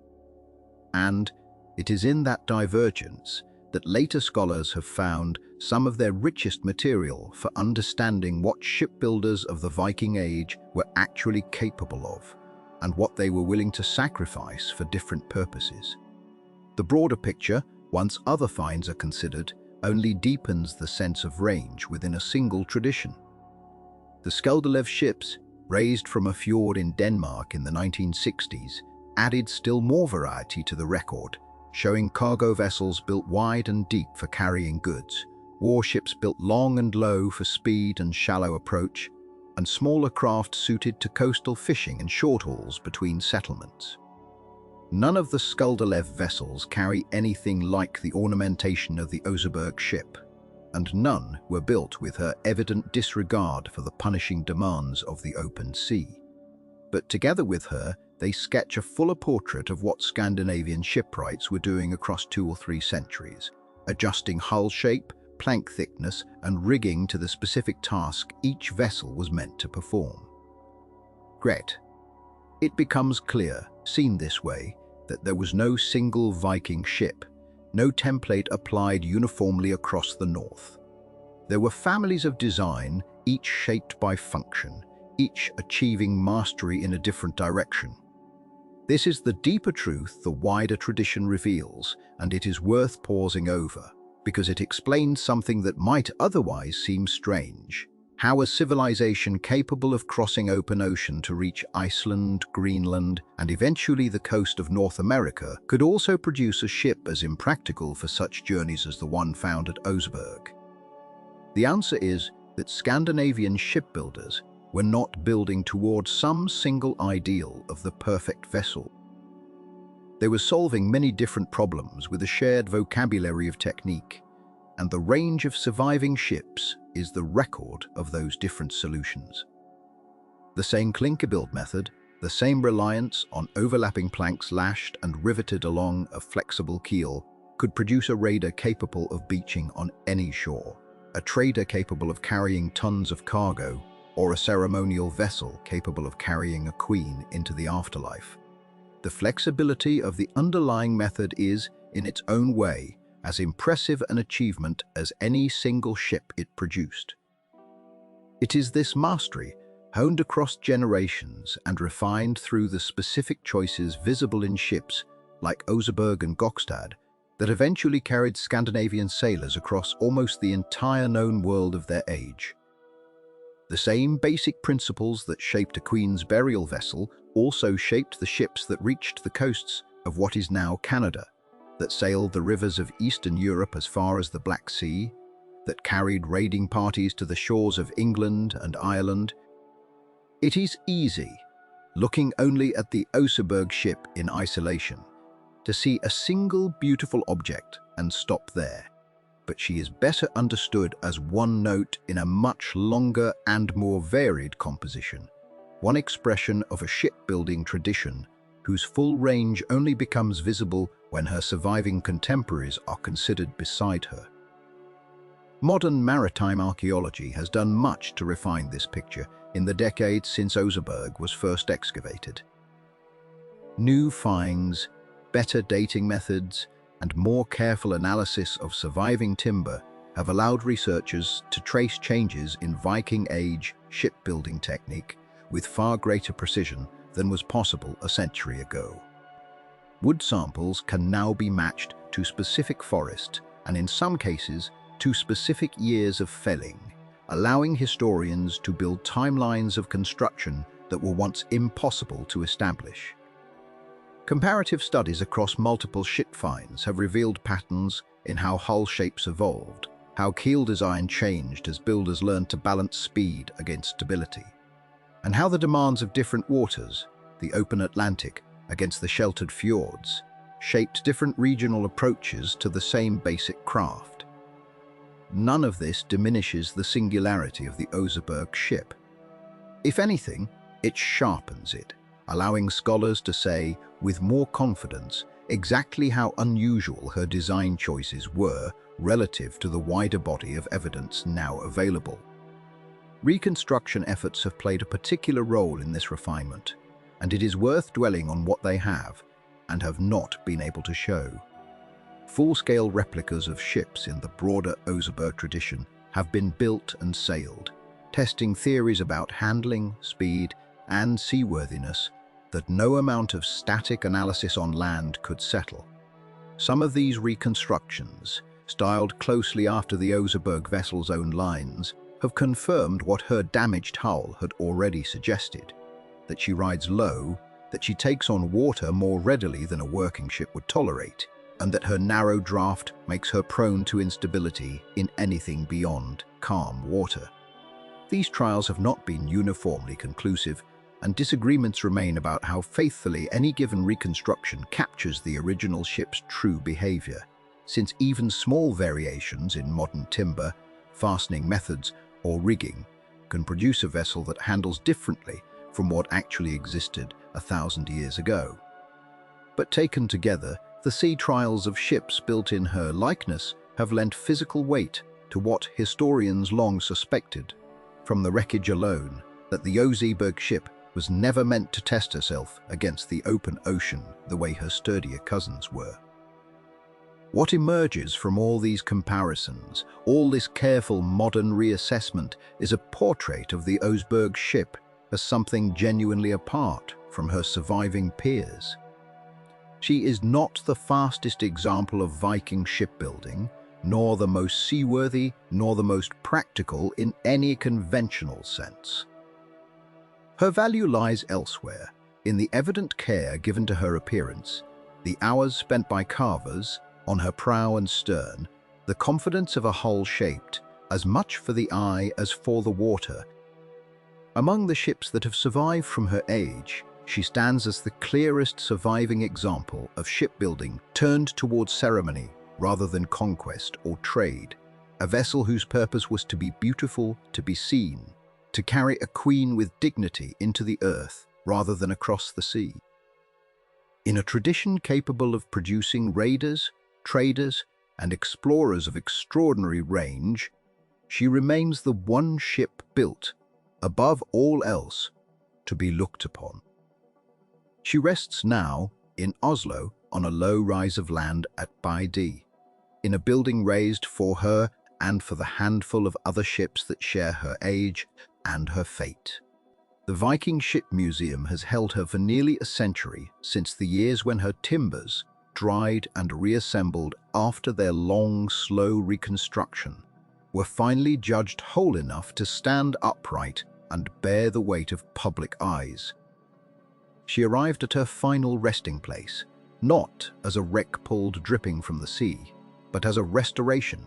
And it is in that divergence that later scholars have found some of their richest material for understanding what shipbuilders of the Viking Age were actually capable of, and what they were willing to sacrifice for different purposes. The broader picture, once other finds are considered, only deepens the sense of range within a single tradition. The Skjaldarlev ships, raised from a fjord in Denmark in the 1960s, added still more variety to the record, showing cargo vessels built wide and deep for carrying goods, warships built long and low for speed and shallow approach, and smaller craft suited to coastal fishing and short hauls between settlements. None of the Skjaldarlev vessels carry anything like the ornamentation of the Oseberg ship, and none were built with her evident disregard for the punishing demands of the open sea. But together with her, they sketch a fuller portrait of what Scandinavian shipwrights were doing across 2 or 3 centuries, adjusting hull shape, plank thickness, and rigging to the specific task each vessel was meant to perform. Gret. It becomes clear, seen this way, that there was no single Viking ship, no template applied uniformly across the north. There were families of design, each shaped by function, each achieving mastery in a different direction. This is the deeper truth the wider tradition reveals, and it is worth pausing over, because it explains something that might otherwise seem strange. How a civilization capable of crossing open ocean to reach Iceland, Greenland, and eventually the coast of North America could also produce a ship as impractical for such journeys as the one found at Oseberg. The answer is that Scandinavian shipbuilders were not building towards some single ideal of the perfect vessel. They were solving many different problems with a shared vocabulary of technique, and the range of surviving ships is the record of those different solutions. The same clinker build method, the same reliance on overlapping planks lashed and riveted along a flexible keel could produce a raider capable of beaching on any shore, a trader capable of carrying tons of cargo, or a ceremonial vessel capable of carrying a queen into the afterlife. The flexibility of the underlying method is, in its own way, as impressive an achievement as any single ship it produced. It is this mastery, honed across generations and refined through the specific choices visible in ships like Oseberg and Gokstad, that eventually carried Scandinavian sailors across almost the entire known world of their age. The same basic principles that shaped a queen's burial vessel also shaped the ships that reached the coasts of what is now Canada, that sailed the rivers of Eastern Europe as far as the Black Sea, that carried raiding parties to the shores of England and Ireland. It is easy, looking only at the Oseberg ship in isolation, to see a single beautiful object and stop there. But she is better understood as one note in a much longer and more varied composition, one expression of a shipbuilding tradition whose full range only becomes visible when her surviving contemporaries are considered beside her. Modern maritime archaeology has done much to refine this picture in the decades since Oseberg was first excavated. New finds, better dating methods, and more careful analysis of surviving timber have allowed researchers to trace changes in Viking Age shipbuilding technique with far greater precision than was possible a century ago. Wood samples can now be matched to specific forest and, in some cases, to specific years of felling, allowing historians to build timelines of construction that were once impossible to establish. Comparative studies across multiple ship finds have revealed patterns in how hull shapes evolved, how keel design changed as builders learned to balance speed against stability, and how the demands of different waters, the open Atlantic against the sheltered fjords, shaped different regional approaches to the same basic craft. None of this diminishes the singularity of the Oseberg ship. If anything, it sharpens it, allowing scholars to say, with more confidence, exactly how unusual her design choices were relative to the wider body of evidence now available. Reconstruction efforts have played a particular role in this refinement, and it is worth dwelling on what they have and have not been able to show. Full-scale replicas of ships in the broader Oseberg tradition have been built and sailed, testing theories about handling, speed, and seaworthiness that no amount of static analysis on land could settle. Some of these reconstructions, styled closely after the Oseberg vessel's own lines, have confirmed what her damaged hull had already suggested: that she rides low, that she takes on water more readily than a working ship would tolerate, and that her narrow draft makes her prone to instability in anything beyond calm water. These trials have not been uniformly conclusive, and disagreements remain about how faithfully any given reconstruction captures the original ship's true behavior, since even small variations in modern timber, fastening methods, or rigging can produce a vessel that handles differently from what actually existed 1,000 years ago. But taken together, the sea trials of ships built in her likeness have lent physical weight to what historians long suspected, from the wreckage alone, that the Oseberg ship was never meant to test herself against the open ocean the way her sturdier cousins were. What emerges from all these comparisons, all this careful modern reassessment, is a portrait of the Oseberg ship as something genuinely apart from her surviving peers. She is not the fastest example of Viking shipbuilding, nor the most seaworthy, nor the most practical in any conventional sense. Her value lies elsewhere, in the evident care given to her appearance, the hours spent by carvers on her prow and stern, the confidence of a hull shaped as much for the eye as for the water. Among the ships that have survived from her age, she stands as the clearest surviving example of shipbuilding turned towards ceremony rather than conquest or trade, a vessel whose purpose was to be beautiful, to be seen, to carry a queen with dignity into the earth rather than across the sea. In a tradition capable of producing raiders, traders, and explorers of extraordinary range, she remains the one ship built, above all else, to be looked upon. She rests now in Oslo on a low rise of land at Bydie, in a building raised for her and for the handful of other ships that share her age and her fate. The Viking Ship Museum has held her for nearly a century, since the years when her timbers, dried and reassembled after their long, slow reconstruction, were finally judged whole enough to stand upright and bear the weight of public eyes. She arrived at her final resting place, not as a wreck pulled dripping from the sea, but as a restoration,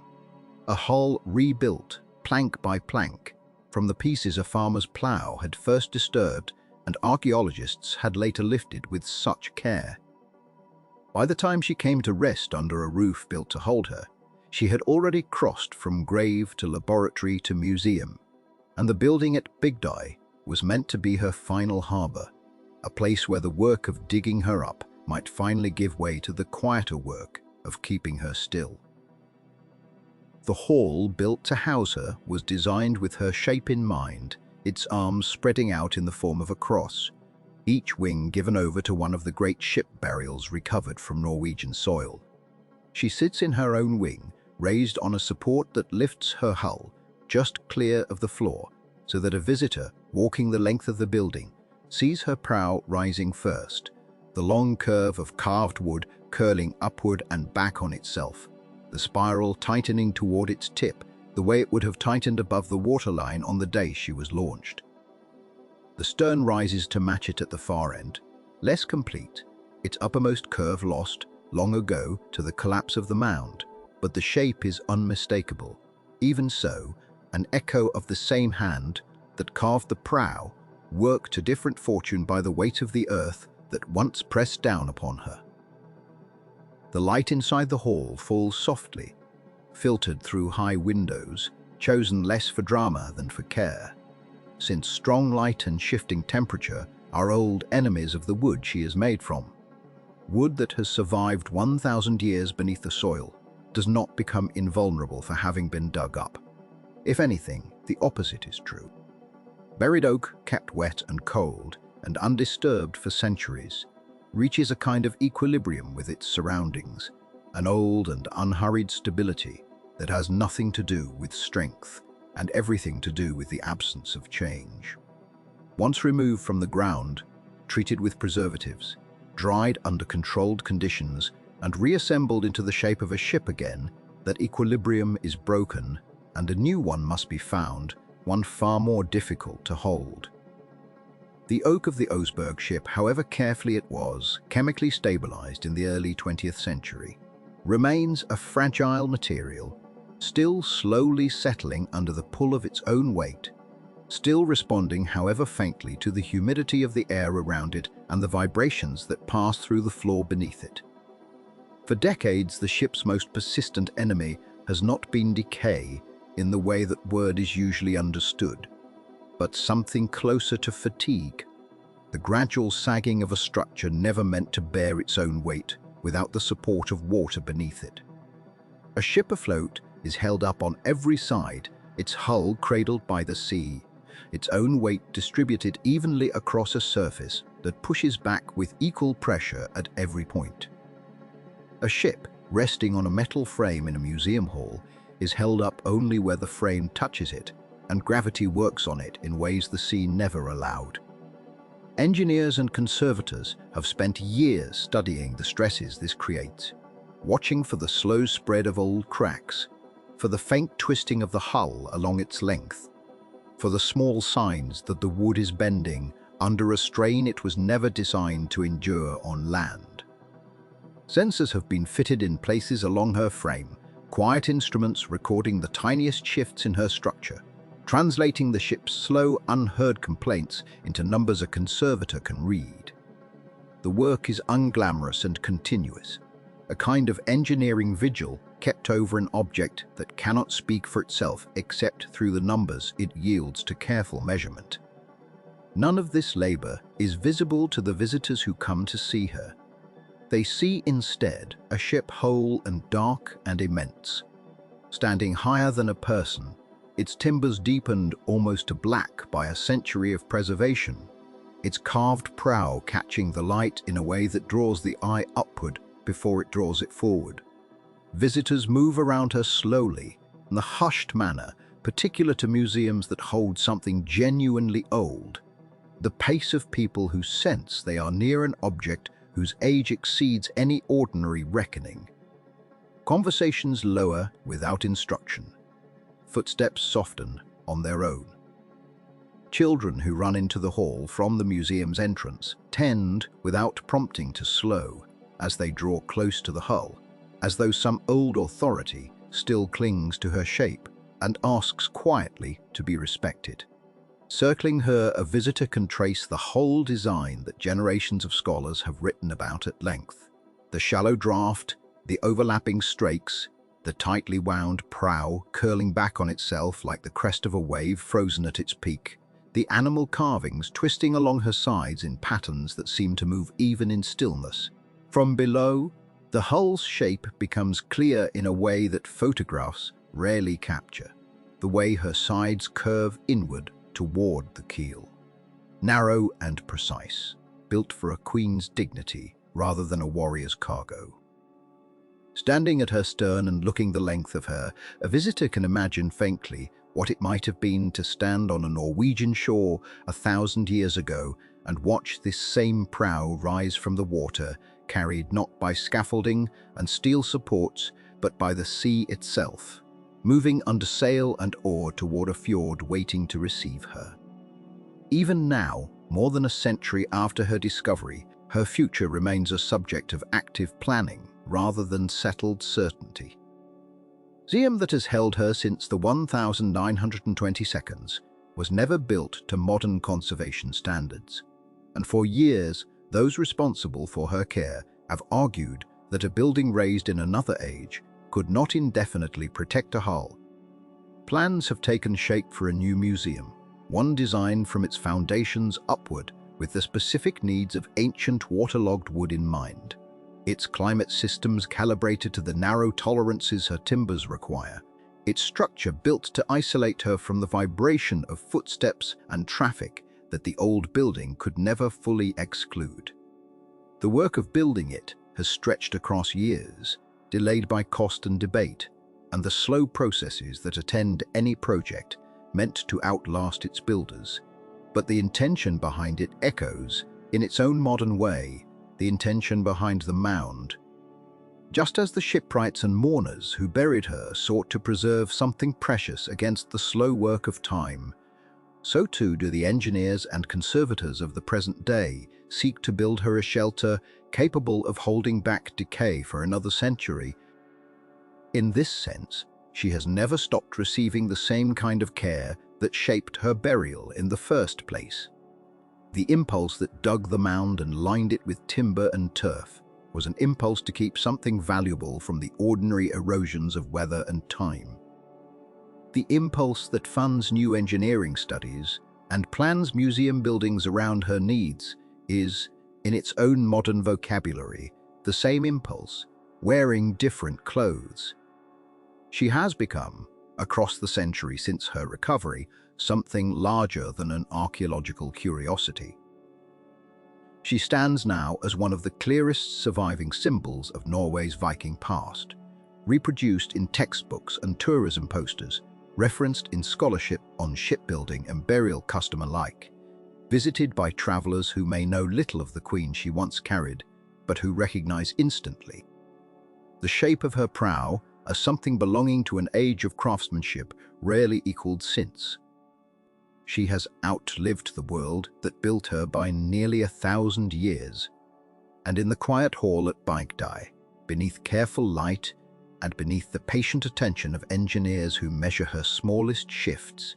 a hull rebuilt, plank by plank, from the pieces a farmer's plough had first disturbed and archaeologists had later lifted with such care. By the time she came to rest under a roof built to hold her, she had already crossed from grave to laboratory to museum, and the building at Bygdøy was meant to be her final harbour, a place where the work of digging her up might finally give way to the quieter work of keeping her still. The hall built to house her was designed with her shape in mind, its arms spreading out in the form of a cross, each wing given over to one of the great ship burials recovered from Norwegian soil. She sits in her own wing, raised on a support that lifts her hull just clear of the floor, so that a visitor walking the length of the building sees her prow rising first, the long curve of carved wood curling upward and back on itself, the spiral tightening toward its tip, the way it would have tightened above the waterline on the day she was launched. The stern rises to match it at the far end, less complete, its uppermost curve lost long ago to the collapse of the mound, but the shape is unmistakable. Even so, an echo of the same hand that carved the prow worked to different fortune by the weight of the earth that once pressed down upon her. The light inside the hall falls softly, filtered through high windows, chosen less for drama than for care, since strong light and shifting temperature are old enemies of the wood she is made from. Wood that has survived 1,000 years beneath the soil does not become invulnerable for having been dug up. If anything, the opposite is true. Buried oak, kept wet and cold and undisturbed for centuries, reaches a kind of equilibrium with its surroundings, an old and unhurried stability that has nothing to do with strength and everything to do with the absence of change. Once removed from the ground, treated with preservatives, dried under controlled conditions, and reassembled into the shape of a ship again, that equilibrium is broken and a new one must be found, one far more difficult to hold. The oak of the Oseberg ship, however carefully it was chemically stabilized in the early 20th century, remains a fragile material, still slowly settling under the pull of its own weight, still responding however faintly to the humidity of the air around it and the vibrations that pass through the floor beneath it. For decades, the ship's most persistent enemy has not been decay in the way that word is usually understood, but something closer to fatigue, the gradual sagging of a structure never meant to bear its own weight without the support of water beneath it. A ship afloat is held up on every side, its hull cradled by the sea, its own weight distributed evenly across a surface that pushes back with equal pressure at every point. A ship resting on a metal frame in a museum hall is held up only where the frame touches it, and gravity works on it in ways the sea never allowed. Engineers and conservators have spent years studying the stresses this creates, watching for the slow spread of old cracks, for the faint twisting of the hull along its length, for the small signs that the wood is bending under a strain it was never designed to endure on land. Sensors have been fitted in places along her frame, quiet instruments recording the tiniest shifts in her structure, translating the ship's slow, unheard complaints into numbers a conservator can read. The work is unglamorous and continuous, a kind of engineering vigil kept over an object that cannot speak for itself except through the numbers it yields to careful measurement. None of this labor is visible to the visitors who come to see her. They see instead a ship whole and dark and immense, standing higher than a person, its timbers deepened almost to black by a century of preservation, its carved prow catching the light in a way that draws the eye upward before it draws it forward. Visitors move around her slowly, in the hushed manner particular to museums that hold something genuinely old, the pace of people who sense they are near an object whose age exceeds any ordinary reckoning. Conversations lower without instruction. Footsteps soften on their own. Children who run into the hall from the museum's entrance tend, without prompting, to slow as they draw close to the hull, as though some old authority still clings to her shape and asks quietly to be respected. Circling her, a visitor can trace the whole design that generations of scholars have written about at length. The shallow draft, the overlapping strakes, the tightly wound prow curling back on itself like the crest of a wave frozen at its peak, the animal carvings twisting along her sides in patterns that seem to move even in stillness. From below, the hull's shape becomes clear in a way that photographs rarely capture, the way her sides curve inward toward the keel. Narrow and precise, built for a queen's dignity rather than a warrior's cargo. Standing at her stern and looking the length of her, a visitor can imagine faintly what it might have been to stand on a Norwegian shore 1,000 years ago and watch this same prow rise from the water, carried not by scaffolding and steel supports, but by the sea itself, moving under sail and oar toward a fjord waiting to receive her. Even now, more than a century after her discovery, her future remains a subject of active planning rather than settled certainty. Museum that has held her since the 1922 was never built to modern conservation standards, and for years those responsible for her care have argued that a building raised in another age could not indefinitely protect a hull. Plans have taken shape for a new museum, one designed from its foundations upward with the specific needs of ancient waterlogged wood in mind. Its climate systems calibrated to the narrow tolerances her timbers require, its structure built to isolate her from the vibration of footsteps and traffic that the old building could never fully exclude. The work of building it has stretched across years, delayed by cost and debate, and the slow processes that attend any project meant to outlast its builders. But the intention behind it echoes, in its own modern way, the intention behind the mound. Just as the shipwrights and mourners who buried her sought to preserve something precious against the slow work of time, so too do the engineers and conservators of the present day seek to build her a shelter capable of holding back decay for another century. In this sense, she has never stopped receiving the same kind of care that shaped her burial in the first place. The impulse that dug the mound and lined it with timber and turf was an impulse to keep something valuable from the ordinary erosions of weather and time. The impulse that funds new engineering studies and plans museum buildings around her needs is, in its own modern vocabulary, the same impulse, wearing different clothes. She has become, across the century since her recovery, something larger than an archaeological curiosity. She stands now as one of the clearest surviving symbols of Norway's Viking past, reproduced in textbooks and tourism posters, referenced in scholarship on shipbuilding and burial custom alike, visited by travelers who may know little of the queen she once carried, but who recognize instantly the shape of her prow as something belonging to an age of craftsmanship rarely equaled since. She has outlived the world that built her by nearly 1,000 years, and in the quiet hall at Maritime, beneath careful light and beneath the patient attention of engineers who measure her smallest shifts,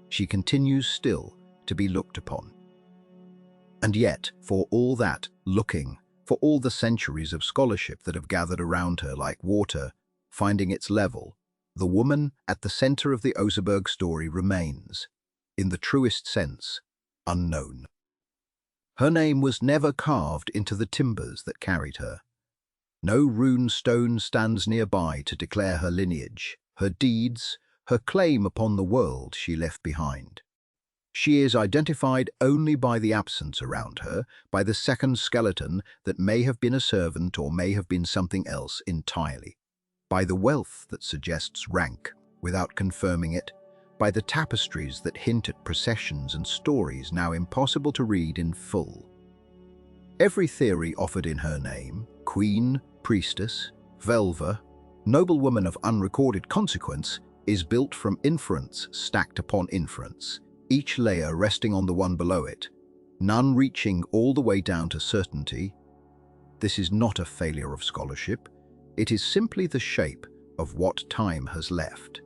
she continues still to be looked upon. And yet, for all that looking, for all the centuries of scholarship that have gathered around her like water, finding its level, the woman at the center of the Oseberg story remains, in the truest sense, unknown. Her name was never carved into the timbers that carried her. No rune stone stands nearby to declare her lineage, her deeds, her claim upon the world she left behind. She is identified only by the absence around her, by the second skeleton that may have been a servant or may have been something else entirely, by the wealth that suggests rank without confirming it, by the tapestries that hint at processions and stories now impossible to read in full. Every theory offered in her name, queen, priestess, velva, noblewoman of unrecorded consequence, is built from inference stacked upon inference, each layer resting on the one below it, none reaching all the way down to certainty. This is not a failure of scholarship. It is simply the shape of what time has left.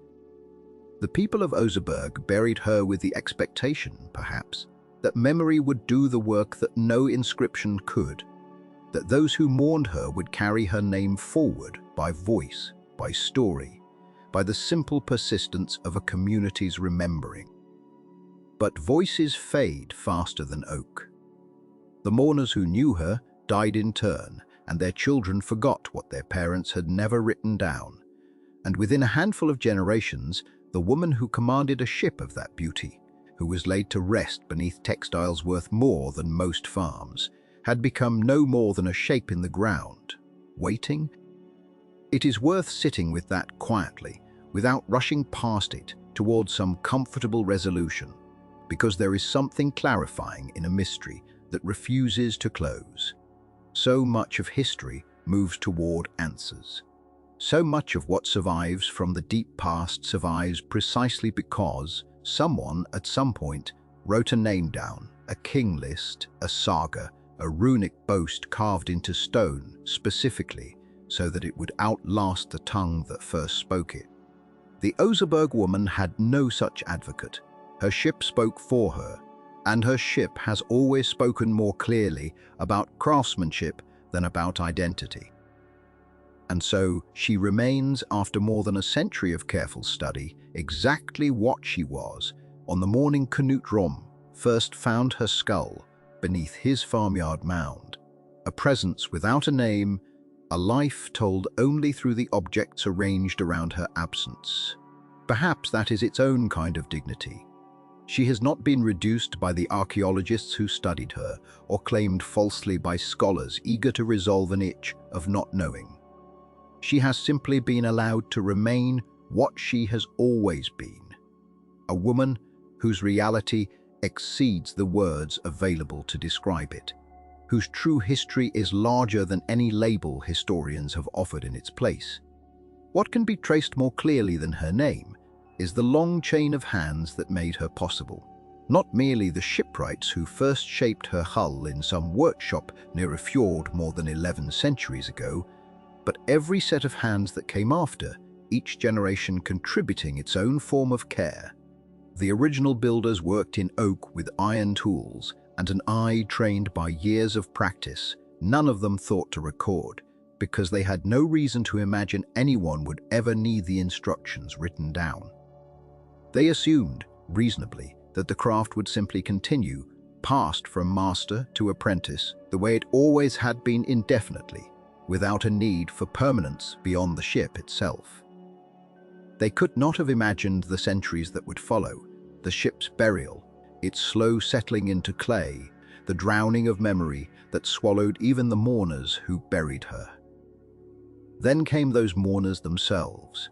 The people of Oseberg buried her with the expectation, perhaps, that memory would do the work that no inscription could, that those who mourned her would carry her name forward by voice, by story, by the simple persistence of a community's remembering. But voices fade faster than oak. The mourners who knew her died in turn, and their children forgot what their parents had never written down. And within a handful of generations, the woman who commanded a ship of that beauty, who was laid to rest beneath textiles worth more than most farms, had become no more than a shape in the ground, waiting. It is worth sitting with that quietly, without rushing past it, towards some comfortable resolution, because there is something clarifying in a mystery that refuses to close. So much of history moves toward answers. So much of what survives from the deep past survives precisely because someone at some point wrote a name down, a king list, a saga, a runic boast carved into stone specifically so that it would outlast the tongue that first spoke it. The Oseberg woman had no such advocate. Her ship spoke for her, and her ship has always spoken more clearly about craftsmanship than about identity. And so she remains, after more than a century of careful study, exactly what she was on the morning Knut Rom first found her skull beneath his farmyard mound. A presence without a name, a life told only through the objects arranged around her absence. Perhaps that is its own kind of dignity. She has not been reduced by the archaeologists who studied her, or claimed falsely by scholars eager to resolve an itch of not knowing. She has simply been allowed to remain what she has always been, a woman whose reality exceeds the words available to describe it, whose true history is larger than any label historians have offered in its place. What can be traced more clearly than her name is the long chain of hands that made her possible. Not merely the shipwrights who first shaped her hull in some workshop near a fjord more than 11 centuries ago, but every set of hands that came after, each generation contributing its own form of care. The original builders worked in oak with iron tools and an eye trained by years of practice. None of them thought to record, because they had no reason to imagine anyone would ever need the instructions written down. They assumed, reasonably, that the craft would simply continue, passed from master to apprentice, the way it always had been indefinitely, without a need for permanence beyond the ship itself. They could not have imagined the centuries that would follow, the ship's burial, its slow settling into clay, the drowning of memory that swallowed even the mourners who buried her. Then came those mourners themselves.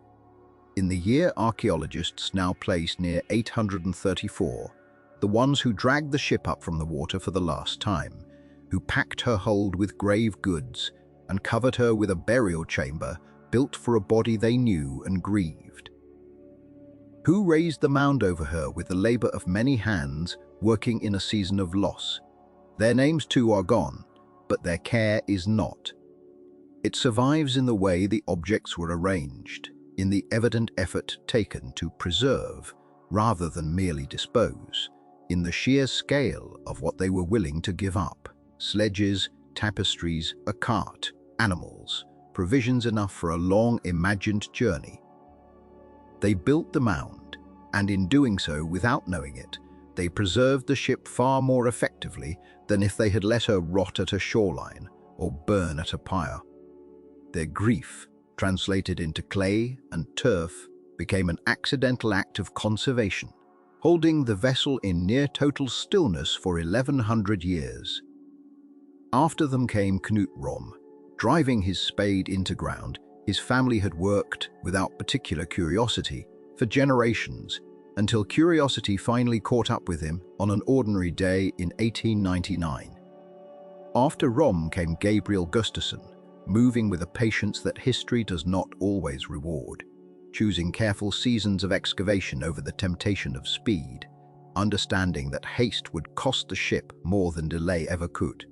In the year archaeologists now place near 834, the ones who dragged the ship up from the water for the last time, who packed her hold with grave goods, and covered her with a burial chamber built for a body they knew and grieved. Who raised the mound over her with the labor of many hands working in a season of loss. Their names too are gone, but their care is not. It survives in the way the objects were arranged, in the evident effort taken to preserve, rather than merely dispose, in the sheer scale of what they were willing to give up. Sledges, tapestries, a cart, animals, provisions enough for a long imagined journey. They built the mound, and in doing so without knowing it, they preserved the ship far more effectively than if they had let her rot at a shoreline or burn at a pyre. Their grief, translated into clay and turf, became an accidental act of conservation, holding the vessel in near total stillness for 1100 years. After them came Knut Rom. Driving his spade into ground, his family had worked, without particular curiosity, for generations, until curiosity finally caught up with him on an ordinary day in 1899. After Rom came Gabriel Gustafsson, moving with a patience that history does not always reward, choosing careful seasons of excavation over the temptation of speed, understanding that haste would cost the ship more than delay ever could.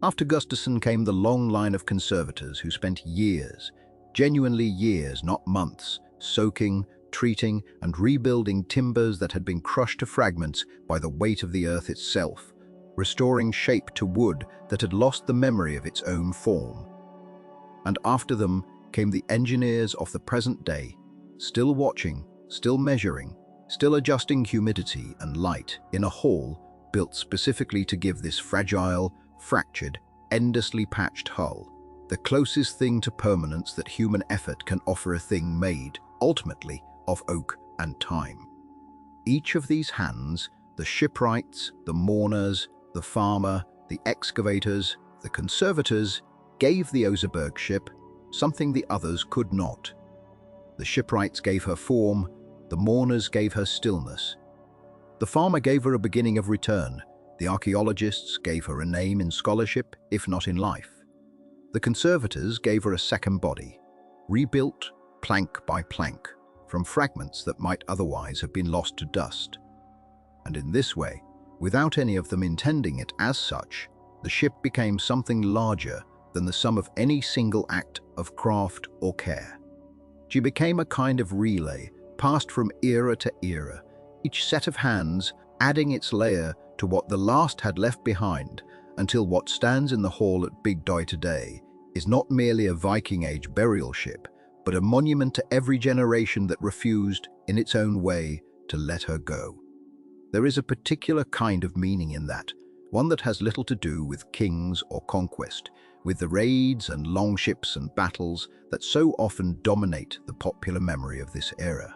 After Gustafsson came the long line of conservators who spent years, genuinely years, not months, soaking, treating, and rebuilding timbers that had been crushed to fragments by the weight of the earth itself, restoring shape to wood that had lost the memory of its own form. And after them came the engineers of the present day, still watching, still measuring, still adjusting humidity and light in a hall built specifically to give this fragile, fractured, endlessly patched hull the closest thing to permanence that human effort can offer a thing made, ultimately, of oak and time. Each of these hands, the shipwrights, the mourners, the farmer, the excavators, the conservators, gave the Oseberg ship something the others could not. The shipwrights gave her form, The mourners gave her stillness. The farmer gave her a beginning of return. The archaeologists gave her a name in scholarship, if not in life. The conservators gave her a second body, rebuilt plank by plank, from fragments that might otherwise have been lost to dust. And in this way, without any of them intending it as such, the ship became something larger than the sum of any single act of craft or care. She became a kind of relay, passed from era to era, each set of hands adding its layer to what the last had left behind, until what stands in the hall at Big Dye today is not merely a Viking Age burial ship, but a monument to every generation that refused, in its own way, to let her go. There is a particular kind of meaning in that, one that has little to do with kings or conquest, with the raids and longships and battles that so often dominate the popular memory of this era.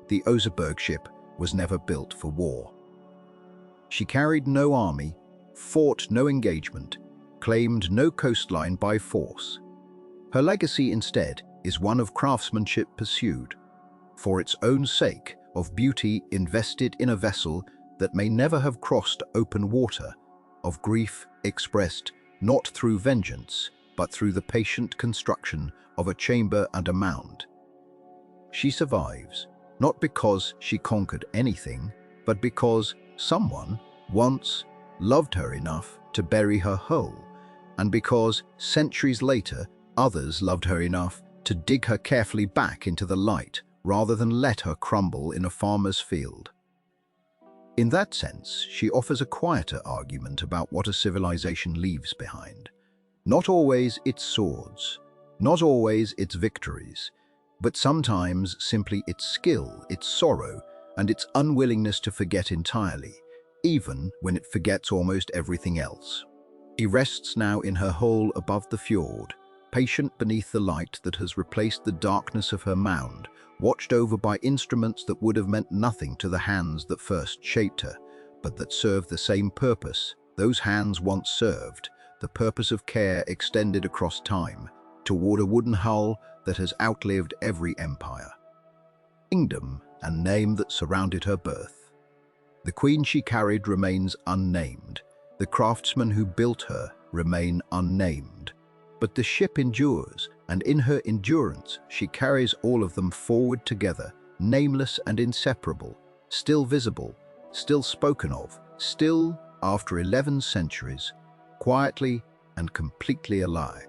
The Oseberg ship was never built for war. She carried no army, fought no engagement, claimed no coastline by force. Her legacy instead is one of craftsmanship pursued, for its own sake, of beauty invested in a vessel that may never have crossed open water, of grief expressed not through vengeance, but through the patient construction of a chamber and a mound. She survives, not because she conquered anything, but because someone once loved her enough to bury her whole, and because centuries later others loved her enough to dig her carefully back into the light rather than let her crumble in a farmer's field. In that sense, she offers a quieter argument about what a civilization leaves behind. Not always its swords, not always its victories, but sometimes simply its skill, its sorrow, and its unwillingness to forget entirely, even when it forgets almost everything else. He rests now in her hole above the fjord, patient beneath the light that has replaced the darkness of her mound, watched over by instruments that would have meant nothing to the hands that first shaped her, but that served the same purpose those hands once served, the purpose of care extended across time, toward a wooden hull that has outlived every empire, kingdom, and name that surrounded her birth. The queen she carried remains unnamed. The craftsmen who built her remain unnamed. But the ship endures, and in her endurance she carries all of them forward together, nameless and inseparable, still visible, still spoken of, still, after 11 centuries, quietly and completely alive.